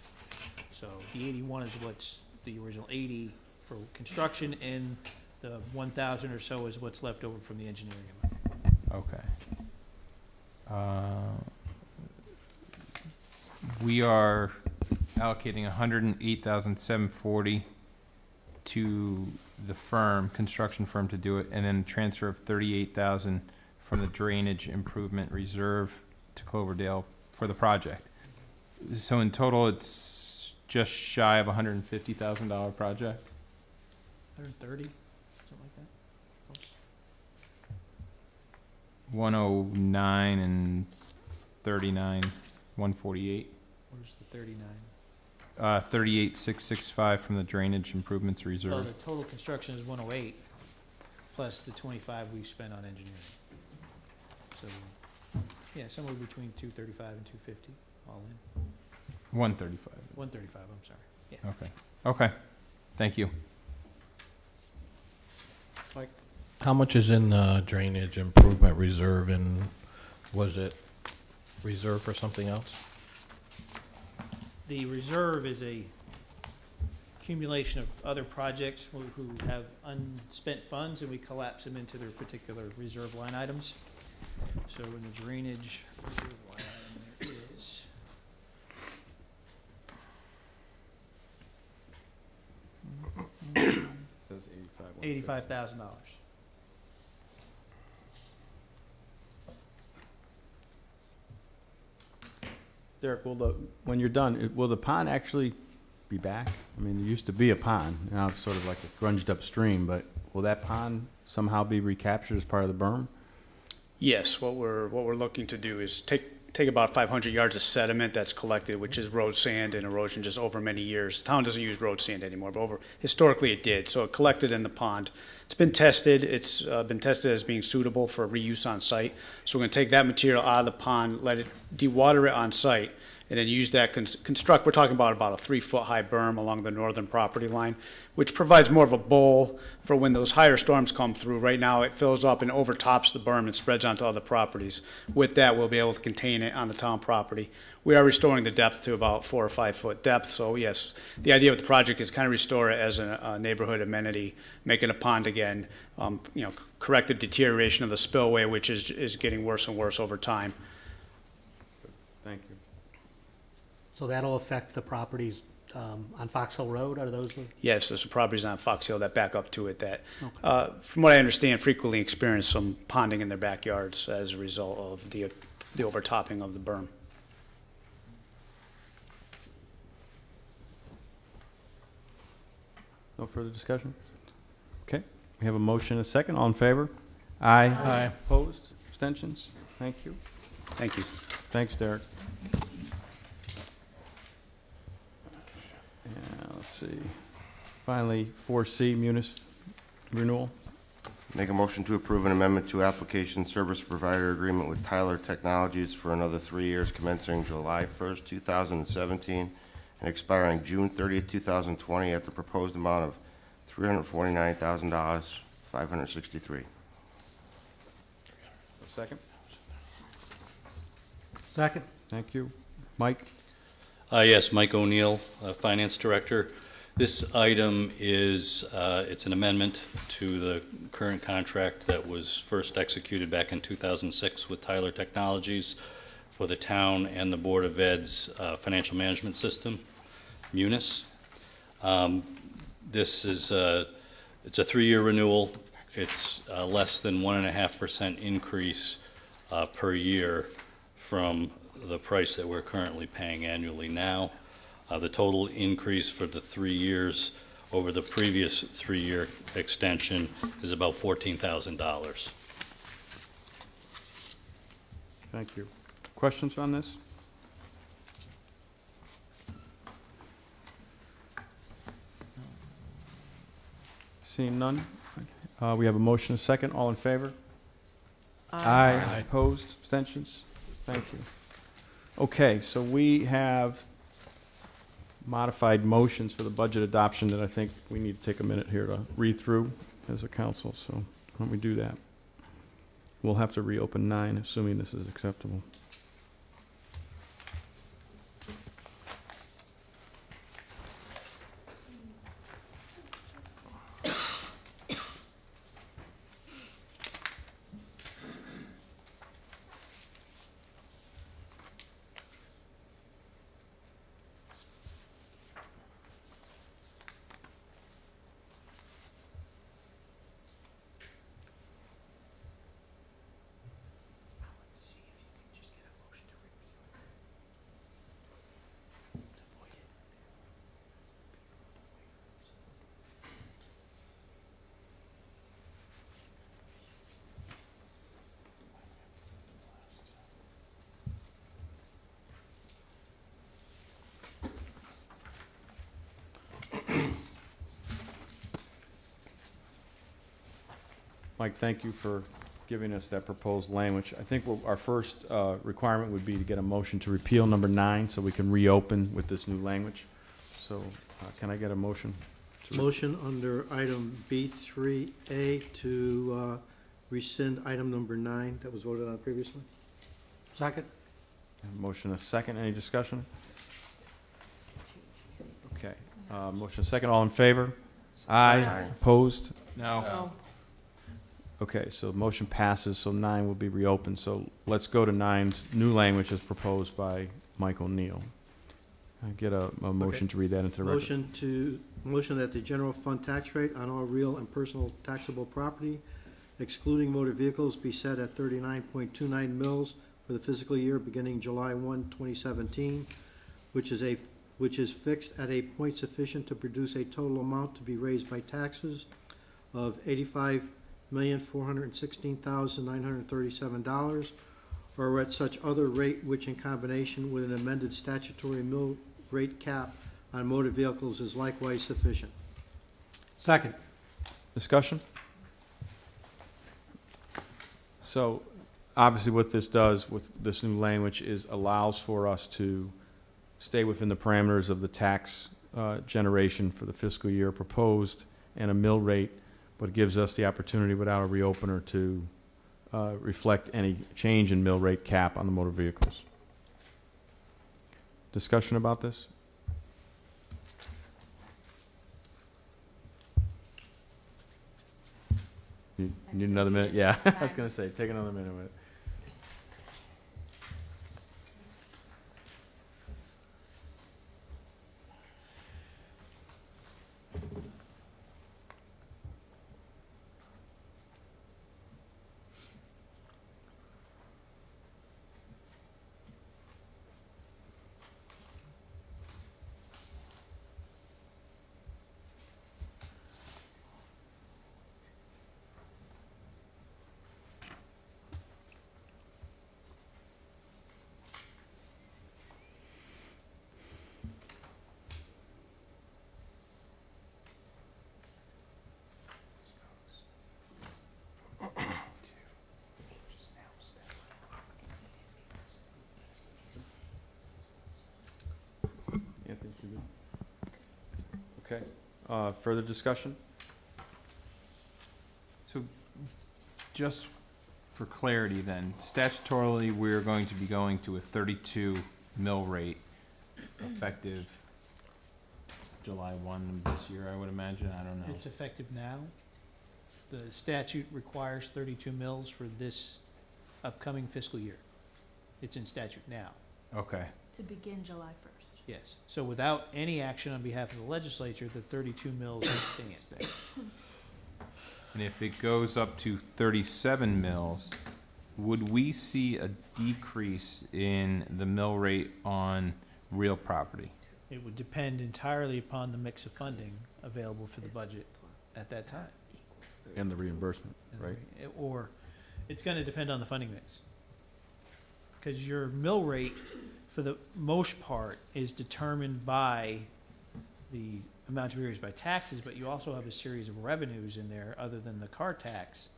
So the 81 is what's the original 80 for construction, and the 1,000 or so is what's left over from the engineering amount. Okay. We are allocating $108,740 to the firm, construction firm, to do it, and then a transfer of $38,000 from the drainage improvement reserve to Cloverdale for the project. So in total, it's just shy of $150,000 project. 130, something like that. 109 and 39, 148. Where's the 39? 38,665 from the drainage improvements reserve. Well, the total construction is 108, plus the 25 we've spent on engineering. So, yeah, somewhere between 235 and 250, all in. 135. 135, I'm sorry. Yeah. Okay. Okay. Thank you. Mike? How much is in drainage improvement reserve, and was it reserved for something else? The reserve is a accumulation of other projects who have unspent funds, and we collapse them into their particular reserve line items. So in the drainage reserve line item, there is Says $85,000. Derek, when you're done, will the pond actually be back? I mean, there used to be a pond, now it's sort of like a grunged up stream, but will that pond somehow be recaptured as part of the berm? Yes, what we're looking to do is take about 500 yards of sediment that's collected, which is road sand and erosion just over many years. The town doesn't use road sand anymore, but historically it did. So it collected in the pond. It's been tested. It's been tested as being suitable for reuse on site. So we're going to take that material out of the pond, let it dewater it on site, and then use that construct. We're talking about a 3-foot high berm along the northern property line, which provides more of a bowl for when those higher storms come through. Right now it fills up and overtops the berm and spreads onto other properties. With that, we'll be able to contain it on the town property. We are restoring the depth to about 4 or 5 foot depth. So yes, the idea of the project is kind of restore it as a neighborhood amenity, make it a pond again, correct the deterioration of the spillway, which is getting worse and worse over time. Thank you. So that'll affect the properties on Fox Hill Road, are those? Yes, there's some properties on Fox Hill that back up to it that, Okay. From what I understand, frequently experience some ponding in their backyards as a result of the overtopping of the berm. No further discussion? Okay, we have a motion and a second. All in favor? Aye. Aye. Opposed? Abstentions? Thank you. Thank you. Thanks, Derek. Let's see. Finally, 4C, Munis renewal. Make a motion to approve an amendment to application service provider agreement with Tyler Technologies for another 3 years commencing July 1st, 2017 and expiring June 30th, 2020 at the proposed amount of $349,563. A second? Second. Thank you. Mike? Yes, Mike O'Neill, Finance Director. This item is, it's an amendment to the current contract that was first executed back in 2006 with Tyler Technologies for the town and the Board of Ed's financial management system, Munis. This is It's a 3-year renewal. It's less than 1.5% increase per year from the price that we're currently paying annually now. The total increase for the 3 years over the previous 3-year extension is about $14,000. Thank you. Questions on this? Seeing none, we have a motion, a second. All in favor? Aye. Opposed? Abstentions? Thank you. Okay, so we have modified motions for the budget adoption that I think we need to take a minute here to read through as a council, so why don't we do that? We'll have to reopen 9, assuming this is acceptable. Mike, thank you for giving us that proposed language. I think our first requirement would be to get a motion to repeal number 9 so we can reopen with this new language. So can I get a motion? Motion under item B3A to rescind item number 9 that was voted on previously. Second. Motion a second. Any discussion? Okay. Motion a second. All in favor? Aye. Opposed? No. Okay, so the motion passes, so 9 will be reopened. So let's go to 9's new language as proposed by Mike O'Neill. I get a motion to read that into the record. Motion that the general fund tax rate on all real and personal taxable property, excluding motor vehicles, be set at 39.29 mils for the fiscal year beginning July 1, 2017, which is fixed at a point sufficient to produce a total amount to be raised by taxes of $85,416,937, or at such other rate which in combination with an amended statutory mill rate cap on motor vehicles is likewise sufficient. Second. Discussion? So obviously what this does with this new language is allows for us to stay within the parameters of the tax generation for the fiscal year proposed and a mill rate, but gives us the opportunity without a reopener to reflect any change in mill rate cap on the motor vehicles. Discussion about this? You need another minute? Yeah, I was going to say, take another minute with it. Okay, further discussion? So just for clarity then, statutorily, we're going to be going to a 32 mill rate effective July 1 of this year, I would imagine. I don't know. It's effective now. The statute requires 32 mills for this upcoming fiscal year. It's in statute now. Okay. To begin July 1st. Yes. So without any action on behalf of the legislature, the 32 mills stand. And if it goes up to 37 mills, would we see a decrease in the mill rate on real property? It would depend entirely upon the mix of funding available for the budget at that time. And the reimbursement, right? Or, it's gonna depend on the funding mix. Because your mill rate, for the most part, is determined by the amount to be raised by taxes, but you also have a series of revenues in there, other than the car tax,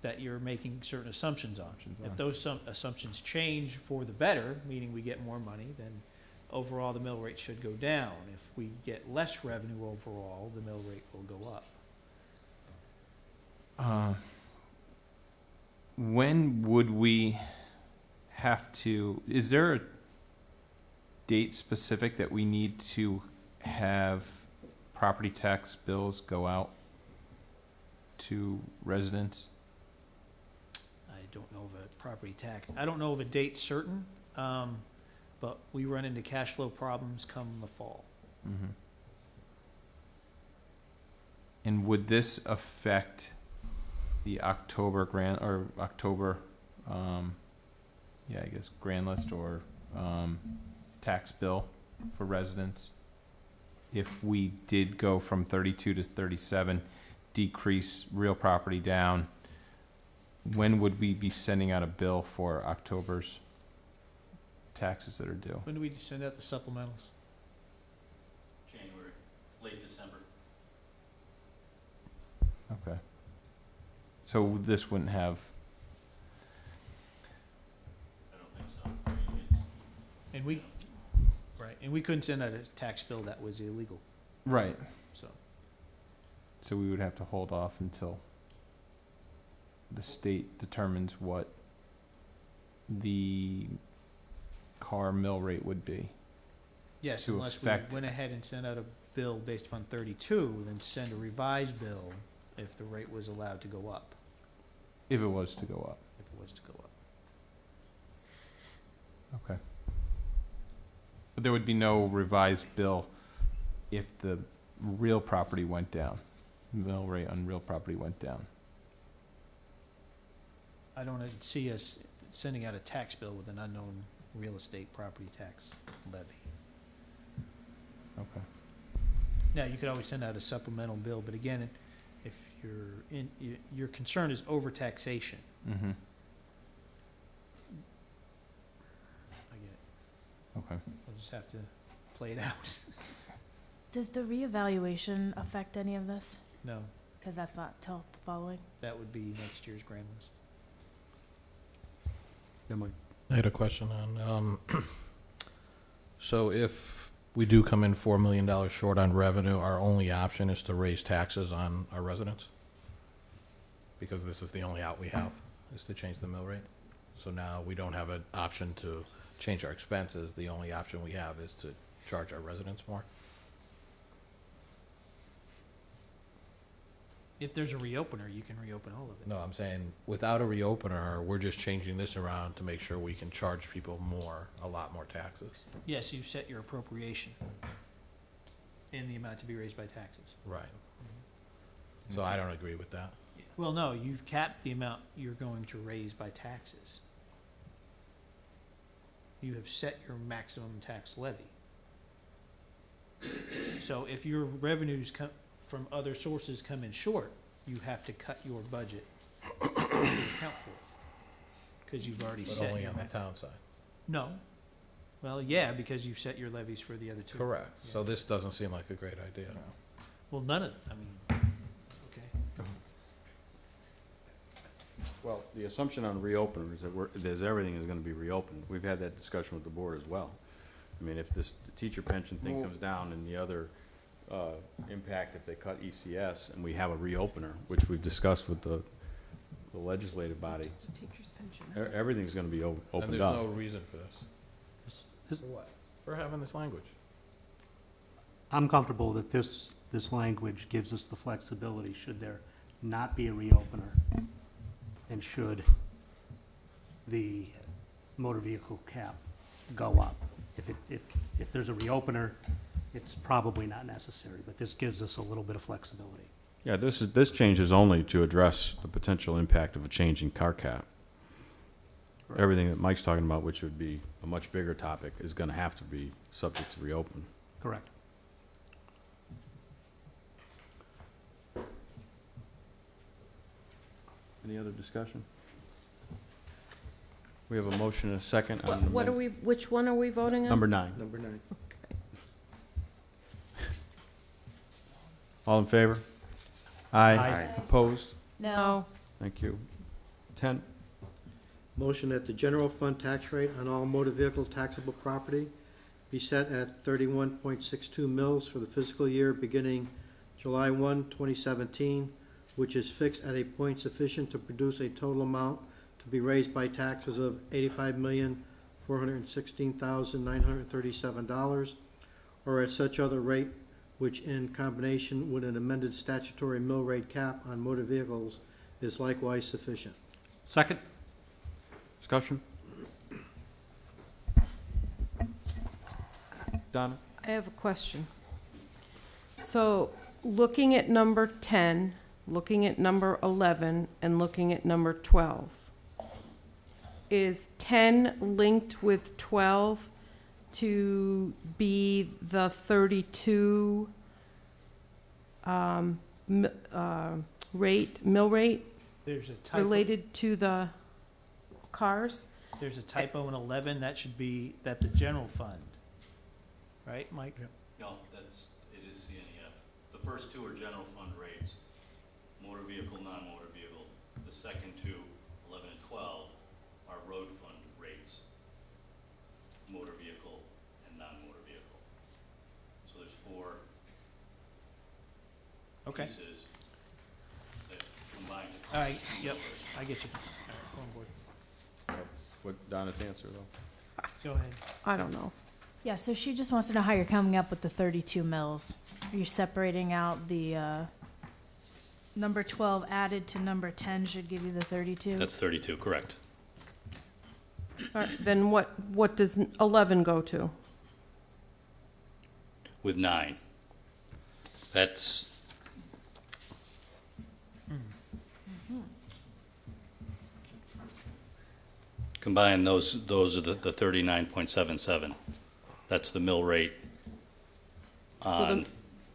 that you're making certain assumptions on. If those assumptions change for the better, meaning we get more money, then overall the mill rate should go down. If we get less revenue overall, the mill rate will go up. When would we have to, is there a date specific that we need to have property tax bills go out to residents? I don't know of a property tax, I don't know of a date certain, but we run into cash flow problems come the fall. Mm-hmm. And would this affect the October grand, or October, yeah, I guess grand list or tax bill for residents? If we did go from 32 to 37, decrease real property down, when would we be sending out a bill for October's taxes that are due? When do we send out the supplementals? January, late December. Okay. So this wouldn't have, I don't think so. I mean, it's, And we, right, and we couldn't send out a tax bill that was illegal, right, so. so we would have to hold off until the state determines what the car mill rate would be. Yes, To unless we affect- went ahead and sent out a bill based upon 32, then send a revised bill if the rate was allowed to go up, If it was to go up. if it was to go up. Okay. But there would be no revised bill if the real property went down, mill rate on real property went down. I don't see us sending out a tax bill with an unknown real estate property tax levy. Okay. Now, you could always send out a supplemental bill, but again, if your concern is overtaxation, Mm-hmm. I get it. Okay. We'll just have to play it out. Does the reevaluation affect any of this? No, Because that's not till the following. that would be next year's grand list. Yeah, Mike. I had a question on, so if we do come in $4 million short on revenue, our only option is to raise taxes on our residents? Because this is the only out we have, is to change the mill rate? So now we don't have an option to change our expenses, the only option we have is to charge our residents more? If there's a reopener, you can reopen all of it. No, I'm saying, without a reopener, we're just changing this around to make sure we can charge people more, a lot more taxes. Yes, you set your appropriation in the amount to be raised by taxes. Right. So I don't agree with that. Well, no, you've capped the amount you're going to raise by taxes. You have set your maximum tax levy. So if your revenues come from other sources come in short, you have to cut your budget to account for it. Because you've already But set only your on the town side. No. Well, yeah, because you've set your levies for the other two. Correct. Yeah. So this doesn't seem like a great idea. Well, none of, I mean, okay. Well, the assumption on reopener is that everything is gonna be reopened. We've had that discussion with the board as well. I mean, if this the teacher pension thing comes down and the other, impact if they cut ECS and we have a reopener, which we've discussed with the legislative body, Teacher's pension. everything's gonna be And opened there's up. no reason for this. For what? For having this language. I'm comfortable that this language gives us the flexibility, should there not be a reopener, and should the motor vehicle cap go up. If there's a reopener, it's probably not necessary, but this gives us a little bit of flexibility. Yeah, this change is only to address the potential impact of a changing car cap. Everything that Mike's talking about, which would be a much bigger topic, is going to have to be subject to reopen. Correct. Any other discussion? We have a motion and a second on What are we, which one are we voting on? number 9. Number 9. All in favor? Aye. Aye. Opposed? No. Thank you. 10. Motion that the general fund tax rate on all motor vehicle taxable property be set at 31.62 mils for the fiscal year beginning July 1, 2017, which is fixed at a point sufficient to produce a total amount to be raised by taxes of $85,416,937, or at such other rate which in combination with an amended statutory mill rate cap on motor vehicles is likewise sufficient. Second. Discussion? Donna? I have a question. So, looking at number 10, looking at number 11, and looking at number 12, is 10 linked with 12 to be the 32 mill rate There's a typo. related to the cars? There's a typo in 11. That should be that the general fund. Right, Mike? No, it is CNEF. The first two are general fund rates, motor vehicle, non-motor vehicle. The second two, 11 and 12, are road fund rates, motor vehicle and non-motor vehicle. So there's 4 Okay. pieces that combine to. All right, yep, I get you. All right, go on board. What Donna's answer, though? Go ahead. I don't know. Yeah, so she just wants to know how you're coming up with the 32 mils. Are you separating out the number 12 added to number 10 should give you the 32? That's 32, correct. All right, then what does 11 go to? With 9. That's, combine those are the 39.77. That's the mill rate So on,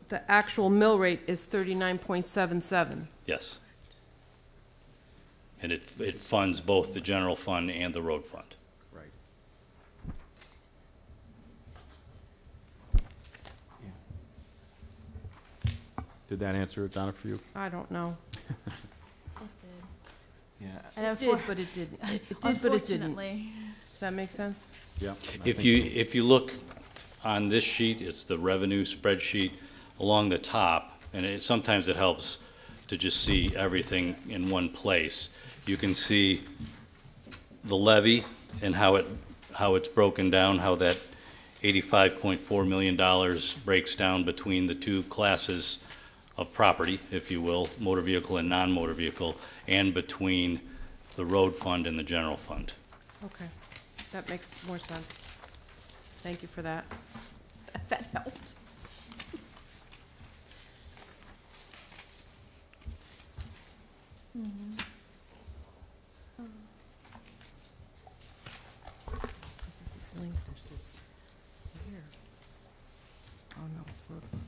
the actual mill rate is 39.77. yes. And it funds both the general fund and the road fund. Right. Did that answer it, Donna, for you? I don't know. Yeah. It did, but it didn't. It did, but it didn't. Unfortunately. Does that make sense? Yeah. If you look on this sheet, it's the revenue spreadsheet along the top, and sometimes it helps to just see everything in one place. You can see the levy and how it's broken down, how that $85.4 million breaks down between the two classes of property, if you will, motor vehicle and non-motor vehicle, and between the road fund and the general fund. Okay, that makes more sense. Thank you for that. That helped. This is linked to here. Oh, no, it's broken.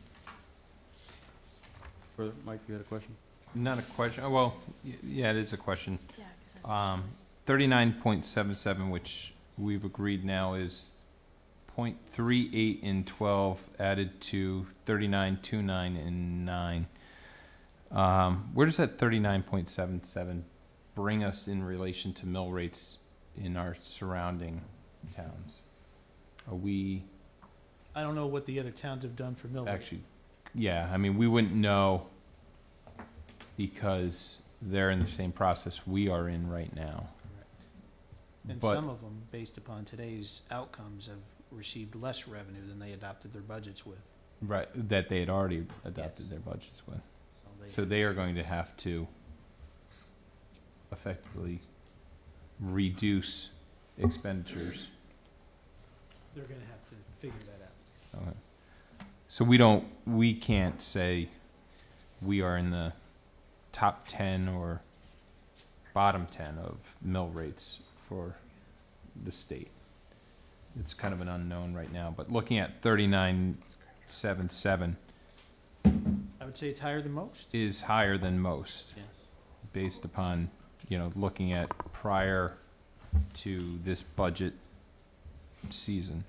Further, Mike, you had a question? Not a question, well, yeah, it is a question. Yeah, 'cause 39.77, which we've agreed now is 0.38 in 12 added to 39.29 in 9. Where does that 39.77 bring us in relation to mill rates in our surrounding towns? Are we I don't know what the other towns have done for mill rate. actually, yeah, I mean, we wouldn't know because they're in the same process we are in right now. And But- some of them, based upon today's outcomes, have received less revenue than they adopted their budgets with. Right, that they had already adopted Yes. their budgets with. they- So they are going to have to effectively reduce expenditures. They're gonna have to figure that out. Okay. So we can't say we are in the top 10 or bottom 10 of mill rates for the state. It's kind of an unknown right now, but looking at 39.77 I would say it's higher than most. is higher than most, Yes. based upon, you know, looking at prior to this budget season.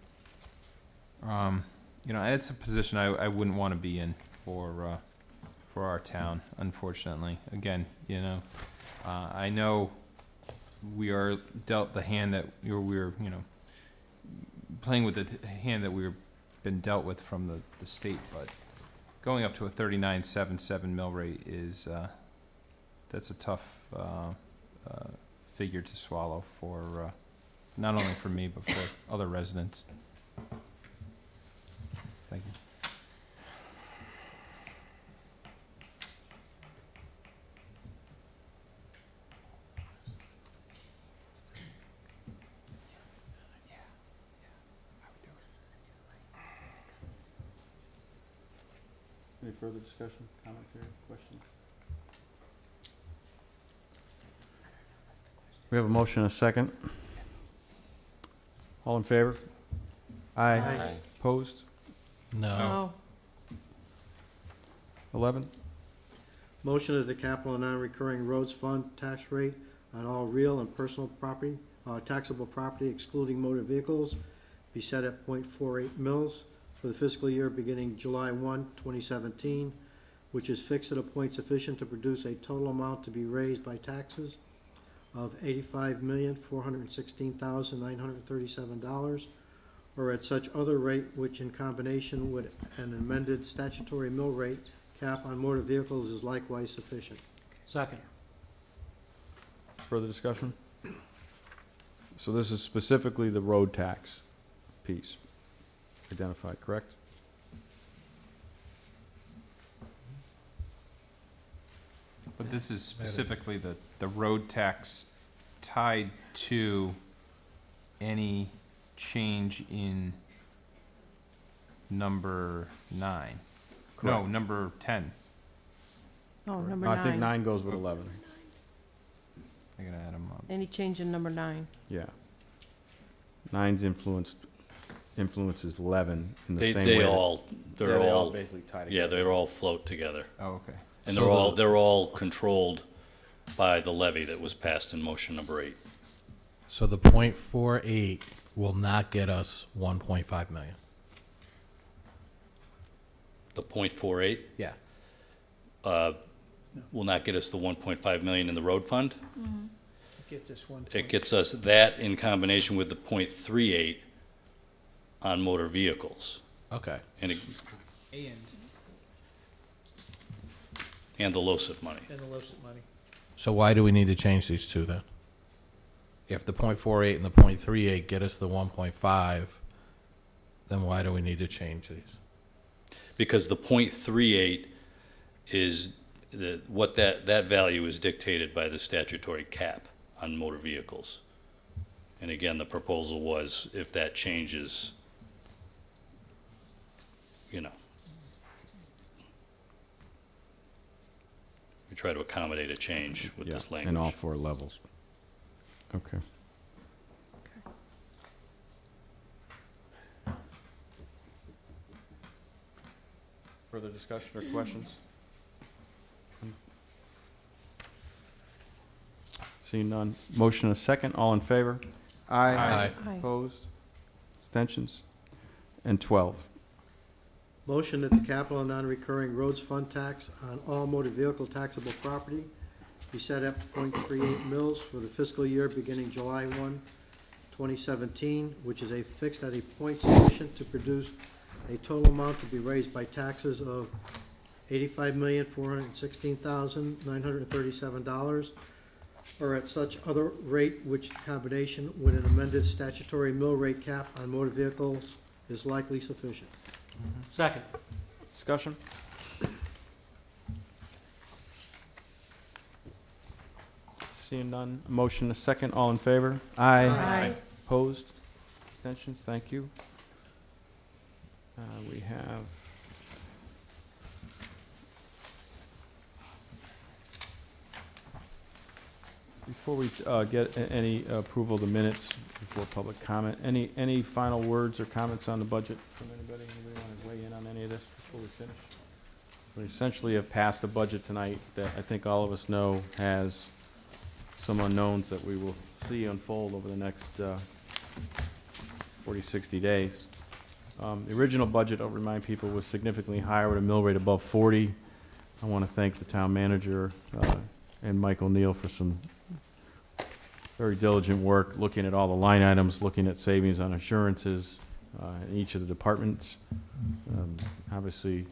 You know, it's a position I wouldn't want to be in for our town, unfortunately. Again, you know, I know we are dealt the hand that we're, you know, playing with the hand that we've been dealt with from the state, but going up to a 39.77 mill rate is, that's a tough figure to swallow for, not only for me, but for other residents. Thank you. Any further discussion, commentary, questions? We have a motion and a second. All in favor? Aye. Aye. Opposed? No. 11? Motion of the capital and non-recurring roads fund tax rate on all real and personal property, taxable property excluding motor vehicles, be set at .48 mils for the fiscal year beginning July 1, 2017, which is fixed at a point sufficient to produce a total amount to be raised by taxes of $85,416,937, or at such other rate which in combination with an amended statutory mill rate cap on motor vehicles is likewise sufficient. Second. Further discussion? So this is specifically the road tax piece identified, correct? But this is specifically the road tax tied to any change in number 9. No, Correct. number 10. Oh, number I think 9. 9 goes with 11. I gotta add them up. Any change in number 9? Yeah. 9's influences 11 in the They, same they way. all, Yeah, they're they all, basically tie yeah, together. they're all float together. Oh, okay. And So they're all controlled by the levy that was passed in motion number 8. So the .48 will not get us 1.5 million. The .48 Yeah. will not get us the 1.5 million in the road fund. It gets us one. It gets us that in combination with the .38 on motor vehicles. Okay. And the LoCIP money. And the LoCIP money. So why do we need to change these two then? If the .48 and the .38 get us the 1.5, then why do we need to change these? Because the .38 is, what that value is dictated by the statutory cap on motor vehicles. And again, the proposal was if that changes, you know, we try to accommodate a change with Yeah, this in language. all 4 levels. Okay. Further discussion or questions? Seeing none. Motion and a second. All in favor? Aye. Aye. Aye. Opposed? Abstentions? And 12. Motion that the capital and non-recurring roads fund tax on all motor vehicle taxable property be set at .38 mils for the fiscal year beginning July 1, 2017, which is fixed at a point sufficient to produce a total amount to be raised by taxes of $85,416,937, or at such other rate which combination with an amended statutory mill rate cap on motor vehicles is likely sufficient. Second. Discussion? Seeing none. Motion and a second. All in favor? Aye. Aye. Opposed? Abstentions? Thank you. We have Before we get any approval of the minutes, before public comment, any final words or comments on the budget from anybody? Anybody want to weigh in on any of this before we finish? We essentially have passed a budget tonight that I think all of us know has some unknowns that we will see unfold over the next 40, 60 days. The original budget, I'll remind people, was significantly higher with a mill rate above 40. I want to thank the town manager and Mike O'Neill for some very diligent work, looking at all the line items, looking at savings on insurances in each of the departments. Obviously,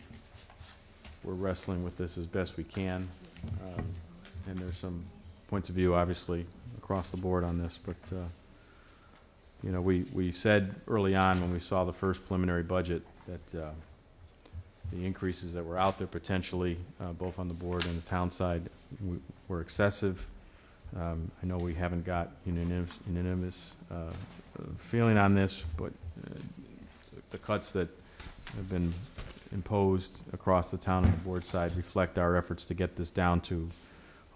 we're wrestling with this as best we can, and there's some points of view, obviously, across the board on this, but you know, we said early on when we saw the first preliminary budget that the increases that were out there potentially, both on the board and the town side, were excessive. I know we haven't got unanimous feeling on this, but the cuts that have been imposed across the town and the board side reflect our efforts to get this down to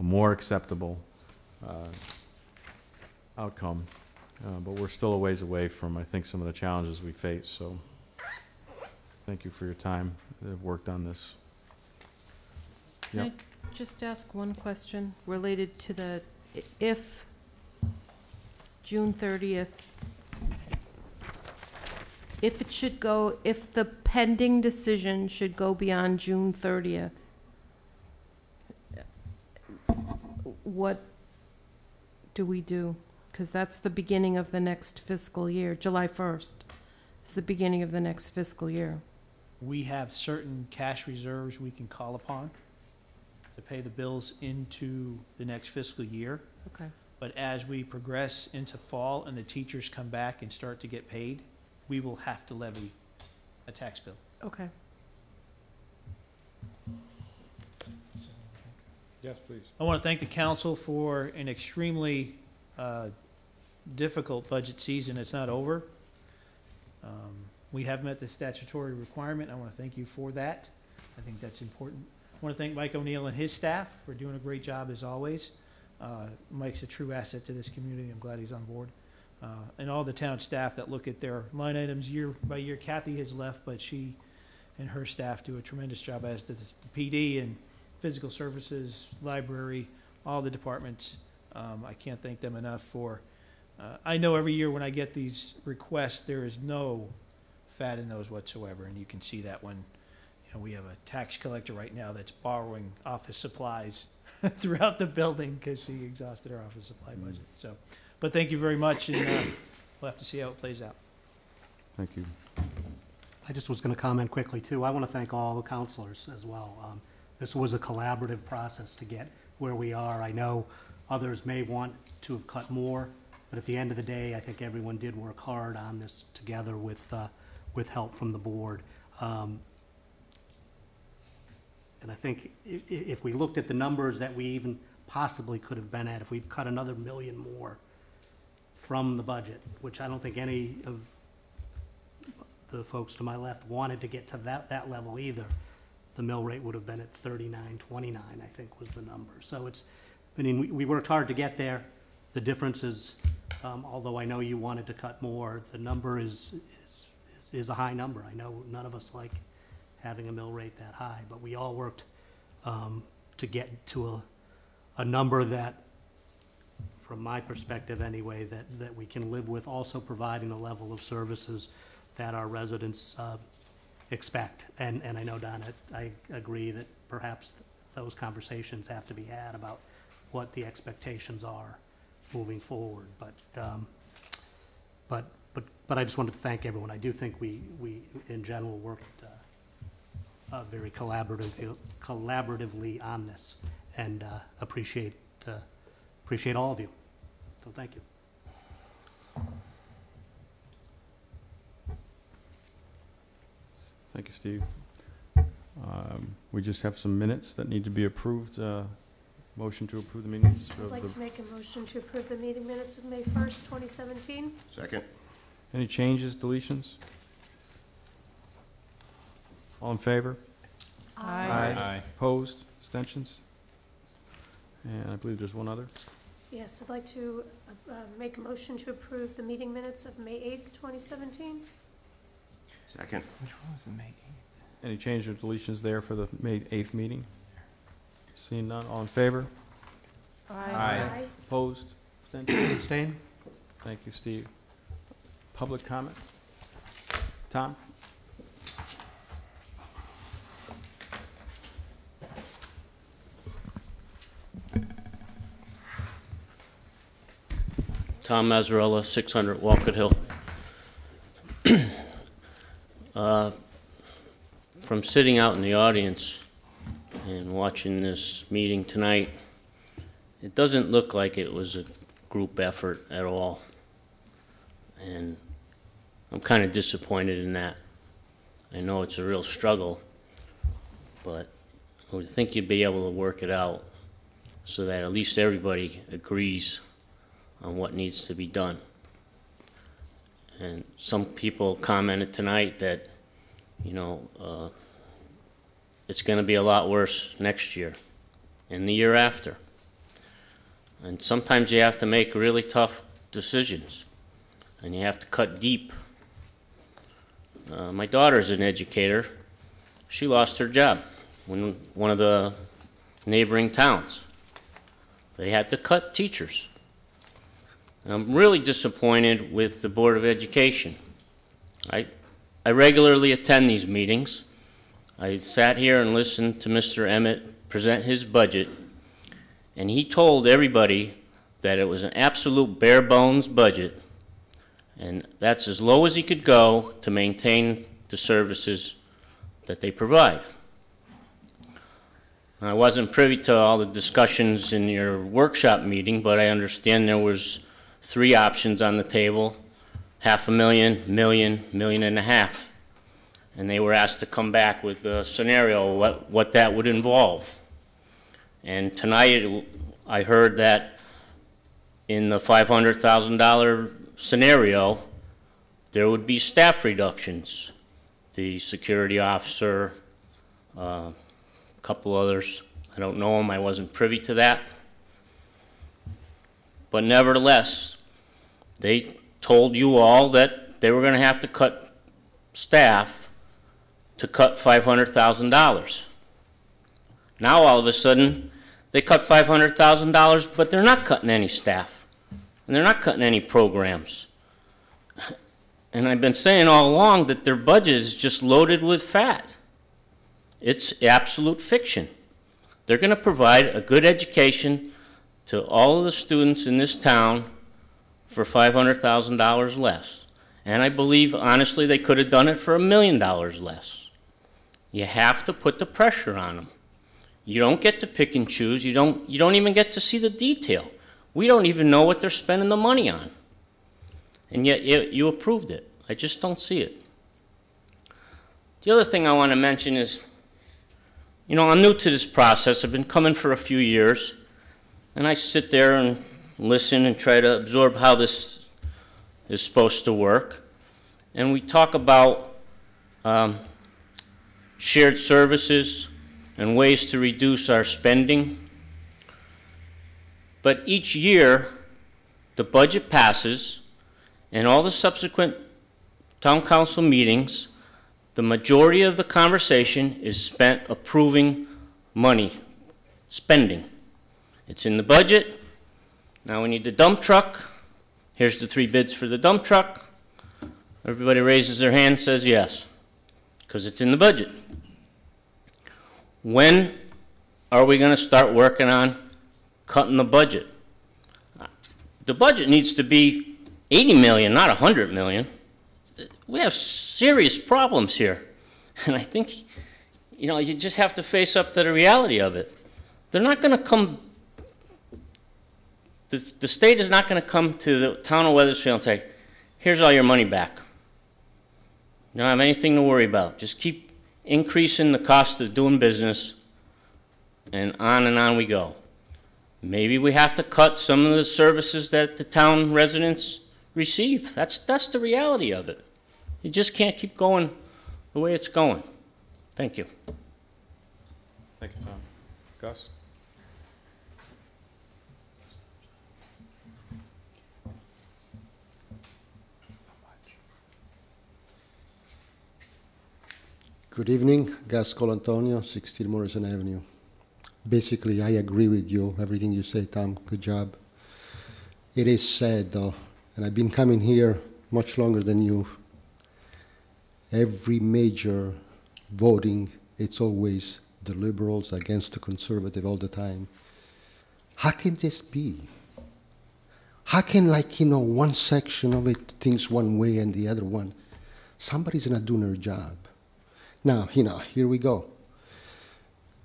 a more acceptable outcome. But we're still a ways away from, I think, some of the challenges we face. So thank you for your time that have worked on this. Can I just ask one question related to the, if June 30th, if it should go, if the pending decision should go beyond June 30th, what do we do? Because that's the beginning of the next fiscal year. July 1st is the beginning of the next fiscal year. We have certain cash reserves we can call upon to pay the bills into the next fiscal year. Okay. But as we progress into fall and the teachers come back and start to get paid, we will have to levy a tax bill. Okay. Yes, please. I want to thank the council for an extremely difficult budget season. It's not over. We have met the statutory requirement. I want to thank you for that. I think that's important. I want to thank Mike O'Neill and his staff for doing a great job as always. Mike's a true asset to this community. I'm glad he's on board. And all the town staff that look at their line items year by year. Kathy has left, but she and her staff do a tremendous job, as does the PD and physical services, library, all the departments. I can't thank them enough for, I know every year when I get these requests, there is no fat in those whatsoever, and you can see that when, you know, we have a tax collector right now that's borrowing office supplies throughout the building because she exhausted her office supply budget. So, but thank you very much, and we'll have to see how it plays out. Thank you. I just was going to comment quickly, too. I want to thank all the counselors as well. This was a collaborative process to get where we are. I know others may want to have cut more, but at the end of the day, I think everyone did work hard on this together with help from the board. And I think if we looked at the numbers that we even possibly could have been at, if we'd cut another $1 million more from the budget, which I don't think any of the folks to my left wanted to get to that level either, the mill rate would have been at 39.29, I think was the number. So it's, I mean, we worked hard to get there. The difference is, although I know you wanted to cut more, the number is a high number. I know none of us like having a mill rate that high, but we all worked to get to a number that, from my perspective anyway, that we can live with, also providing the level of services that our residents expect. And I know, Donna, I agree that perhaps those conversations have to be had about what the expectations are moving forward. But I just wanted to thank everyone. I do think we in general worked very collaboratively on this, and appreciate all of you. So thank you. Thank you, Steve. We just have some minutes that need to be approved. Motion to approve the minutes. I'd like to make a motion to approve the meeting minutes of May 1st, 2017. Second. Any changes, deletions? All in favor? Aye. Opposed? Abstentions? And I believe there's one other. Yes, I'd like to make a motion to approve the meeting minutes of May 8th, 2017. Second. Which one was the May 8th? Any change or deletions there for the May 8th meeting? Seeing none, all in favor? Aye. Opposed? Abstentions? Abstain? Thank you, Steve. Public comment? Tom? Tom Mazzarella, 600 Walcott Hill. From sitting out in the audience and watching this meeting tonight, it doesn't look like it was a group effort at all. And I'm kind of disappointed in that. I know it's a real struggle, but I would think you'd be able to work it out so that at least everybody agrees on what needs to be done. And some people commented tonight that, you know, it's going to be a lot worse next year and the year after. And sometimes you have to make really tough decisions, and you have to cut deep. My daughter's an educator. She lost her job in one of the neighboring towns. They had to cut teachers. And I'm really disappointed with the Board of Education. I regularly attend these meetings. I sat here and listened to Mr. Emmett present his budget, and he told everybody that it was an absolute bare bones budget, and that's as low as he could go to maintain the services that they provide. I wasn't privy to all the discussions in your workshop meeting, but I understand there was 3 options on the table: $500,000, million, $1.5 million. And they were asked to come back with a scenario, what that would involve. And tonight I heard that in the $500,000 scenario, there would be staff reductions. The security officer, a couple others, I don't know them, I wasn't privy to that. But nevertheless, they told you all that they were going to have to cut staff to cut $500,000. Now all of a sudden, they cut $500,000, but they're not cutting any staff, and they're not cutting any programs. And I've been saying all along that their budget is just loaded with fat. It's absolute fiction. They're going to provide a good education to all of the students in this town for $500,000 less. And I believe, honestly, they could have done it for $1 million less. You have to put the pressure on them. You don't get to pick and choose. You don't even get to see the detail. We don't even know what they're spending the money on. And yet you approved it. I just don't see it. The other thing I want to mention is, you know, I'm new to this process. I've been coming for a few years, and I sit there and listen and try to absorb how this is supposed to work. And we talk about shared services and ways to reduce our spending. But each year, the budget passes, and all the subsequent town council meetings, the majority of the conversation is spent approving money, spending. It's in the budget. Now we need the dump truck. Here's the 3 bids for the dump truck. Everybody raises their hand and says yes, because it's in the budget. When are we going to start working on cutting the budget? The budget needs to be 80 million, not 100 million. We have serious problems here. And I think, you know, you just have to face up to the reality of it. They're not going to come, the state is not going to come to the town of Wethersfield and say, here's all your money back. You don't have anything to worry about. Just keep increasing the cost of doing business, and on we go. Maybe we have to cut some of the services that the town residents receive. That's the reality of it. You just can't keep going the way it's going. Thank you. Thank you, Tom. Gus? Good evening, Gascol Antonio, 16 Morrison Avenue. Basically, I agree with you, everything you say, Tom. Good job. It is sad, though, and I've been coming here much longer than you. Every major voting, it's always the liberals against the conservative all the time. How can this be? How can, like, one section of it thinks one way and the other one? Somebody's not doing their job. Now, here we go.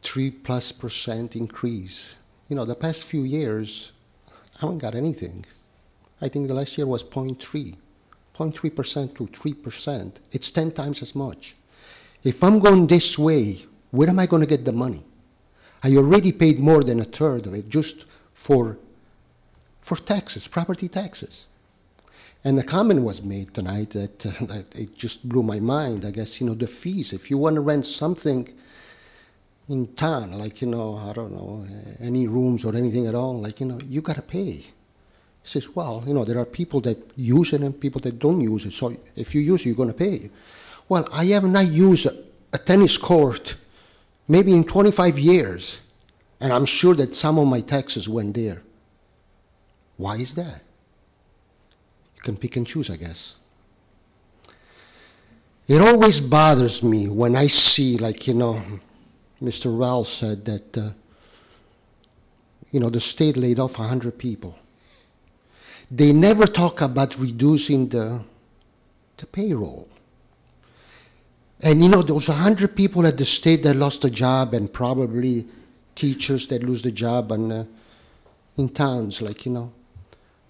3+% increase. The past few years, I haven't got anything. I think the last year was 0.3% to 3%. It's 10 times as much. If I'm going this way, where am I going to get the money? I already paid more than a third of it just for taxes, property taxes. And a comment was made tonight that it just blew my mind. I guess, the fees. If you want to rent something in town, like, I don't know, any rooms or anything at all, like, you got to pay. He says, well, there are people that use it and people that don't use it. So if you use it, you're going to pay. Well, I have not used a tennis court maybe in 25 years, and I'm sure that some of my taxes went there. Why is that? You can pick and choose, I guess. It always bothers me when I see, like, Mr. Rowell said that, the state laid off 100 people. They never talk about reducing the payroll. And, those 100 people at the state that lost a job, and probably teachers that lose the job in towns, like,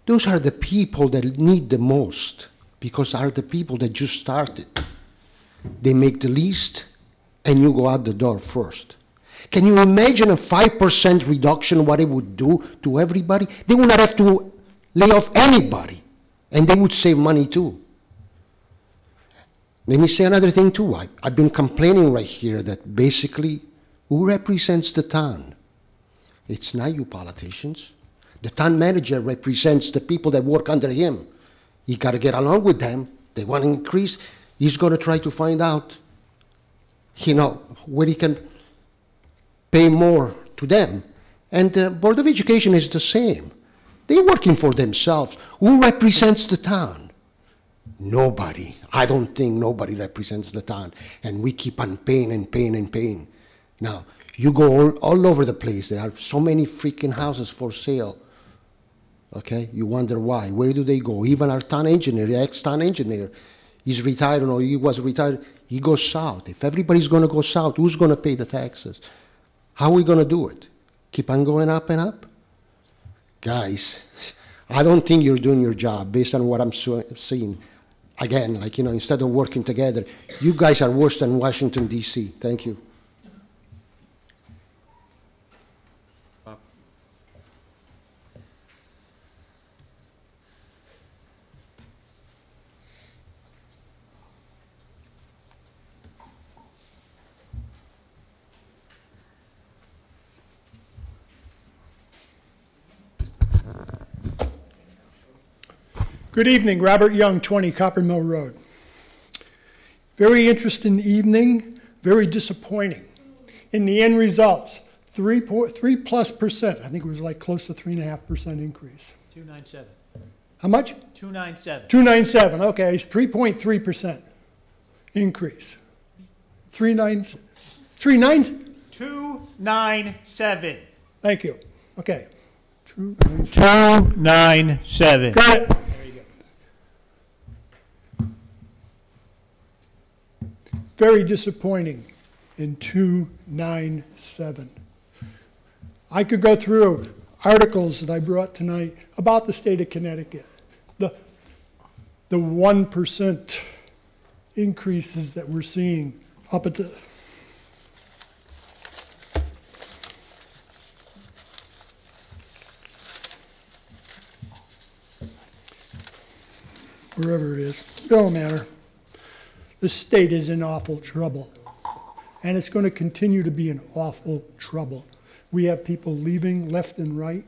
those are the people that need the most, because are the people that just started. They make the least, and you go out the door first. Can you imagine a 5% reduction, what it would do to everybody? They would not have to lay off anybody, and they would save money too. Let me say another thing too. I've been complaining right here that basically, who represents the town? It's not you politicians. The town manager represents the people that work under him. He got to get along with them. They want to increase. He's going to try to find out, where he can pay more to them. And the Board of Education is the same. They're working for themselves. Who represents the town? Nobody. I don't think nobody represents the town. And we keep on paying and paying and paying. Now, you go all over the place. There are so many freaking houses for sale. Okay? You wonder why. Where do they go? Even our town engineer, the ex-town engineer, he's retired or he was retired. He goes south. If everybody's going to go south, who's going to pay the taxes? How are we going to do it? Keep on going up and up? Guys, I don't think you're doing your job based on what I'm seeing. Again, like, instead of working together, you guys are worse than Washington, D.C. Thank you. Good evening, Robert Young, 20 Copper Mill Road. Very interesting evening, very disappointing. In the end results, 3+%. I think it was like close to 3.5% increase. 297. How much? 297. 297, okay, it's 3.3% increase. 297. Thank you. Okay. 297. Got it. Very disappointing in 297. I could go through articles that I brought tonight about the state of Connecticut, the 1% increases that we're seeing up at the wherever it is, don't matter. The state is in awful trouble, and it's going to continue to be in awful trouble. We have people leaving left and right.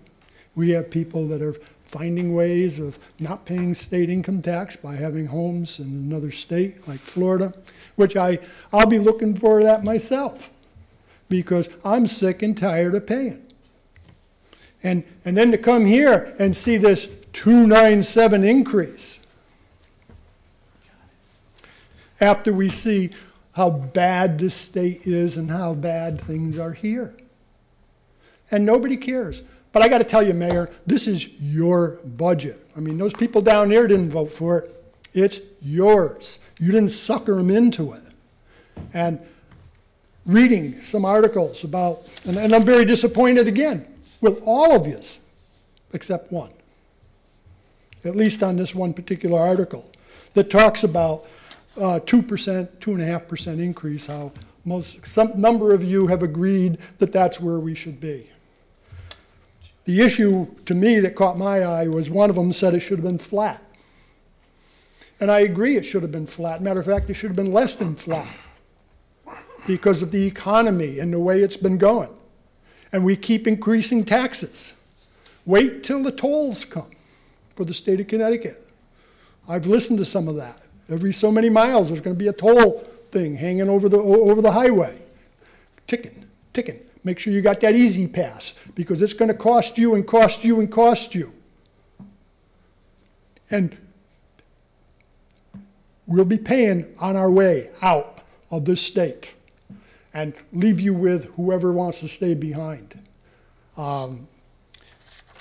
We have people that are finding ways of not paying state income tax by having homes in another state like Florida, which I'll be looking for that myself because I'm sick and tired of paying. And then to come here and see this 297 increase after we see how bad this state is and how bad things are here. And nobody cares. But I got to tell you, Mayor, this is your budget. I mean, those people down there didn't vote for it. It's yours. You didn't sucker them into it. And reading some articles about, and I'm very disappointed again with all of yous, except one, at least on this one particular article, that talks about 2%, 2.5% increase, how some number of you have agreed that that's where we should be. The issue to me that caught my eye was one of them said it should have been flat. And I agree it should have been flat. Matter of fact, it should have been less than flat because of the economy and the way it's been going. And we keep increasing taxes. Wait till the tolls come for the state of Connecticut. I've listened to some of that. Every so many miles there's going to be a toll thing hanging over the highway. Ticking, ticking. Make sure you got that easy pass because it's going to cost you and cost you and cost you. And we'll be paying on our way out of this state and leave you with whoever wants to stay behind.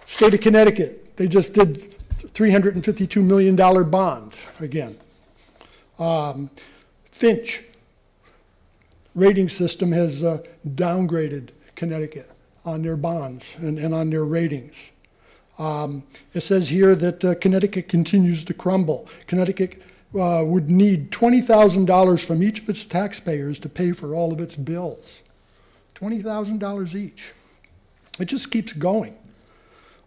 State of Connecticut, they just did $352 million bond again. Finch rating system has downgraded Connecticut on their bonds and on their ratings. It says here that Connecticut continues to crumble. Connecticut would need $20,000 from each of its taxpayers to pay for all of its bills. $20,000 each. It just keeps going.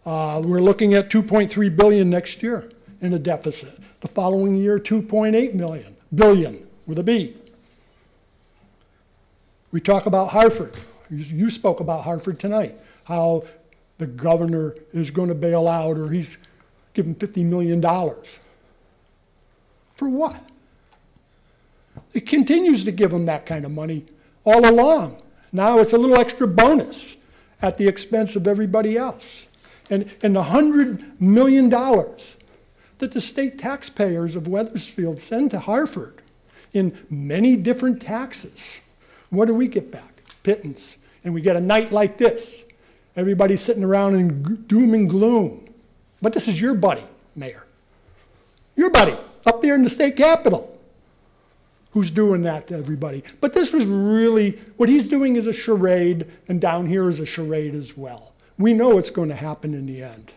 We're looking at $2.3 billion next year in a deficit. The following year, $2.8 billion with a B. We talk about Hartford. You spoke about Hartford tonight, how the governor is going to bail out or he's given $50 million. For what? It continues to give them that kind of money all along. Now it's a little extra bonus at the expense of everybody else. And the $100 million that the state taxpayers of Wethersfield send to Hartford in many different taxes, what do we get back? Pittance. And we get a night like this. Everybody's sitting around in doom and gloom. But this is your buddy, Mayor. Your buddy up there in the state capitol who's doing that to everybody. But this was really, what he's doing is a charade, and down here is a charade as well. We know what's going to happen in the end.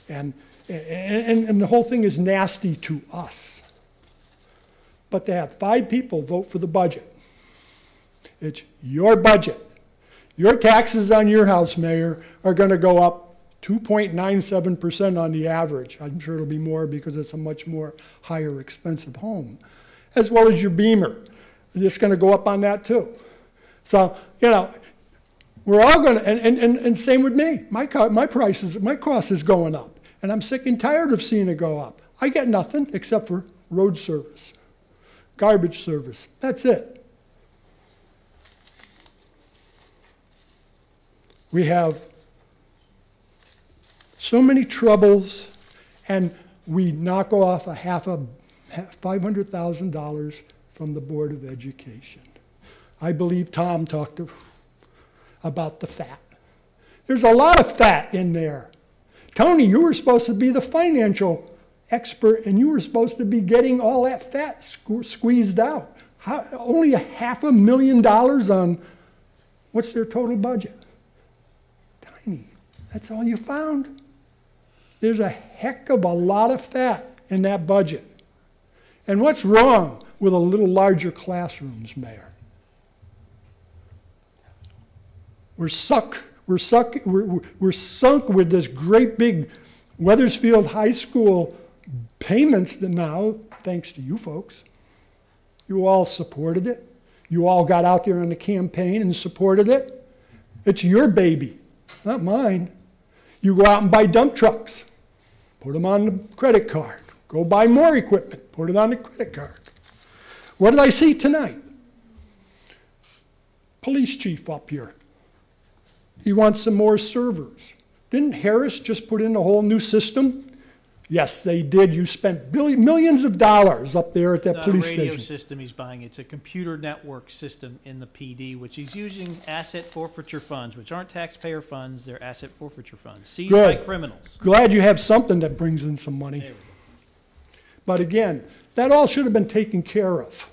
And the whole thing is nasty to us. But to have 5 people vote for the budget, it's your budget. Your taxes on your house, Mayor, are going to go up 2.97% on the average. I'm sure it'll be more because it's a much more higher expensive home, as well as your Beamer. It's going to go up on that too. So, you know, we're all going to, and same with me. My cost is going up, and I'm sick and tired of seeing it go up. I get nothing except for road service, garbage service. That's it. We have so many troubles, and we knock off $500,000 from the Board of Education. I believe Tom talked about the fat. There's a lot of fat in there. Tony, you were supposed to be the financial expert, and you were supposed to be getting all that fat squeezed out. Only $500,000 on, what's their total budget? Tiny. That's all you found? There's a heck of a lot of fat in that budget. And what's wrong with a little larger classrooms, Mayor? We're sunk with this great big Wethersfield High School payments that now, thanks to you folks, you all supported it. You all got out there in the campaign and supported it. It's your baby, not mine. You go out and buy dump trucks. put them on the credit card. Go buy more equipment, put it on the credit card. What did I see tonight? Police chief up here. He wants some more servers. Didn't Harris just put in a whole new system? Yes, they did. You spent millions of dollars up there at that police It's not a radio station. system he's buying. It's a computer network system in the PD, which he's using asset forfeiture funds, which aren't taxpayer funds. They're asset forfeiture funds seized by Good. criminals. Glad you have something that brings in some money. But again, that all should have been taken care of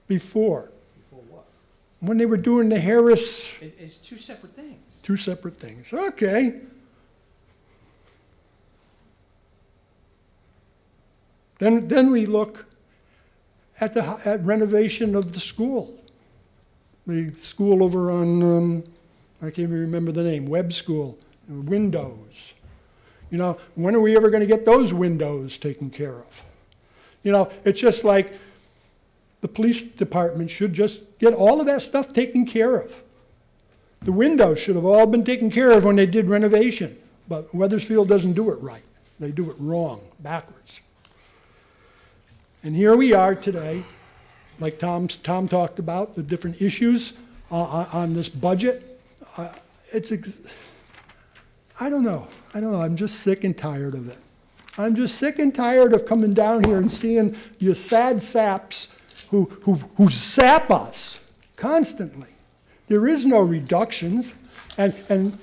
before. Before what? When they were doing the Harris, It's two separate things. two separate things. Okay. Then we look at at renovation of the school. The school over on, I can't even remember the name, Webb School, windows. You know, when are we ever going to get those windows taken care of? You know, it's just like the police department should just get all of that stuff taken care of. The windows should have all been taken care of when they did renovation, but Wethersfield doesn't do it right. They do it wrong, backwards. And here we are today, like Tom talked about, the different issues on this budget. I don't know. I'm just sick and tired of it. I'm just sick and tired of coming down here and seeing you sad saps who sap us constantly. There is no reductions. And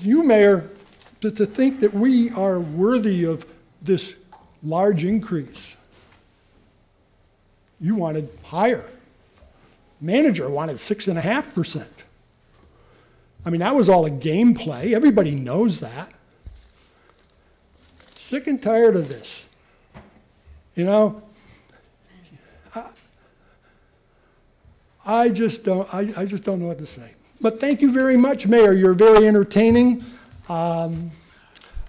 you, Mayor, to think that we are worthy of this large increase. You wanted higher. Manager wanted 6.5%. I mean, that was all a game play. Everybody knows that. Sick and tired of this. You know, I just don't know what to say. But thank you very much, Mayor. You're very entertaining. I'm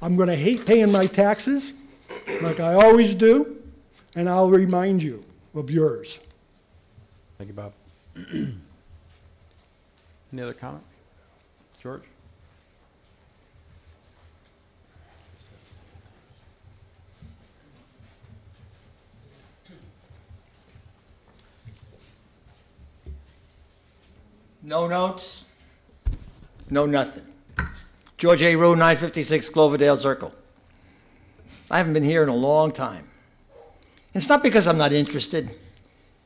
going to hate paying my taxes, like I always do, and I'll remind you of yours. Thank you, Bob. Any other comment? George? No notes, no nothing. George A. Road, 956 Cloverdale Circle. I haven't been here in a long time. And it's not because I'm not interested.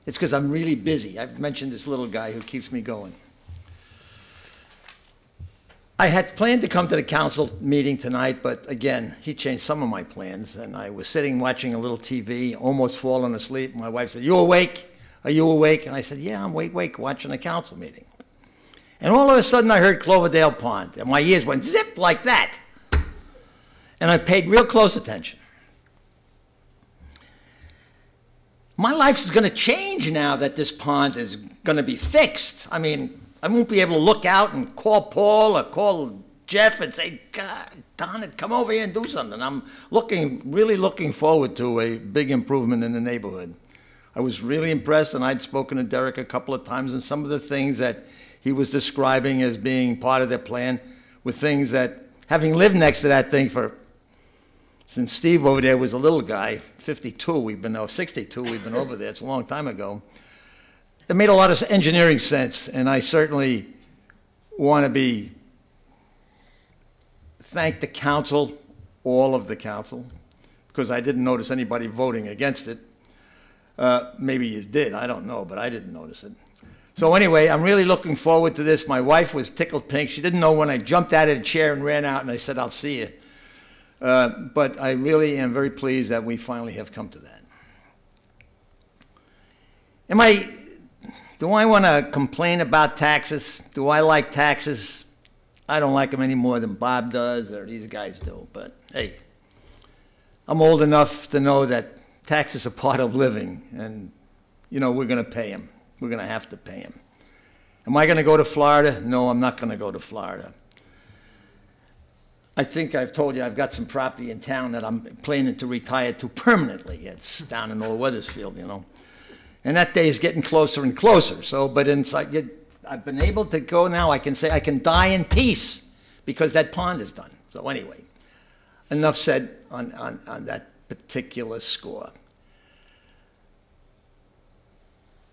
It's because I'm really busy. I've mentioned this little guy who keeps me going. I had planned to come to the council meeting tonight, but again, he changed some of my plans, and I was sitting watching a little TV, almost falling asleep. My wife said, "You awake? Are you awake?" And I said, "Yeah, I'm awake, watching a council meeting." And all of a sudden, I heard Cloverdale Pond, and my ears went zip like that. And I paid real close attention. My life is going to change now that this pond is going to be fixed. I mean, I won't be able to look out and call Paul or call Jeff and say, "God darn it, come over here and do something." I'm really looking forward to a big improvement in the neighborhood. I was really impressed, and I'd spoken to Derek a couple of times, and some of the things that he was describing as being part of their plan were things that, having lived next to that thing since Steve over there was a little guy, 62, 62, we've been over there, it's a long time ago. It made a lot of engineering sense, and I certainly want to thank the council, all of the council, because I didn't notice anybody voting against it. Maybe you did, I don't know, but I didn't notice it. So anyway, I'm really looking forward to this. My wife was tickled pink. She didn't know when I jumped out of the chair and ran out, and I said, "I'll see you." But I really am very pleased that we finally have come to that. Do I want to complain about taxes? Do I like taxes? I don't like them any more than Bob does or these guys do. But hey, I'm old enough to know that taxes are part of living, and you know, we're going to pay them. We're going to have to pay them. Am I going to go to Florida? No, I'm not going to go to Florida. I think I've told you I've got some property in town that I'm planning to retire to permanently. It's down in Old Wethersfield, you know. And that day is getting closer and closer. So, but inside, I've been able to go now. I can say I can die in peace because that pond is done. So anyway, enough said on that particular score.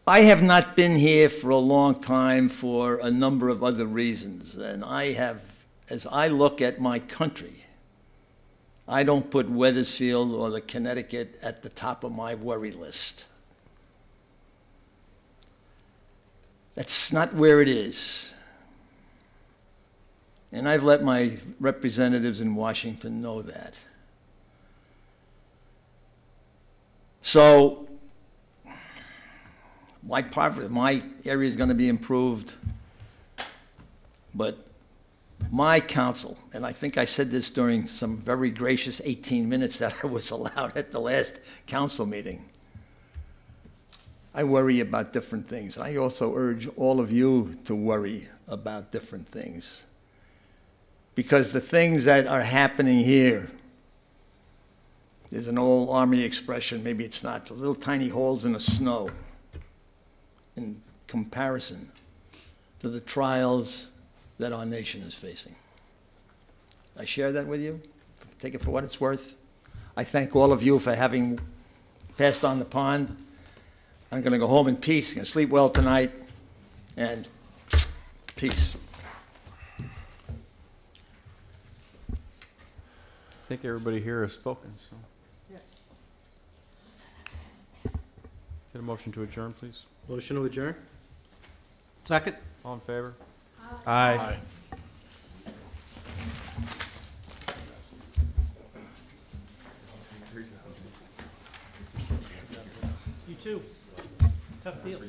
I have not been here for a long time for a number of other reasons, and I have, as I look at my country, I don't put Wethersfield or the Connecticut at the top of my worry list. That's not where it is. And I've let my representatives in Washington know that. So, my area is going to be improved, but my council, and I think I said this during some very gracious 18 minutes that I was allowed at the last council meeting, I worry about different things. I also urge all of you to worry about different things. Because the things that are happening here, there's an old Army expression, maybe it's not, little tiny holes in the snow in comparison to the trials that our nation is facing. I share that with you. Take it for what it's worth. I thank all of you for having passed on the pond. I'm going to go home in peace. I'm going to sleep well tonight. And peace. I think everybody here has spoken, so. Get a motion to adjourn, please. Motion to adjourn? Second? All in favor? Aye. You too. Tough deal.